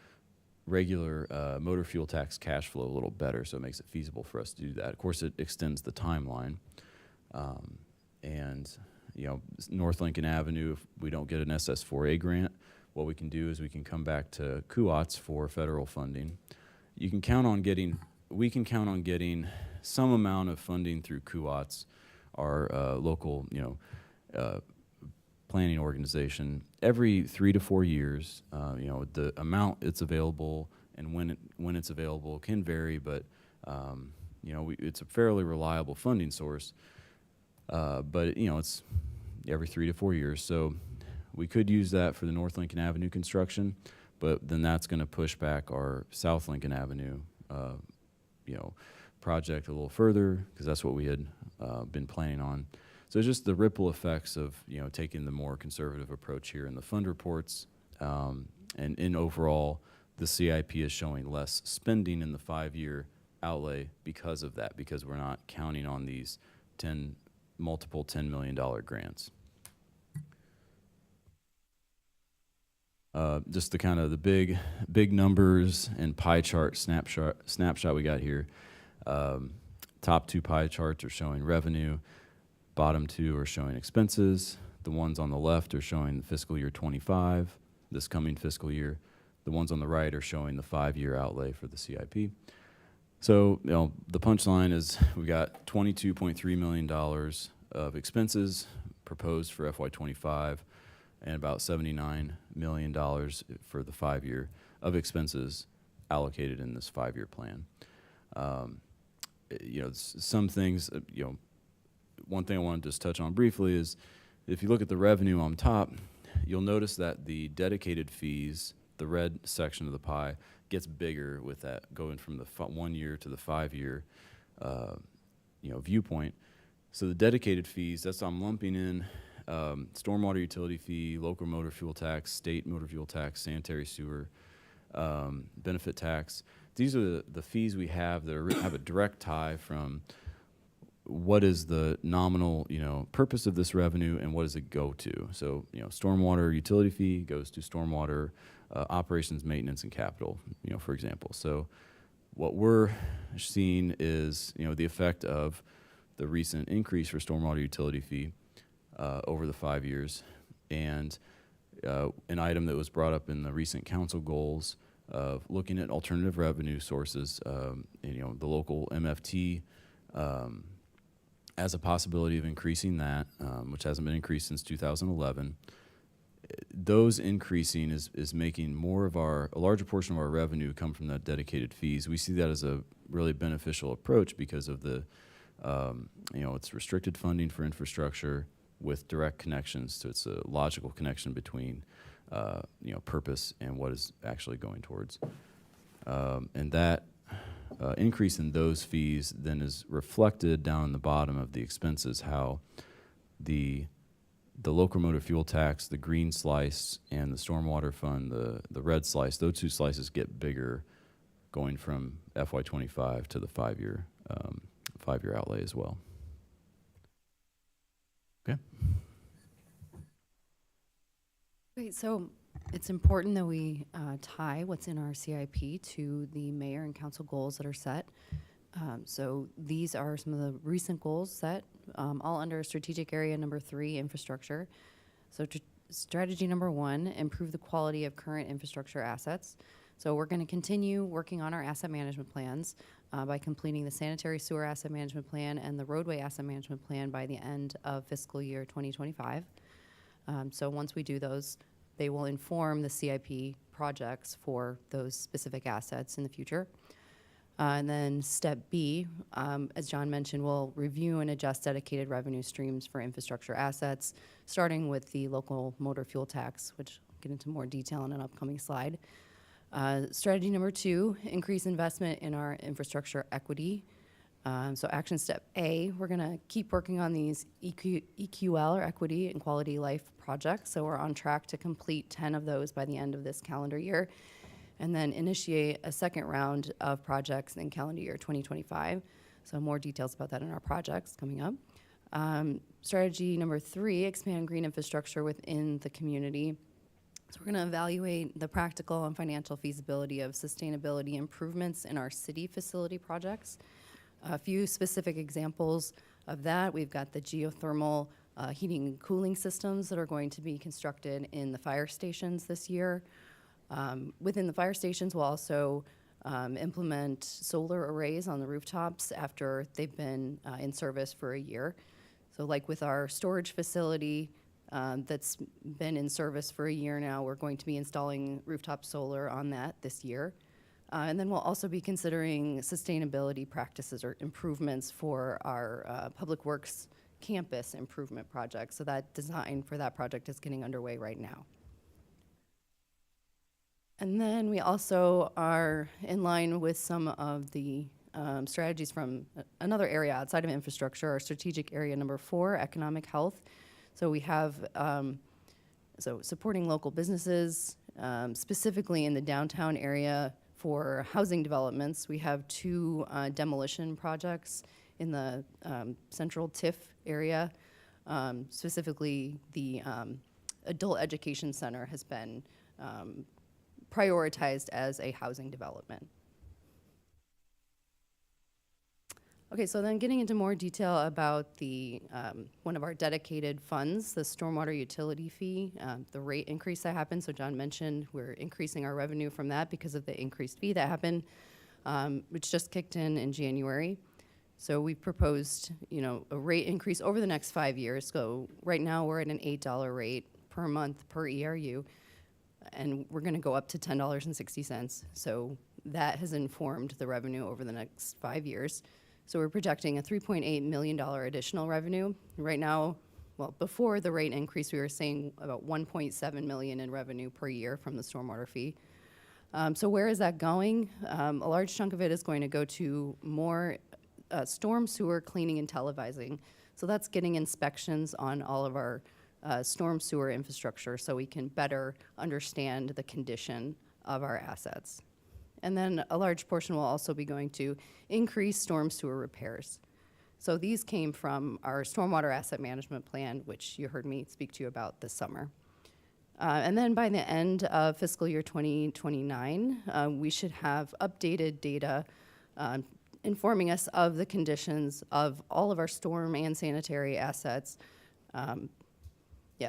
regular motor fuel tax cash flow a little better, so it makes it feasible for us to do that. Of course, it extends the timeline. And North Lincoln Avenue, if we don't get an SS4A grant, what we can do is we can come back to CUOTS for federal funding. We can count on getting some amount of funding through CUATS, our local, planning organization. Every 3 to 4 years, the amount it's available and when it's available can vary, but it's a fairly reliable funding source. But it's every 3 to 4 years, so we could use that for the North Lincoln Avenue construction, but then that's going to push back our South Lincoln Avenue, project a little further, because that's what we had been planning on. So just the ripple effects of taking the more conservative approach here in the fund reports, and in overall, the CIP is showing less spending in the 5-year outlay because of that, because we're not counting on these multiple $10 million grants. Just the kind of the big numbers and pie chart snapshot we got here. Top 2 pie charts are showing revenue. Bottom 2 are showing expenses. The ones on the left are showing fiscal year 25, this coming fiscal year. The ones on the right are showing the 5-year outlay for the CIP. So, the punchline is we've got $22.3 million of expenses proposed for FY25 and about $79 million for the 5-year of expenses allocated in this 5-year plan. Some things, one thing I want to just touch on briefly is if you look at the revenue on top, you'll notice that the dedicated fees, the red section of the pie, gets bigger with that going from the 1 year to the 5-year, viewpoint. So the dedicated fees, I'm lumping in stormwater utility fee, local motor fuel tax, state motor fuel tax, sanitary sewer, benefit tax. These are the fees we have that have a direct tie from what is the nominal, purpose of this revenue and what does it go to? So, stormwater utility fee goes to stormwater operations, maintenance, and capital, for example. So what we're seeing is, the effect of the recent increase for stormwater utility fee over the 5 years, and an item that was brought up in the recent council goals of looking at alternative revenue sources, the local MFT, as a possibility of increasing that, which hasn't been increased since 2011. Those increasing is making a larger portion of our revenue come from that dedicated fees. We see that as a really beneficial approach because of the, it's restricted funding for infrastructure with direct connections. So it's a logical connection between, purpose and what is actually going towards. And that increase in those fees then is reflected down in the bottom of the expenses, how the local motor fuel tax, the green slice, and the stormwater fund, the red slice, those 2 slices get bigger going from FY25 to the 5-year outlay as well. Okay. Great, so it's important that we tie what's in our CIP to the mayor and council goals that are set. So these are some of the recent goals set, all under strategic area number 3, infrastructure. So strategy number 1, improve the quality of current infrastructure assets. So we're going to continue working on our asset management plans by completing the sanitary sewer asset management plan and the roadway asset management plan by the end of fiscal year 2025. So once we do those, they will inform the CIP projects for those specific assets in the future. And then step B, as John mentioned, we'll review and adjust dedicated revenue streams for infrastructure assets, starting with the local motor fuel tax, which I'll get into more detail in an upcoming slide. Strategy number 2, increase investment in our infrastructure equity. So action step A, we're going to keep working on these EQL, or equity and quality life projects. So we're on track to complete 10 of those by the end of this calendar year, and then initiate a second round of projects in calendar year 2025. So more details about that in our projects coming up. Strategy number 3, expand green infrastructure within the community. So we're going to evaluate the practical and financial feasibility of sustainability improvements in our city facility projects. A few specific examples of that: we've got the geothermal heating and cooling systems that are going to be constructed in the fire stations this year. Within the fire stations, we'll also implement solar arrays on the rooftops after they've been in service for a year. So like with our storage facility that's been in service for a year now, we're going to be installing rooftop solar on that this year. And then we'll also be considering sustainability practices or improvements for our Public Works campus improvement project. So that design for that project is getting underway right now. And then we also are in line with some of the strategies from another area outside of infrastructure, our strategic area number 4, economic health. So we have so supporting local businesses, specifically in the downtown area for housing developments. We have 2 demolition projects in the central TIF area. Specifically, the Adult Education Center has been prioritized as a housing development. Okay, so then getting into more detail about the one of our dedicated funds, the stormwater utility fee, the rate increase that happened. So John mentioned we're increasing our revenue from that because of the increased fee that happened, which just kicked in January. So we proposed, a rate increase over the next 5 years. So right now we're at an $8 rate per month per ERU, and we're going to go up to $10.60. So that has informed the revenue over the next 5 years. So we're projecting a $3.8 million additional revenue. Right now, well, before the rate increase, we were saying about $1.7 million in revenue per year from the stormwater fee. So where is that going? A large chunk of it is going to go to more storm sewer cleaning and televising. So that's getting inspections on all of our storm sewer infrastructure so we can better understand the condition of our assets. And then a large portion will also be going to increase storm sewer repairs. So these came from our stormwater asset management plan, which you heard me speak to you about this summer. And then by the end of fiscal year 2029, we should have updated data informing us of the conditions of all of our storm and sanitary assets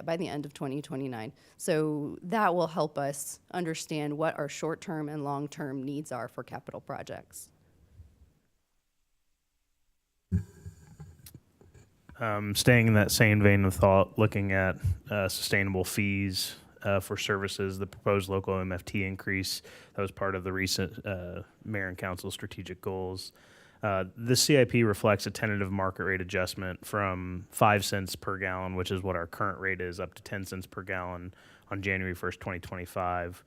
by the end of 2029. So that will help us understand what our short-term and long-term needs are for capital projects. Staying in that same vein of thought, looking at sustainable fees for services, the proposed local MFT increase, that was part of the recent Mayor and Council strategic goals. The CIP reflects a tentative market rate adjustment from 5 cents per gallon, which is what our current rate is, up to 10 cents per gallon on January 1st, 2025.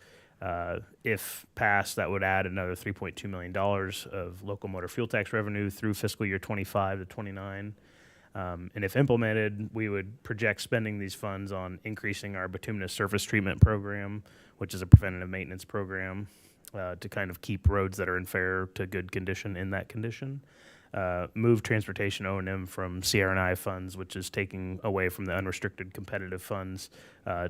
If passed, that would add another $3.2 million of local motor fuel tax revenue through fiscal year 25 to 29. And if implemented, we would project spending these funds on increasing our bituminous surface treatment program, which is a preventative maintenance program, to kind of keep roads that are in fair to good condition in that condition. Move transportation O&M from CR&I funds, which is taking away from the unrestricted competitive funds,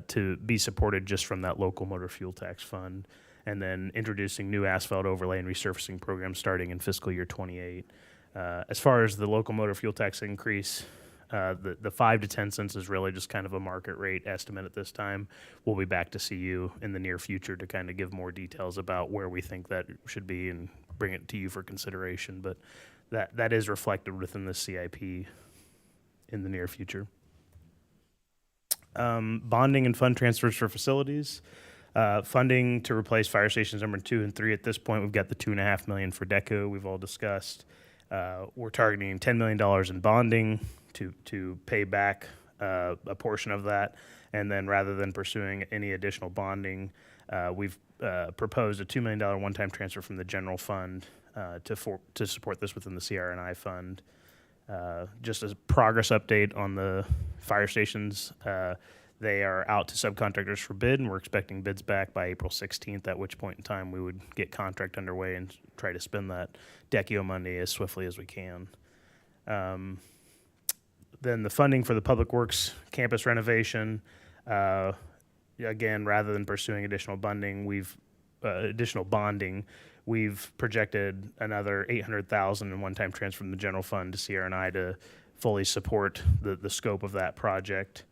to be supported just from that local motor fuel tax fund. And then introducing new asphalt overlay and resurfacing programs starting in fiscal year 28. As far as the local motor fuel tax increase, the 5 to 10 cents is really just kind of a market rate estimate at this time. We'll be back to see you in the near future to kind of give more details about where we think that should be and bring it to you for consideration. But that is reflected within the CIP in the near future. Bonding and fund transfers for facilities. Funding to replace fire stations number 2 and 3. At this point, we've got the $2.5 million for DECO we've all discussed. We're targeting $10 million in bonding to pay back a portion of that. And then rather than pursuing any additional bonding, we've proposed a $2 million one-time transfer from the general fund to support this within the CR&I fund. Just as a progress update on the fire stations, they are out to subcontractors for bid, and we're expecting bids back by April 16th, at which point in time we would get contract underway and try to spend that DECO money as swiftly as we can. Then the funding for the Public Works campus renovation, again, rather than pursuing additional bonding, we've projected another $800,000 in one-time transfer from the general fund to CR&I to fully support the scope of that project.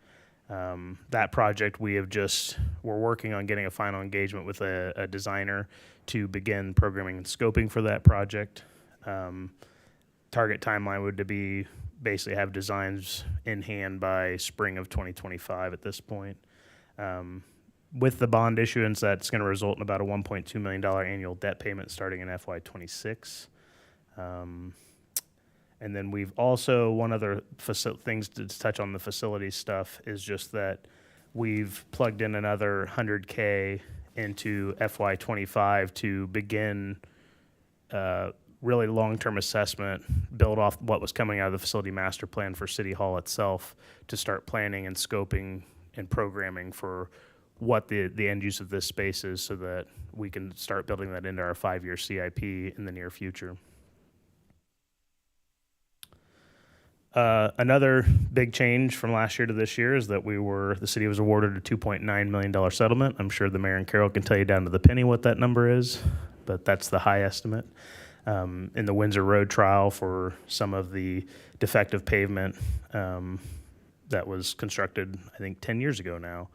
That project, we're working on getting a final engagement with a designer to begin programming and scoping for that project. Target timeline would to be basically have designs in hand by spring of 2025 at this point. With the bond issuance, that's going to result in about a $1.2 million annual debt payment starting in FY26. And then we've also, one other things to touch on the facilities stuff is just that we've plugged in another 100K into FY25 to begin really long-term assessment, build off what was coming out of the facility master plan for City Hall itself to start planning and scoping and programming for what the end use of this space is so that we can start building that into our 5-year CIP in the near future. Another big change from last year to this year is that the city was awarded a $2.9 million settlement. I'm sure the mayor and Carol can tell you down to the penny what that number is, but that's the high estimate. In the Windsor Road trial for some of the defective pavement that was constructed, I think, 10 years ago now.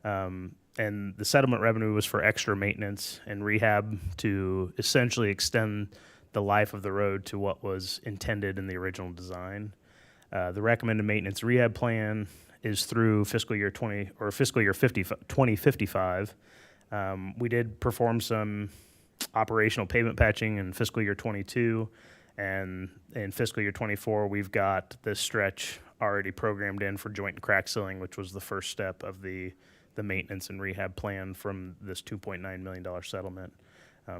And the settlement revenue was for extra maintenance and rehab to essentially extend the life of the road to what was intended in the original design. The recommended maintenance rehab plan is through fiscal year 2055. We did perform some operational pavement patching in fiscal year 22, and in fiscal year 24, we've got this stretch already programmed in for joint and crack sealing, which was the first step of the maintenance and rehab plan from this $2.9 million settlement.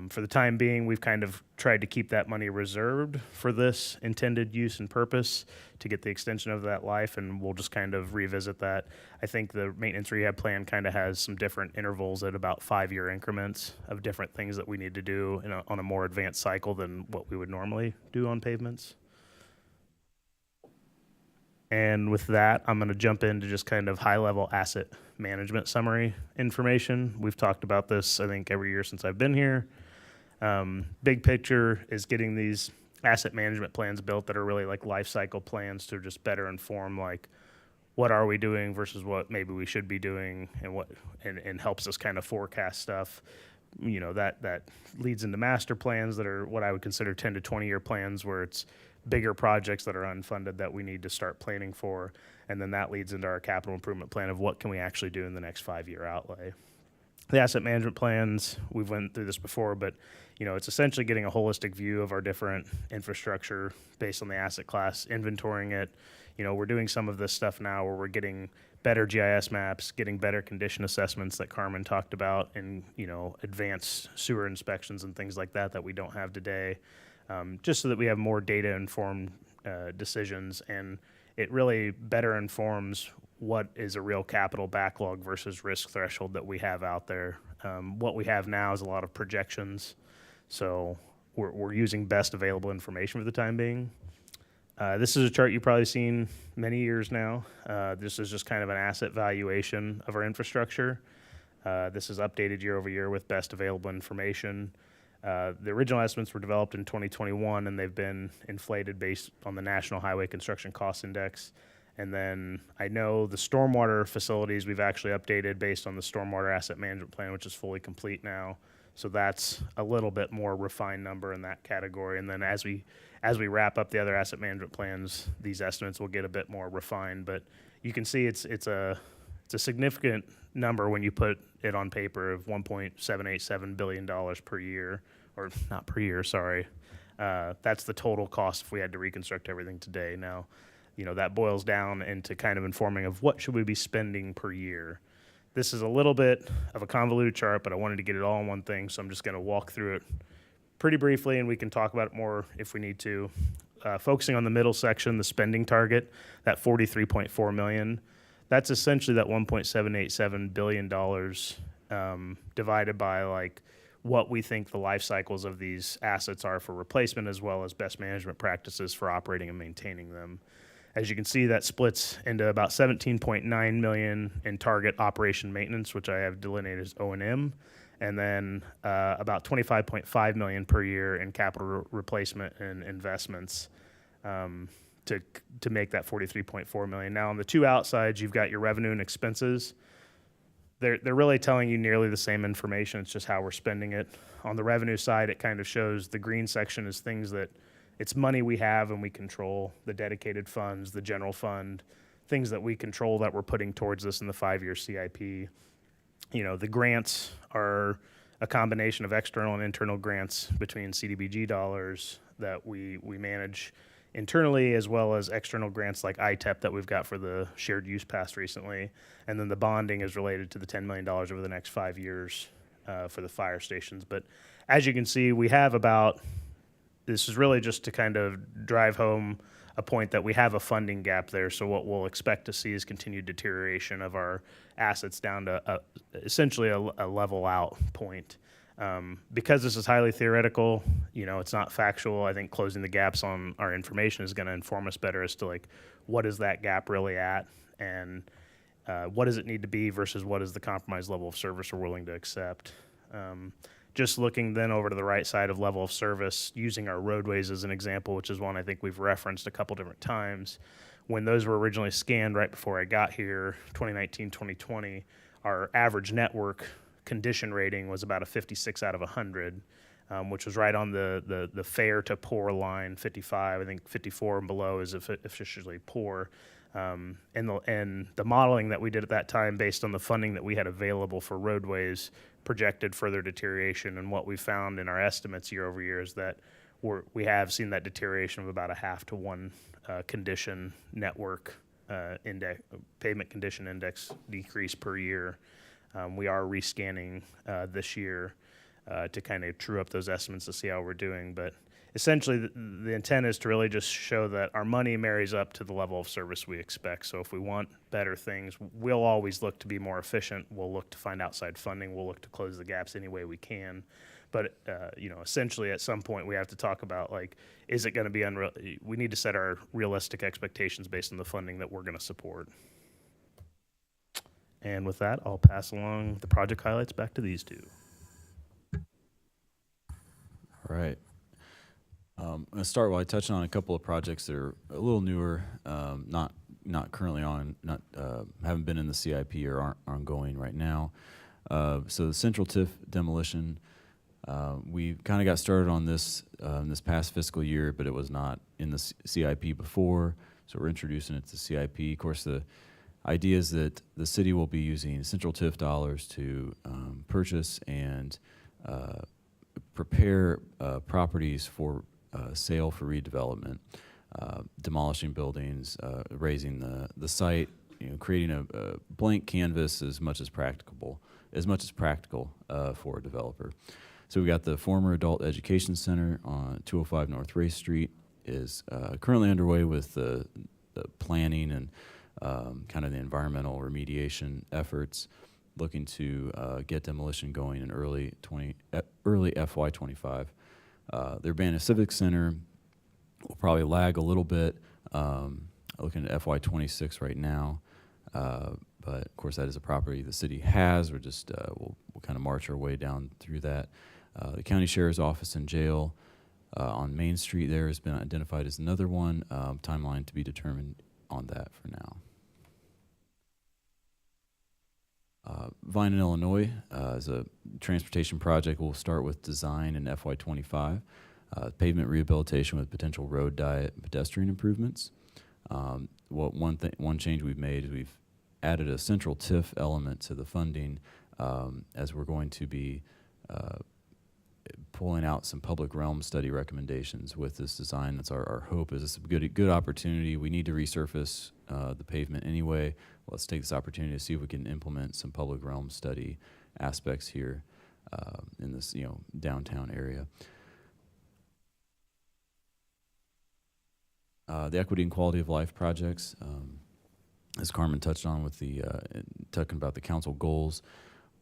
For the time being, we've kind of tried to keep that money reserved for this intended use and purpose to get the extension of that life, and we'll just kind of revisit that. I think the maintenance rehab plan kind of has some different intervals at about 5-year increments of different things that we need to do on a more advanced cycle than what we would normally do on pavements. And with that, I'm going to jump into just kind of high-level asset management summary information. We've talked about this, I think, every year since I've been here. Big picture is getting these asset management plans built that are really like life cycle plans to just better inform like what are we doing versus what maybe we should be doing, and helps us kind of forecast stuff. You know, that leads into master plans that are what I would consider 10 to 20 year plans where it's bigger projects that are unfunded that we need to start planning for. And then that leads into our capital improvement plan of what can we actually do in the next 5-year outlay. The asset management plans, we've went through this before, but you know, it's essentially getting a holistic view of our different infrastructure based on the asset class, inventorying it. You know, we're doing some of this stuff now where we're getting better GIS maps, getting better condition assessments that Carmen talked about, and, you know, advanced sewer inspections and things like that we don't have today, just so that we have more data-informed decisions, and it really better informs what is a real capital backlog versus risk threshold that we have out there. What we have now is a lot of projections, so we're using best available information for the time being. This is a chart you've probably seen many years now. This is just kind of an asset valuation of our infrastructure. This is updated year over year with best available information. The original estimates were developed in 2021, and they've been inflated based on the National Highway Construction Cost Index. And then I know the stormwater facilities we've actually updated based on the stormwater asset management plan, which is fully complete now. So that's a little bit more refined number in that category. And then as we wrap up the other asset management plans, these estimates will get a bit more refined. But you can see it's a significant number when you put it on paper of $1.787 billion per year, or not per year, sorry. That's the total cost if we had to reconstruct everything today. Now, you know, that boils down into kind of informing of what should we be spending per year. This is a little bit of a convoluted chart, but I wanted to get it all in one thing, so I'm just going to walk through it pretty briefly, and we can talk about it more if we need to. Focusing on the middle section, the spending target, that $43.4 million, that's essentially that $1.787 billion divided by like what we think the life cycles of these assets are for replacement, as well as best management practices for operating and maintaining them. As you can see, that splits into about $17.9 million in target operation maintenance, which I have delineated as O&M, and then about $25.5 million per year in capital replacement and investments. to make that 43.4 million. Now on the two outsides, you've got your revenue and expenses. They're really telling you nearly the same information. It's just how we're spending it. On the revenue side, it kind of shows the green section is things that it's money we have and we control, the dedicated funds, the general fund, things that we control that we're putting towards this in the 5-year CIP. You know, the grants are a combination of external and internal grants between CDBG dollars that we manage internally, as well as external grants like ITEP that we've got for the shared use pass recently. And then the bonding is related to the $10 million over the next 5 years for the fire stations. But as you can see, we have this is really just to kind of drive home a point that we have a funding gap there. So what we'll expect to see is continued deterioration of our assets down to essentially a level out point. Because this is highly theoretical, you know, it's not factual. I think closing the gaps on our information is going to inform us better as to like, what is that gap really at, and what does it need to be versus what is the compromised level of service we're willing to accept. Just looking then over to the right side of level of service, using our roadways as an example, which is one I think we've referenced a couple different times. When those were originally scanned right before I got here, 2019, 2020, our average network condition rating was about a 56 out of 100, which was right on the fair to poor line, 55. I think 54 and below is officially poor. And the modeling that we did at that time, based on the funding that we had available for roadways, projected further deterioration. And what we found in our estimates year over year is that we have seen that deterioration of about a 0.5 to 1 condition network index, pavement condition index decrease per year. We are rescanning this year to kind of true up those estimates to see how we're doing. But essentially, the intent is to really just show that our money marries up to the level of service we expect. So if we want better things, we'll always look to be more efficient. We'll look to find outside funding. We'll look to close the gaps any way we can. But, you know, essentially at some point we have to talk about, like, is it going to be unreal? We need to set our realistic expectations based on the funding that we're going to support. And with that, I'll pass along the project highlights back to these two. All right. I'm going to start by touching on a couple of projects that are a little newer, not currently on, haven't been in the CIP or aren't ongoing right now. So the Central TIF demolition, we kind of got started on this this past fiscal year, but it was not in the CIP before, so we're introducing it to CIP. Of course, the idea is that the city will be using Central TIF dollars to purchase and prepare properties for sale for redevelopment, demolishing buildings, raising the site, you know, creating a blank canvas as much as practical for a developer. So we got the former Adult Education Center on 205 North Race Street is currently underway with the planning and kind of the environmental remediation efforts, looking to get demolition going in early FY25. The Urbana Civic Center will probably lag a little bit, looking at FY26 right now, but of course that is a property the city has. We're just we'll kind of march our way down through that. The county sheriff's office and jail on Main Street there has been identified as another one. Timeline to be determined on that for now. Vine in Illinois is a transportation project. We'll start with design in FY25, pavement rehabilitation with potential road diet and pedestrian improvements. One change we've made is we've added a central TIF element to the funding, as we're going to be pulling out some public realm study recommendations with this design. That's our hope. Is this a good opportunity? We need to resurface the pavement anyway. Let's take this opportunity to see if we can implement some public realm study aspects here in this, you know, downtown area. The equity and quality of life projects, as Carmen touched on with the talking about the council goals.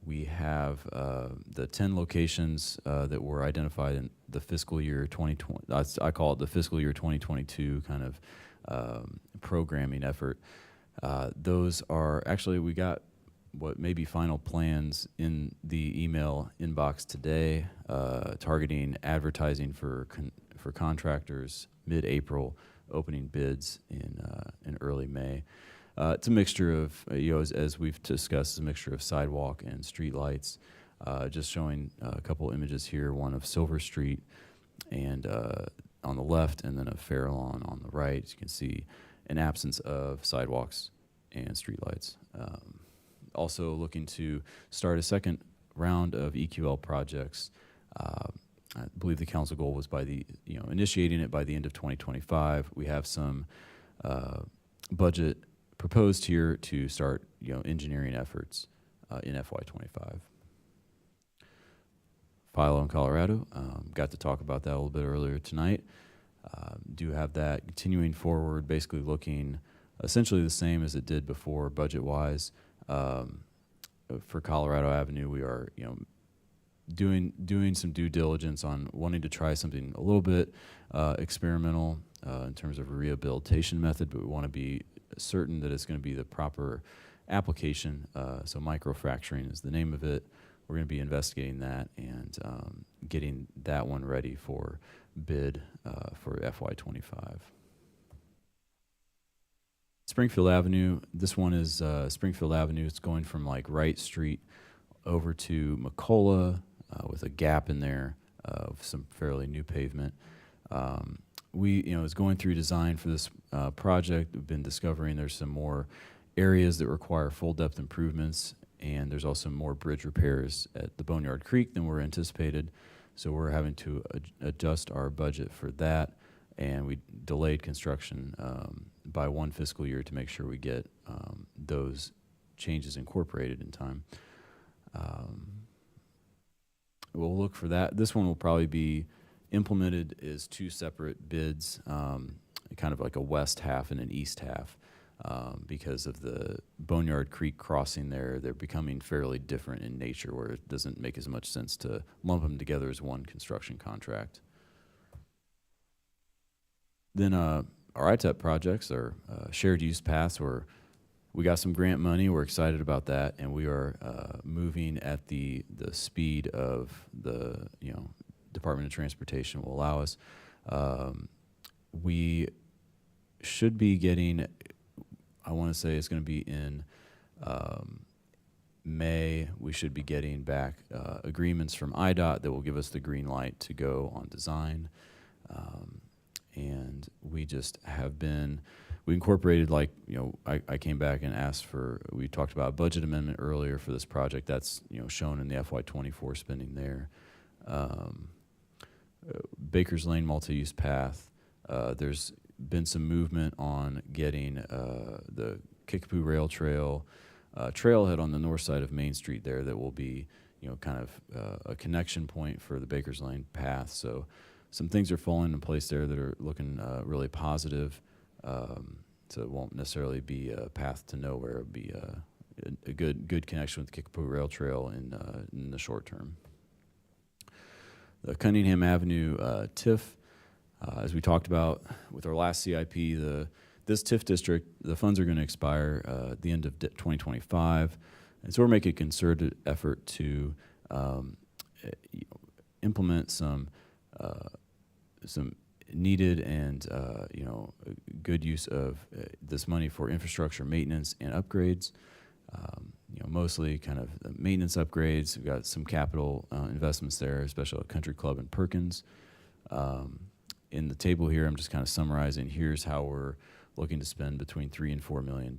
We have the 10 locations that were identified in the fiscal year 2020. I call it the fiscal year 2022 kind of programming effort. Those are actually, we got what may be final plans in the email inbox today, targeting advertising for contractors mid-April opening bids in early May. It's a mixture of, as we've discussed, it's a mixture of sidewalk and street lights. Just showing a couple images here, one of Silver Street and on the left, and then of Farallon on the right. As you can see, an absence of sidewalks and streetlights. Also looking to start a second round of EQL projects. I believe the council goal was initiating it by the end of 2025. We have some budget proposed here to start, engineering efforts in FY25. Philo in Colorado, got to talk about that a little bit earlier tonight. Do have that continuing forward, basically looking essentially the same as it did before budget-wise. For Colorado Avenue, we are, doing some due diligence on wanting to try something a little bit experimental in terms of a rehabilitation method, but we want to be certain that it's going to be the proper application. So microfracturing is the name of it. We're going to be investigating that and getting that one ready for bid for FY25. Springfield Avenue, this one is Springfield Avenue. It's going from like Wright Street over to McCullough with a gap in there of some fairly new pavement. We, as going through design for this project, we've been discovering there's some more areas that require full depth improvements, and there's also more bridge repairs at the Boneyard Creek than were anticipated. So we're having to adjust our budget for that, and we delayed construction by one fiscal year to make sure we get those changes incorporated in time. We'll look for that. This one will probably be implemented as two separate bids, kind of like a west half and an east half. Because of the Boneyard Creek crossing there, they're becoming fairly different in nature, where it doesn't make as much sense to lump them together as one construction contract. Then our ITEP projects are shared use paths, where we got some grant money. We're excited about that, and we are moving at the speed of the Department of Transportation will allow us. We should be getting, I want to say it's going to be in May, we should be getting back agreements from IDOT that will give us the green light to go on design. And we just have been, we incorporated, like, I came back and asked for, we talked about a budget amendment earlier for this project. That's, shown in the FY24 spending there. Baker's Lane multi-use path, there's been some movement on getting the Kickapoo Rail Trail trailhead on the north side of Main Street there that will be, kind of a connection point for the Baker's Lane path. So some things are falling in place there that are looking really positive. So it won't necessarily be a path to nowhere. It'll be a good connection with the Kickapoo Rail Trail in the short term. The Cunningham Avenue TIF, as we talked about with our last CIP, this TIF district, the funds are going to expire at the end of 2025. And so we're making a concerted effort to implement some needed and good use of this money for infrastructure maintenance and upgrades. Mostly kind of maintenance upgrades. We've got some capital investments there, especially at Country Club and Perkins. In the table here, I'm just kind of summarizing. Here's how we're looking to spend between $3 and $4 million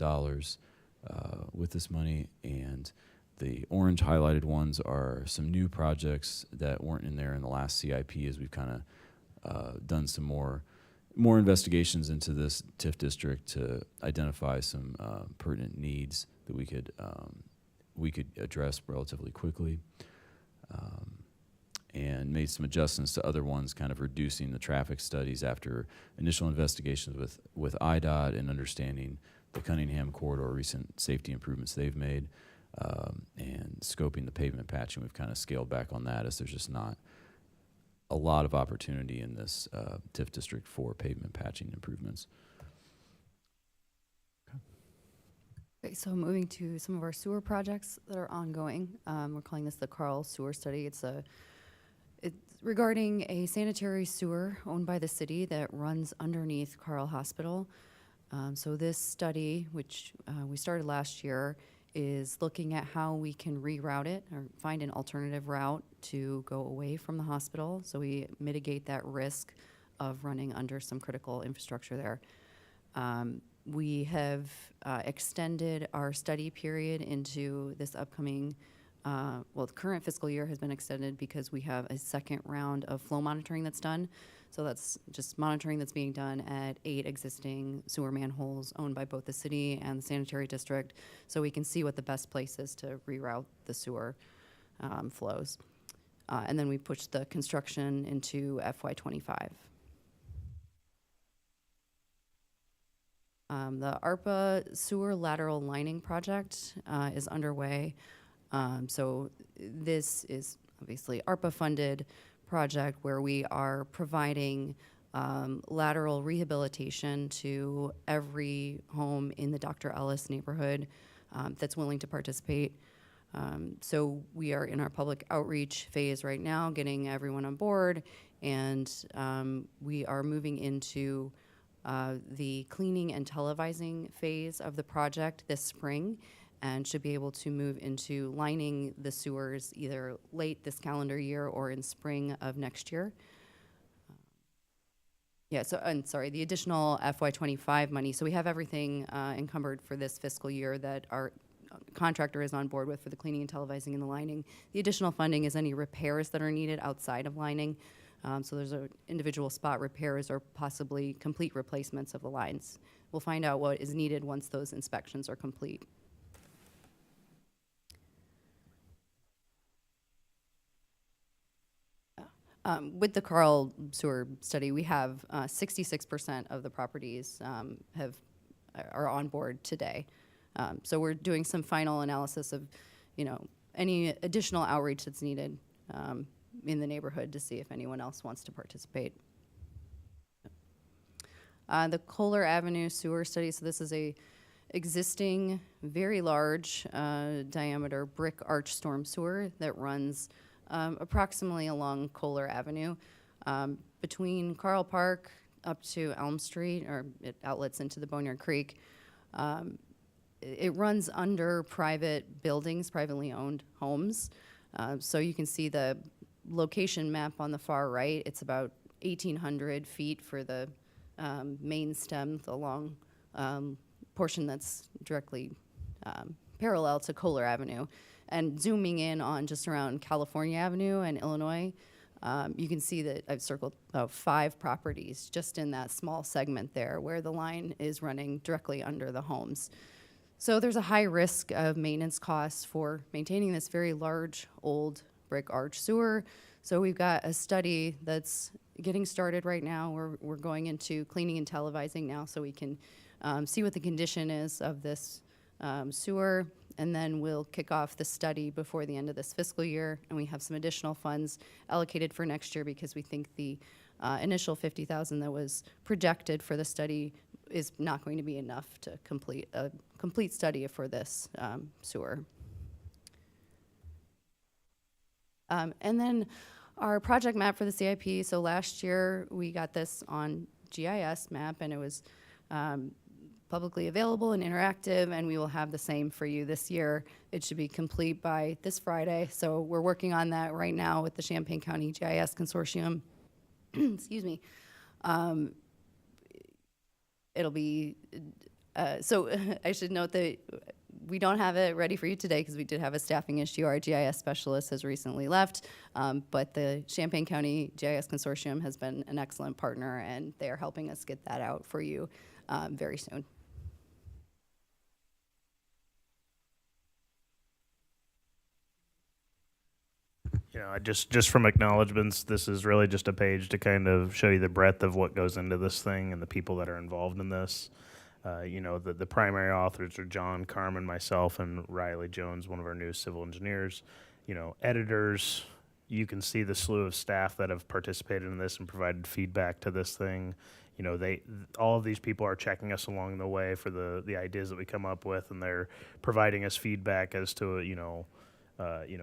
with this money. And the orange highlighted ones are some new projects that weren't in there in the last CIP, as we've kind of done some more investigations into this TIF district to identify some pertinent needs that we could address relatively quickly, and made some adjustments to other ones, kind of reducing the traffic studies after initial investigations with IDOT and understanding the Cunningham corridor, recent safety improvements they've made, and scoping the pavement patching. We've kind of scaled back on that, as there's just not a lot of opportunity in this TIF district for pavement patching improvements. Okay, so moving to some of our sewer projects that are ongoing. We're calling this the Carl Sewer Study. It's regarding a sanitary sewer owned by the city that runs underneath Carl Hospital. So this study, which we started last year, is looking at how we can reroute it or find an alternative route to go away from the hospital, so we mitigate that risk of running under some critical infrastructure there. We have extended our study period into this upcoming, well, the current fiscal year has been extended because we have a second round of flow monitoring that's done. So that's just monitoring that's being done at 8 existing sewer manholes owned by both the city and the sanitary district, so we can see what the best place is to reroute the sewer flows. And then we push the construction into FY25. The ARPA sewer lateral lining project is underway. So this is obviously ARPA-funded project where we are providing lateral rehabilitation to every home in the Dr. Ellis neighborhood that's willing to participate. So we are in our public outreach phase right now, getting everyone on board, and we are moving into the cleaning and televising phase of the project this spring, and should be able to move into lining the sewers either late this calendar year or in spring of next year. Yeah, so, and sorry, the additional FY25 money, so we have everything encumbered for this fiscal year that our contractor is on board with for the cleaning and televising and the lining. The additional funding is any repairs that are needed outside of lining. So there's individual spot repairs or possibly complete replacements of the lines. We'll find out what is needed once those inspections are complete. With the Carl sewer study, we have 66% of the properties are on board today. So we're doing some final analysis of, any additional outreach that's needed in the neighborhood to see if anyone else wants to participate. The Kohler Avenue sewer study, so this is a existing, very large diameter brick arch storm sewer that runs approximately along Kohler Avenue, between Carl Park up to Elm Street, or it outlets into the Boneyard Creek. It runs under private buildings, privately owned homes. So you can see the location map on the far right. It's about 1,800 feet for the main stem, the long portion that's directly parallel to Kohler Avenue. And zooming in on just around California Avenue and Illinois, you can see that I've circled about 5 properties just in that small segment there where the line is running directly under the homes. So there's a high risk of maintenance costs for maintaining this very large, old brick arch sewer. So we've got a study that's getting started right now. We're going into cleaning and televising now so we can see what the condition is of this sewer, and then we'll kick off the study before the end of this fiscal year, and we have some additional funds allocated for next year because we think the initial $50,000 that was projected for the study is not going to be enough to complete a complete study for this sewer. And then our project map for the CIP, so last year we got this on GIS map, and it was publicly available and interactive, and we will have the same for you this year. It should be complete by this Friday, so we're working on that right now with the Champaign County GIS Consortium. Excuse me. It'll be, so I should note that we don't have it ready for you today because we did have a staffing issue. Our GIS specialist has recently left, but the Champaign County GIS Consortium has been an excellent partner, and they are helping us get that out for you very soon. Just from acknowledgements, this is really just a page to kind of show you the breadth of what goes into this thing and the people that are involved in this. The primary authors are John, Carmen, myself, and Riley Jones, one of our new civil engineers. Editors, you can see the slew of staff that have participated in this and provided feedback to this thing. All of these people are checking us along the way for the ideas that we come up with, and they're providing us feedback as to,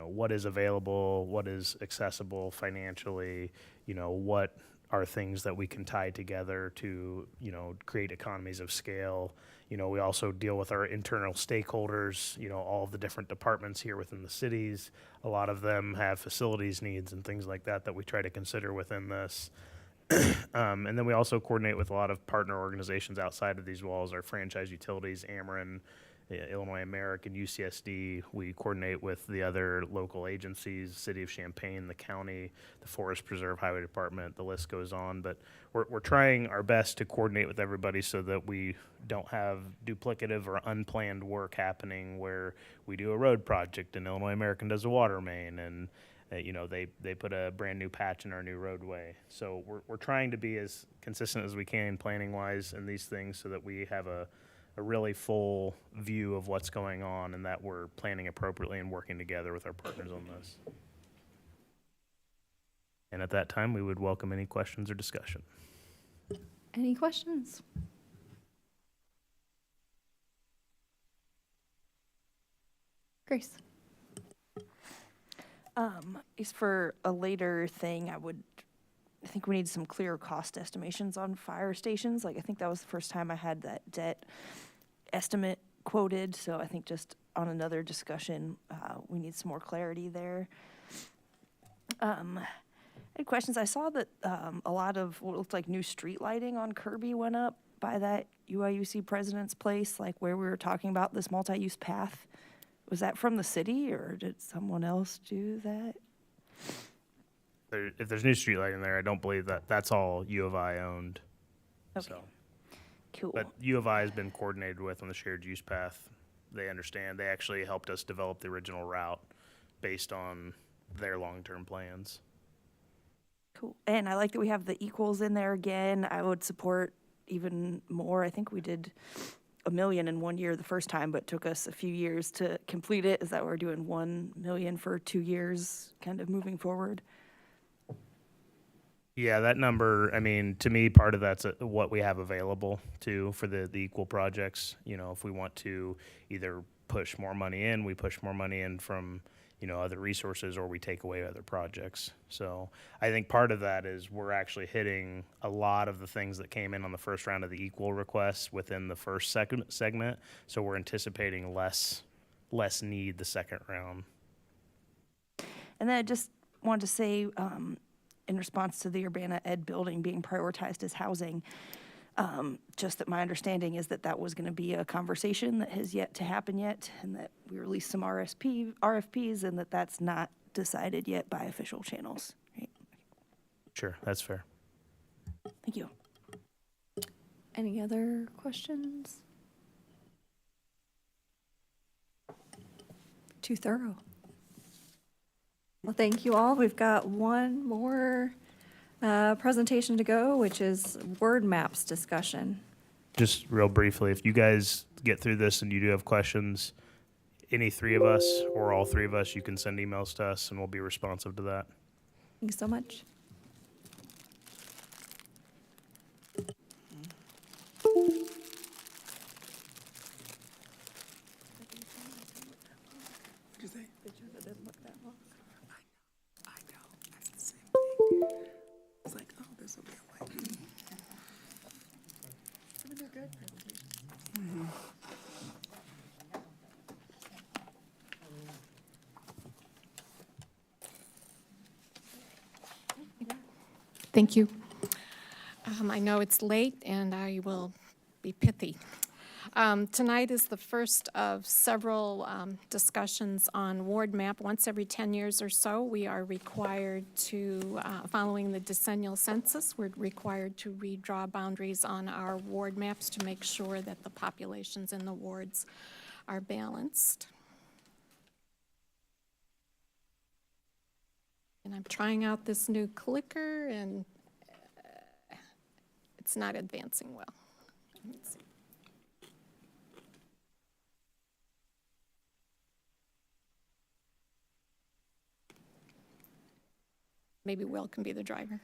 what is available, what is accessible financially, what are things that we can tie together to, create economies of scale. We also deal with our internal stakeholders, all of the different departments here within the cities. A lot of them have facilities needs and things like that we try to consider within this. And then we also coordinate with a lot of partner organizations outside of these walls, our franchise utilities, Ameren, Illinois American, UCSD. We coordinate with the other local agencies, City of Champaign, the county, the Forest Preserve Highway Department, the list goes on. But we're trying our best to coordinate with everybody so that we don't have duplicative or unplanned work happening where we do a road project and Illinois American does a water main and they put a brand new patch in our new roadway. So we're trying to be as consistent as we can planning wise in these things so that we have a really full view of what's going on and that we're planning appropriately and working together with our partners on this. And at that time, we would welcome any questions or discussion. Any questions? Grace? Is for a later thing, I think we need some clearer cost estimations on fire stations. Like, I think that was the first time I had that debt estimate quoted, so I think just on another discussion, we need some more clarity there. I had questions. I saw that a lot of what looked like new street lighting on Kirby went up by that UIUC President's Place, like where we were talking about this multi-use path. Was that from the city, or did someone else do that? If there's new street lighting there, I don't believe that's all U of I owned. Okay. So. Cool. But U of I has been coordinated with on the shared use path. They understand. They actually helped us develop the original route based on their long-term plans. Cool. And I like that we have the equals in there again. I would support even more. I think we did $1 million in 1 year the first time, but it took us a few years to complete it. Is that we're doing $1 million for 2 years, kind of moving forward? Yeah, that number, I mean, to me, part of that's what we have available too for the equal projects. If we want to either push more money in, we push more money in from, other resources, or we take away other projects. So I think part of that is we're actually hitting a lot of the things that came in on the first round of the equal requests within the first segment. So we're anticipating less need the second round. And then I just wanted to say, in response to the Urbana Ed building being prioritized as housing, just that my understanding is that was going to be a conversation that has yet to happen yet, and that we released some RFPs, and that's not decided yet by official channels. Right? Sure, that's fair. Thank you. Any other questions? Too thorough. Well, thank you all. We've got one more presentation to go, which is word maps discussion. Just real briefly, if you guys get through this and you do have questions, any three of us or all three of us, you can send emails to us and we'll be responsive to that. Thank you so much. It's like, oh, this will be a white. Thank you. I know it's late, and I will be pithy. Tonight is the first of several discussions on ward map. Once every 10 years or so, we are required to, following the decennial census, we're required to redraw boundaries on our ward maps to make sure that the populations in the wards are balanced. And I'm trying out this new clicker, and it's not advancing well. Let's see. Maybe Will can be the driver.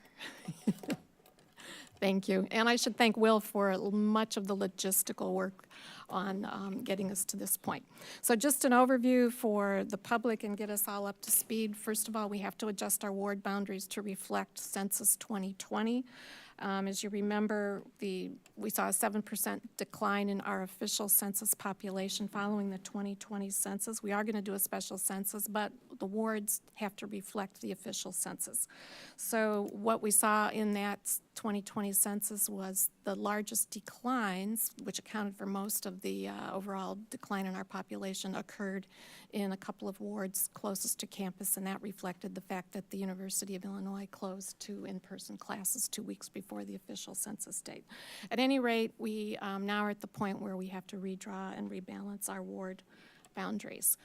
Thank you. And I should thank Will for much of the logistical work on getting us to this point. So just an overview for the public and get us all up to speed. First of all, we have to adjust our ward boundaries to reflect Census 2020. As you remember, we saw a 7% decline in our official census population following the 2020 census. We are going to do a special census, but the wards have to reflect the official census. So what we saw in that 2020 census was the largest declines, which accounted for most of the overall decline in our population, occurred in a couple of wards closest to campus, and that reflected the fact that the University of Illinois closed 2 in-person classes 2 weeks before the official census date. At any rate, we now are at the point where we have to redraw and rebalance our ward boundaries.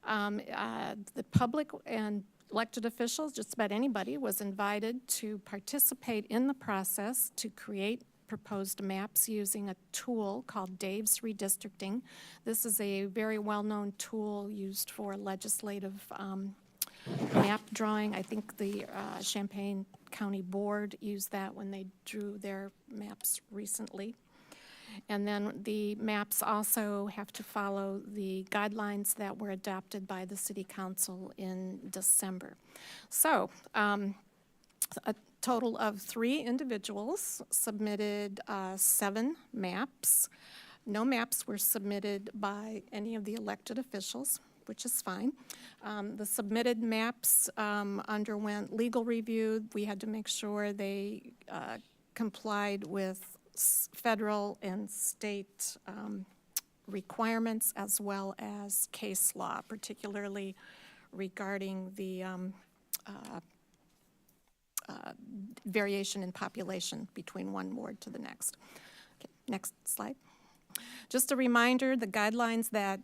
The public and elected officials, just about anybody, was invited to participate in the process to create proposed maps using a tool called Dave's Redistricting. This is a very well-known tool used for legislative map drawing. I think the Champaign County Board used that when they drew their maps recently. And then the maps also have to follow the guidelines that were adopted by the City Council in December. So, a total of 3 individuals submitted 7 maps. No maps were submitted by any of the elected officials, which is fine. The submitted maps underwent legal review. We had to make sure they complied with federal and state requirements as well as case law, particularly regarding the variation in population between one ward to the next. Okay, next slide. Just a reminder, the guidelines that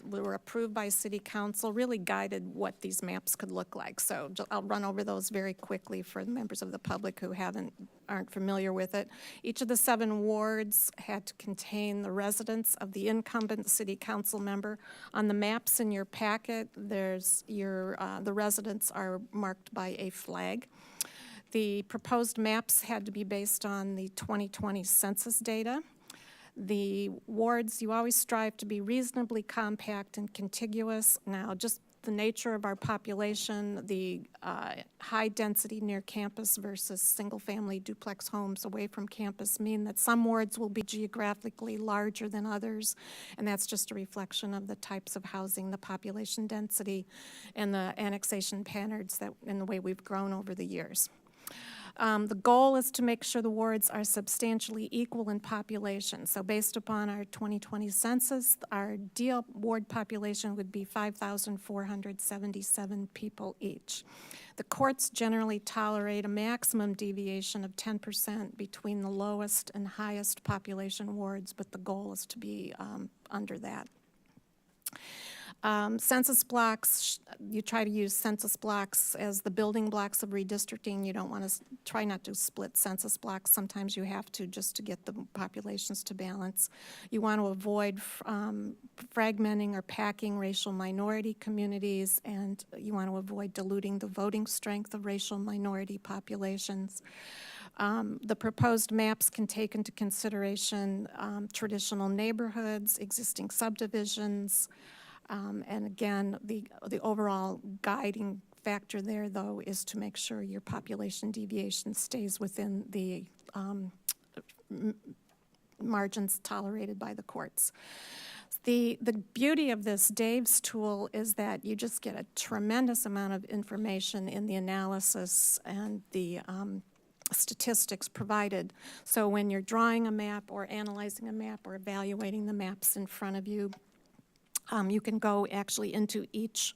were approved by City Council really guided what these maps could look like. So I'll run over those very quickly for the members of the public who aren't familiar with it. Each of the 7 wards had to contain the residence of the incumbent City Council member. On the maps in your packet, there's the residents are marked by a flag. The proposed maps had to be based on the 2020 census data. The wards, you always strive to be reasonably compact and contiguous. Now, just the nature of our population, the high density near campus versus single-family duplex homes away from campus mean that some wards will be geographically larger than others, and that's just a reflection of the types of housing, the population density, and the annexation patterns and the way we've grown over the years. The goal is to make sure the wards are substantially equal in population. So based upon our 2020 census, our ideal ward population would be 5,477 people each. The courts generally tolerate a maximum deviation of 10% between the lowest and highest population wards, but the goal is to be under that. Census blocks, you try to use census blocks as the building blocks of redistricting. You don't want to try not to split census blocks. Sometimes you have to just to get the populations to balance. You want to avoid fragmenting or packing racial minority communities, and you want to avoid diluting the voting strength of racial minority populations. The proposed maps can take into consideration traditional neighborhoods, existing subdivisions, and again, the overall guiding factor there, though, is to make sure your population deviation stays within the margins tolerated by the courts. The beauty of this Dave's tool is that you just get a tremendous amount of information in the analysis and the statistics provided. So when you're drawing a map or analyzing a map or evaluating the maps in front of you, you can go actually into each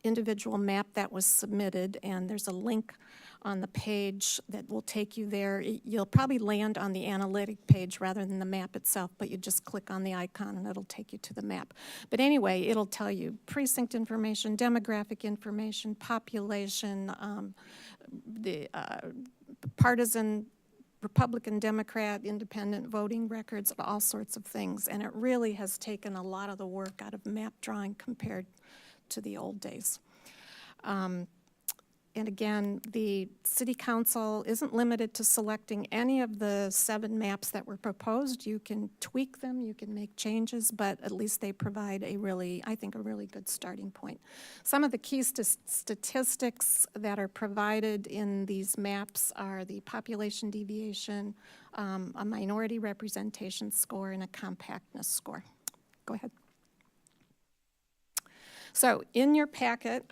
individual map that was submitted, and there's a link on the page that will take you there. You'll probably land on the analytic page rather than the map itself, but you just click on the icon and it'll take you to the map. But anyway, it'll tell you precinct information, demographic information, population, the partisan, Republican, Democrat, independent voting records, all sorts of things. And it really has taken a lot of the work out of map drawing compared to the old days. And again, the city council isn't limited to selecting any of the 7 maps that were proposed. You can tweak them, you can make changes, but at least they provide a really, I think, a really good starting point. Some of the key statistics that are provided in these maps are the population deviation, a minority representation score, and a compactness score. Go ahead. So in your packet,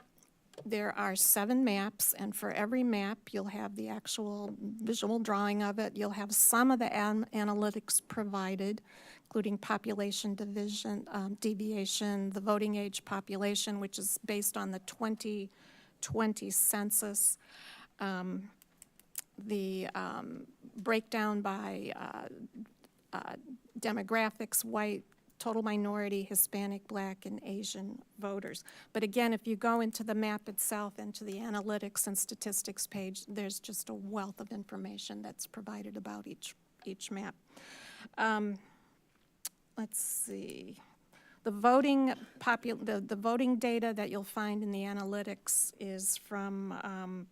there are 7 maps, and for every map, you'll have the actual visual drawing of it. You'll have some of the analytics provided, including population deviation, the voting age population, which is based on the 2020 census, the breakdown by demographics, white, total minority, Hispanic, Black, and Asian voters. But again, if you go into the map itself, into the analytics and statistics page, there's just a wealth of information that's provided about each map. Let's see. The voting the voting data that you'll find in the analytics is from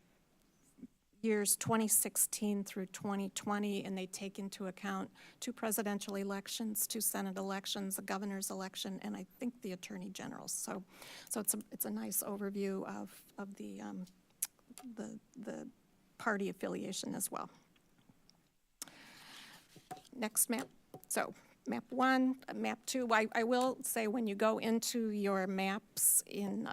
years 2016 through 2020, and they take into account 2 presidential elections, 2 Senate elections, a governor's election, and I think the attorney general's. So it's a nice overview of the party affiliation as well. Next map. So map 1, map 2. I will say when you go into your maps in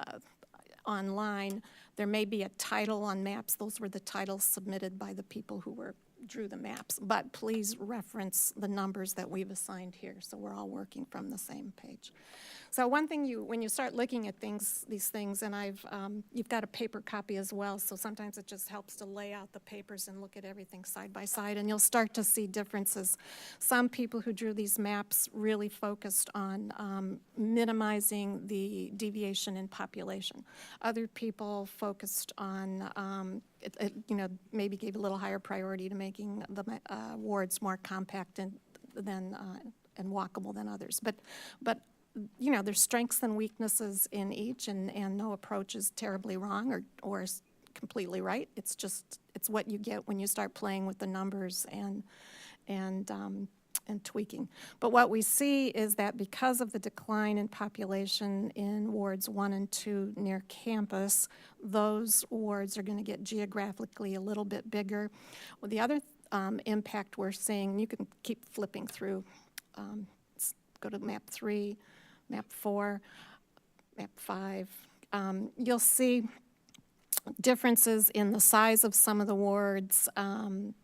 online, there may be a title on maps. Those were the titles submitted by the people who drew the maps. But please reference the numbers that we've assigned here, so we're all working from the same page. So one thing when you start looking at these things, and you've got a paper copy as well, so sometimes it just helps to lay out the papers and look at everything side by side, and you'll start to see differences. Some people who drew these maps really focused on minimizing the deviation in population. Other people focused on maybe gave a little higher priority to making the wards more compact and walkable than others. But there's strengths and weaknesses in each, and no approach is terribly wrong or completely right. It's what you get when you start playing with the numbers and tweaking. But what we see is that because of the decline in population in wards 1 and 2 near campus, those wards are going to get geographically a little bit bigger. Well, the other impact we're seeing, you can keep flipping through, go to map 3, map 4, map 5. You'll see differences in the size of some of the wards, and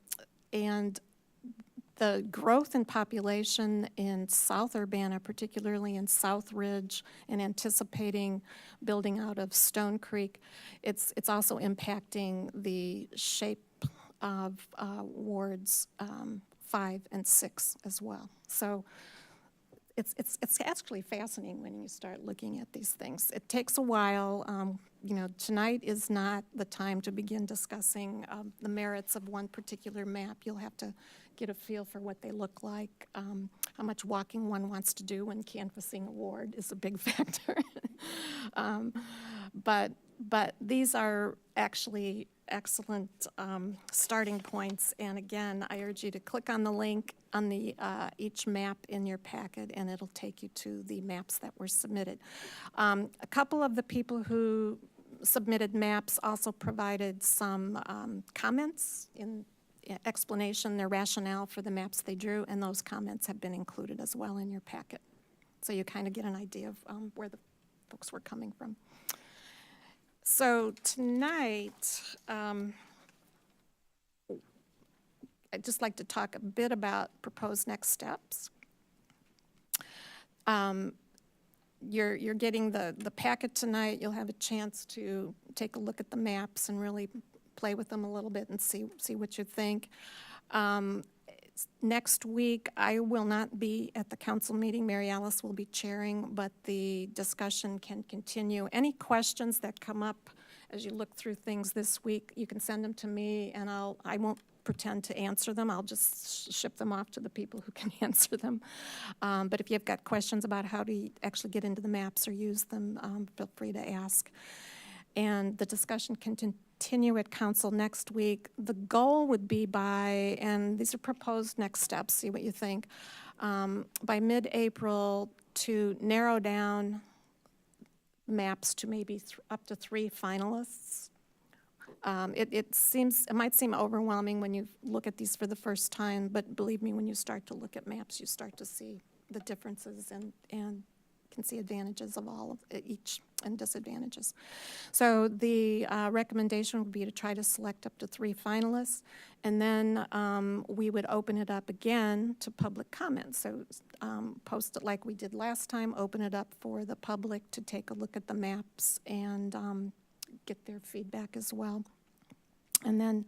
the growth in population in South Urbana, particularly in South Ridge, and anticipating building out of Stone Creek, it's also impacting the shape of wards 5 and 6 as well. So it's actually fascinating when you start looking at these things. It takes a while. Tonight is not the time to begin discussing the merits of one particular map. You'll have to get a feel for what they look like. How much walking one wants to do when canvassing a ward is a big factor. But these are actually excellent starting points. And again, I urge you to click on the link on each map in your packet, and it'll take you to the maps that were submitted. A couple of the people who submitted maps also provided some comments in explanation, their rationale for the maps they drew, and those comments have been included as well in your packet. So you kind of get an idea of where the folks were coming from. So tonight, I'd just like to talk a bit about proposed next steps. You're getting the packet tonight. You'll have a chance to take a look at the maps and really play with them a little bit and see what you think. Next week, I will not be at the council meeting. Mary Alice will be chairing, but the discussion can continue. Any questions that come up as you look through things this week, you can send them to me, and I won't pretend to answer them. I'll just ship them off to the people who can answer them. But if you've got questions about how to actually get into the maps or use them, feel free to ask. And the discussion can continue at council next week. The goal would be by, and these are proposed next steps, see what you think, by mid-April to narrow down maps to maybe up to 3 finalists. It might seem overwhelming when you look at these for the first time, but believe me, when you start to look at maps, you start to see the differences and can see advantages of all of each and disadvantages. So the recommendation would be to try to select up to 3 finalists, and then we would open it up again to public comments. So post it like we did last time, open it up for the public to take a look at the maps and get their feedback as well. And then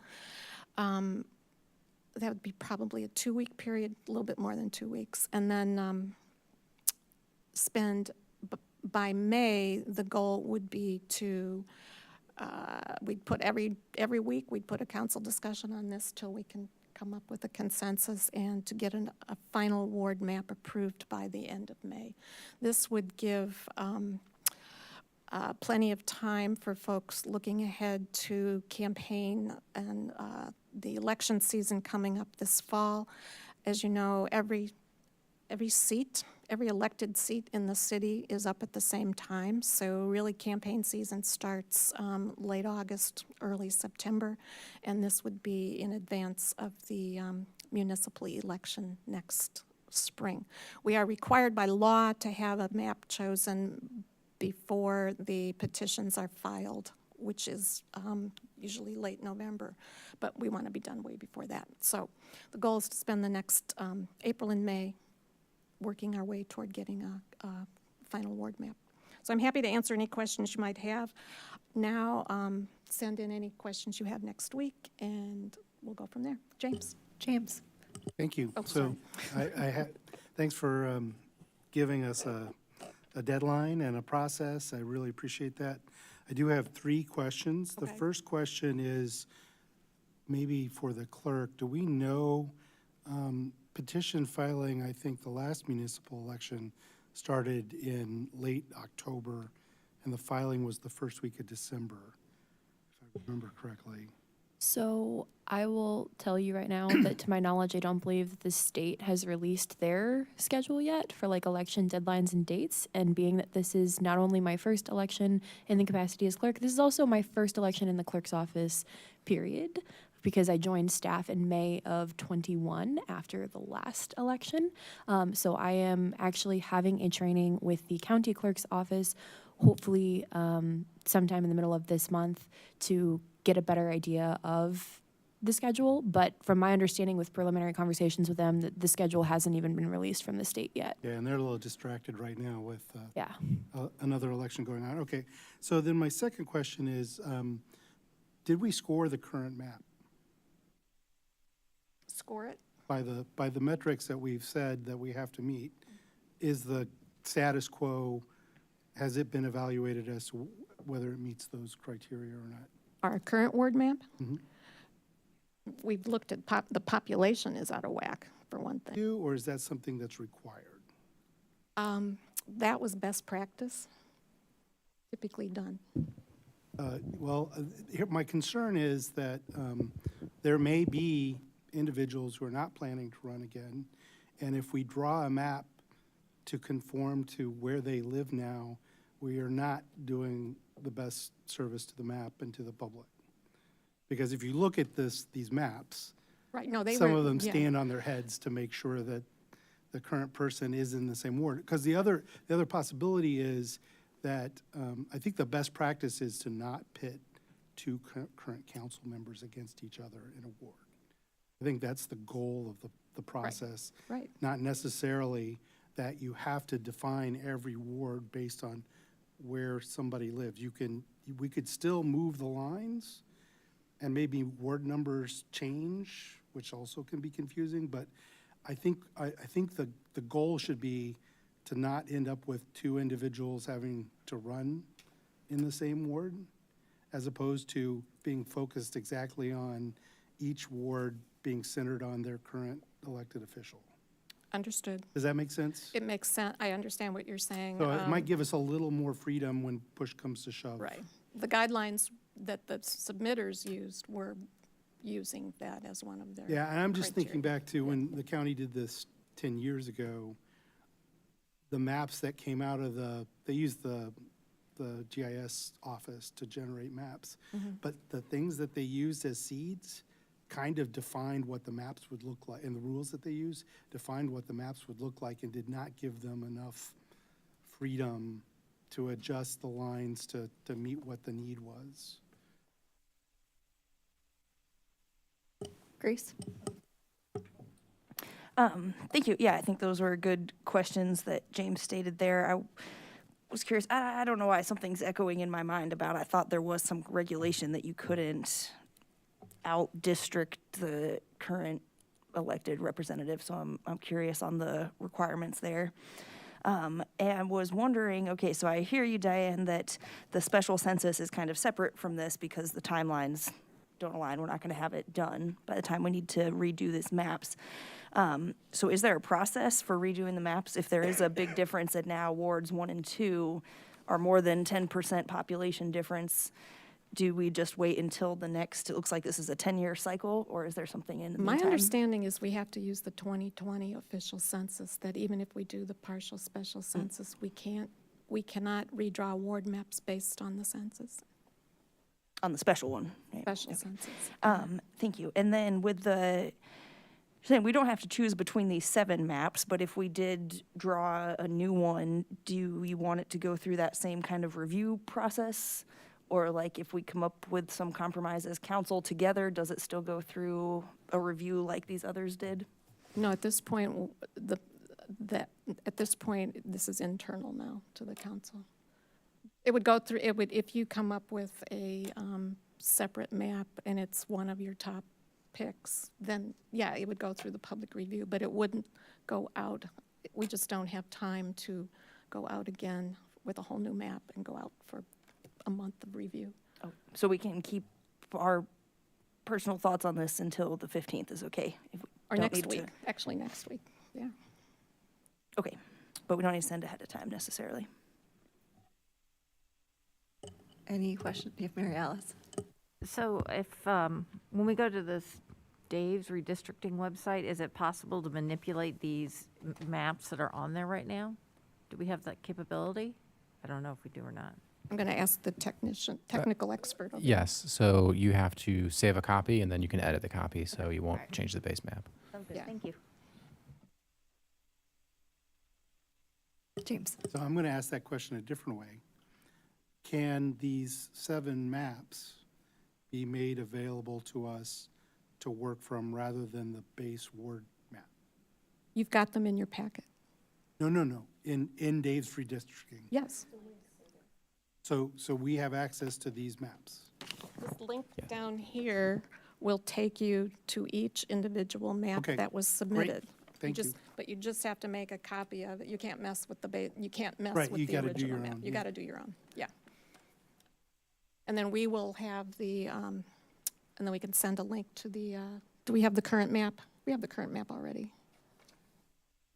that would be probably a 2-week period, a little bit more than 2 weeks. And then by May, the goal would be to, we'd put every week, we'd put a council discussion on this till we can come up with a consensus and to get a final ward map approved by the end of May. This would give plenty of time for folks looking ahead to campaign and the election season coming up this fall. As you know, every elected seat in the city is up at the same time, so really campaign season starts late August, early September, and this would be in advance of the municipal election next spring. We are required by law to have a map chosen before the petitions are filed, which is usually late November, but we want to be done way before that. So the goal is to spend the next April and May working our way toward getting a final ward map. So I'm happy to answer any questions you might have. Now, send in any questions you have next week, and we'll go from there. James. Thank you. Oh, So thanks for giving us a deadline and a process. I really appreciate that. I do have 3 questions. The first question is maybe for the clerk. Do we know petition filing? I think the last municipal election started in late October, and the filing was the first week of December, if I remember correctly. So I will tell you right now that to my knowledge, I don't believe that the state has released their schedule yet for like election deadlines and dates. And being that this is not only my first election in the capacity as clerk, this is also my first election in the clerk's office, period, because I joined staff in May of 21 after the last election. So I am actually having a training with the county clerk's office, hopefully sometime in the middle of this month, to get a better idea of the schedule. But from my understanding with preliminary conversations with them, the schedule hasn't even been released from the state yet. Yeah, and they're a little distracted right now with Yeah. another election going on. Okay, so then my second question is, did we score the current map? Score it? By the metrics that we've said that we have to meet, is the status quo, has it been evaluated as to whether it meets those criteria or not? Our current ward map? Mhm. We've looked at the population is out of whack, for one thing. Or is that something that's required? That was best practice, typically done. Here, my concern is that there may be individuals who are not planning to run again, and if we draw a map to conform to where they live now, we are not doing the best service to the map and to the public. Because if you look at these maps, Right, no, they some were, of them yeah. stand on their heads to make sure that the current person is in the same ward. Because the other possibility is that I think the best practice is to not pit 2 current council members against each other in a ward. I think that's the goal of the process. Right. Not necessarily that you have to define every ward based on where somebody lives. We could still move the lines, and maybe ward numbers change, which also can be confusing, but I think the goal should be to not end up with 2 individuals having to run in the same ward, as opposed to being focused exactly on each ward being centered on their current elected official. Understood. Does that make sense? It makes sense. I understand what you're saying. So it might give us a little more freedom when push comes to shove. Right. The guidelines that the submitters used were using that as one of their Yeah, and I'm just thinking criteria. back to when the county did this 10 years ago, the maps that came out of they used the GIS office to generate maps. But the things that they used as seeds kind of defined what the maps would look like, and the rules that they used defined what the maps would look like and did not give them enough freedom to adjust the lines to meet what the need was. Grace? Thank you. Yeah, I think those were good questions that James stated there. I was curious. I don't know why something's echoing in my mind about, I thought there was some regulation that you couldn't out-district the current elected representative, so I'm curious on the requirements there. And was wondering, okay, so I hear you, Diane, that the special census is kind of separate from this because the timelines don't align. We're not going to have it done by the time we need to redo these maps. So is there a process for redoing the maps? If there is a big difference that now wards 1 and 2 are more than 10% population difference, do we just wait until the next, it looks like this is a 10-year cycle, or is there something in the My meantime? understanding is we have to use the 2020 official census, that even if we do the partial special census, we cannot redraw ward maps based on the census, On the special one, right? special census. Thank you. And then with saying we don't have to choose between these 7 maps, but if we did draw a new one, do we want it to go through that same kind of review process? Or like if we come up with some compromise as council together, does it still go through a review like these others did? No, at this point, this is internal now to the council. It would go through, if you come up with a separate map and it's one of your top picks, then yeah, it would go through the public review, but it wouldn't go out. We just don't have time to go out again with a whole new map and go out for a month of review. Oh, so we can keep our personal thoughts on this until the 15th is okay? If we Or don't next need to- week, actually next week, yeah. Okay, but we don't need to send ahead of time necessarily. Any questions? You have Mary Alice. So if, when we go to this Dave's redistricting website, is it possible to manipulate these maps that are on there right now? Do we have that capability? I don't know if we do or not. I'm going to ask the technical expert. over there. Yes, so you have to save a copy and then you can edit the copy, so you won't change the base map. Sounds good, Yeah. thank you. James? So I'm going to ask that question a different way. Can these 7 maps be made available to us to work from rather than the base ward map? You've got them in your packet. No. In Dave's redistricting. Yes. So we have access to these maps. This link down here will take you to each individual map Okay, that was submitted. Thank you. But you just have to make a copy of it. You can't mess with you can't mess Right, with you the gotta do original your map. own, You yeah. got to do your own, yeah. And then we will have and then we can send a link to do we have the current map? We have the current map already.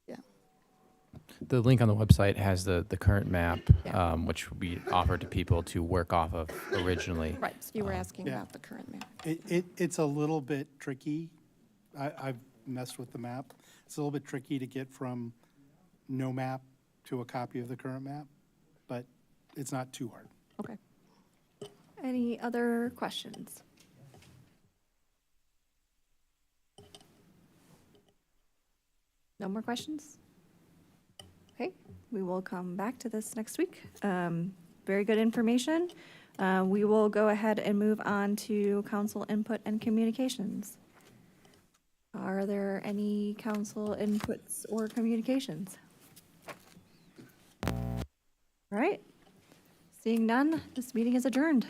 Yeah. The link on the website has the current map, which we offer to people to work off of originally. Right, so you were asking Yeah. about the current map. It's a little bit tricky. I've messed with the map. It's a little bit tricky to get from no map to a copy of the current map, but it's not too hard. Okay. Any other questions? No more questions? Okay, we will come back to this next week. Very good information. We will go ahead and move on to council input and communications. Are there any council inputs or communications? All right, seeing none, this meeting is adjourned.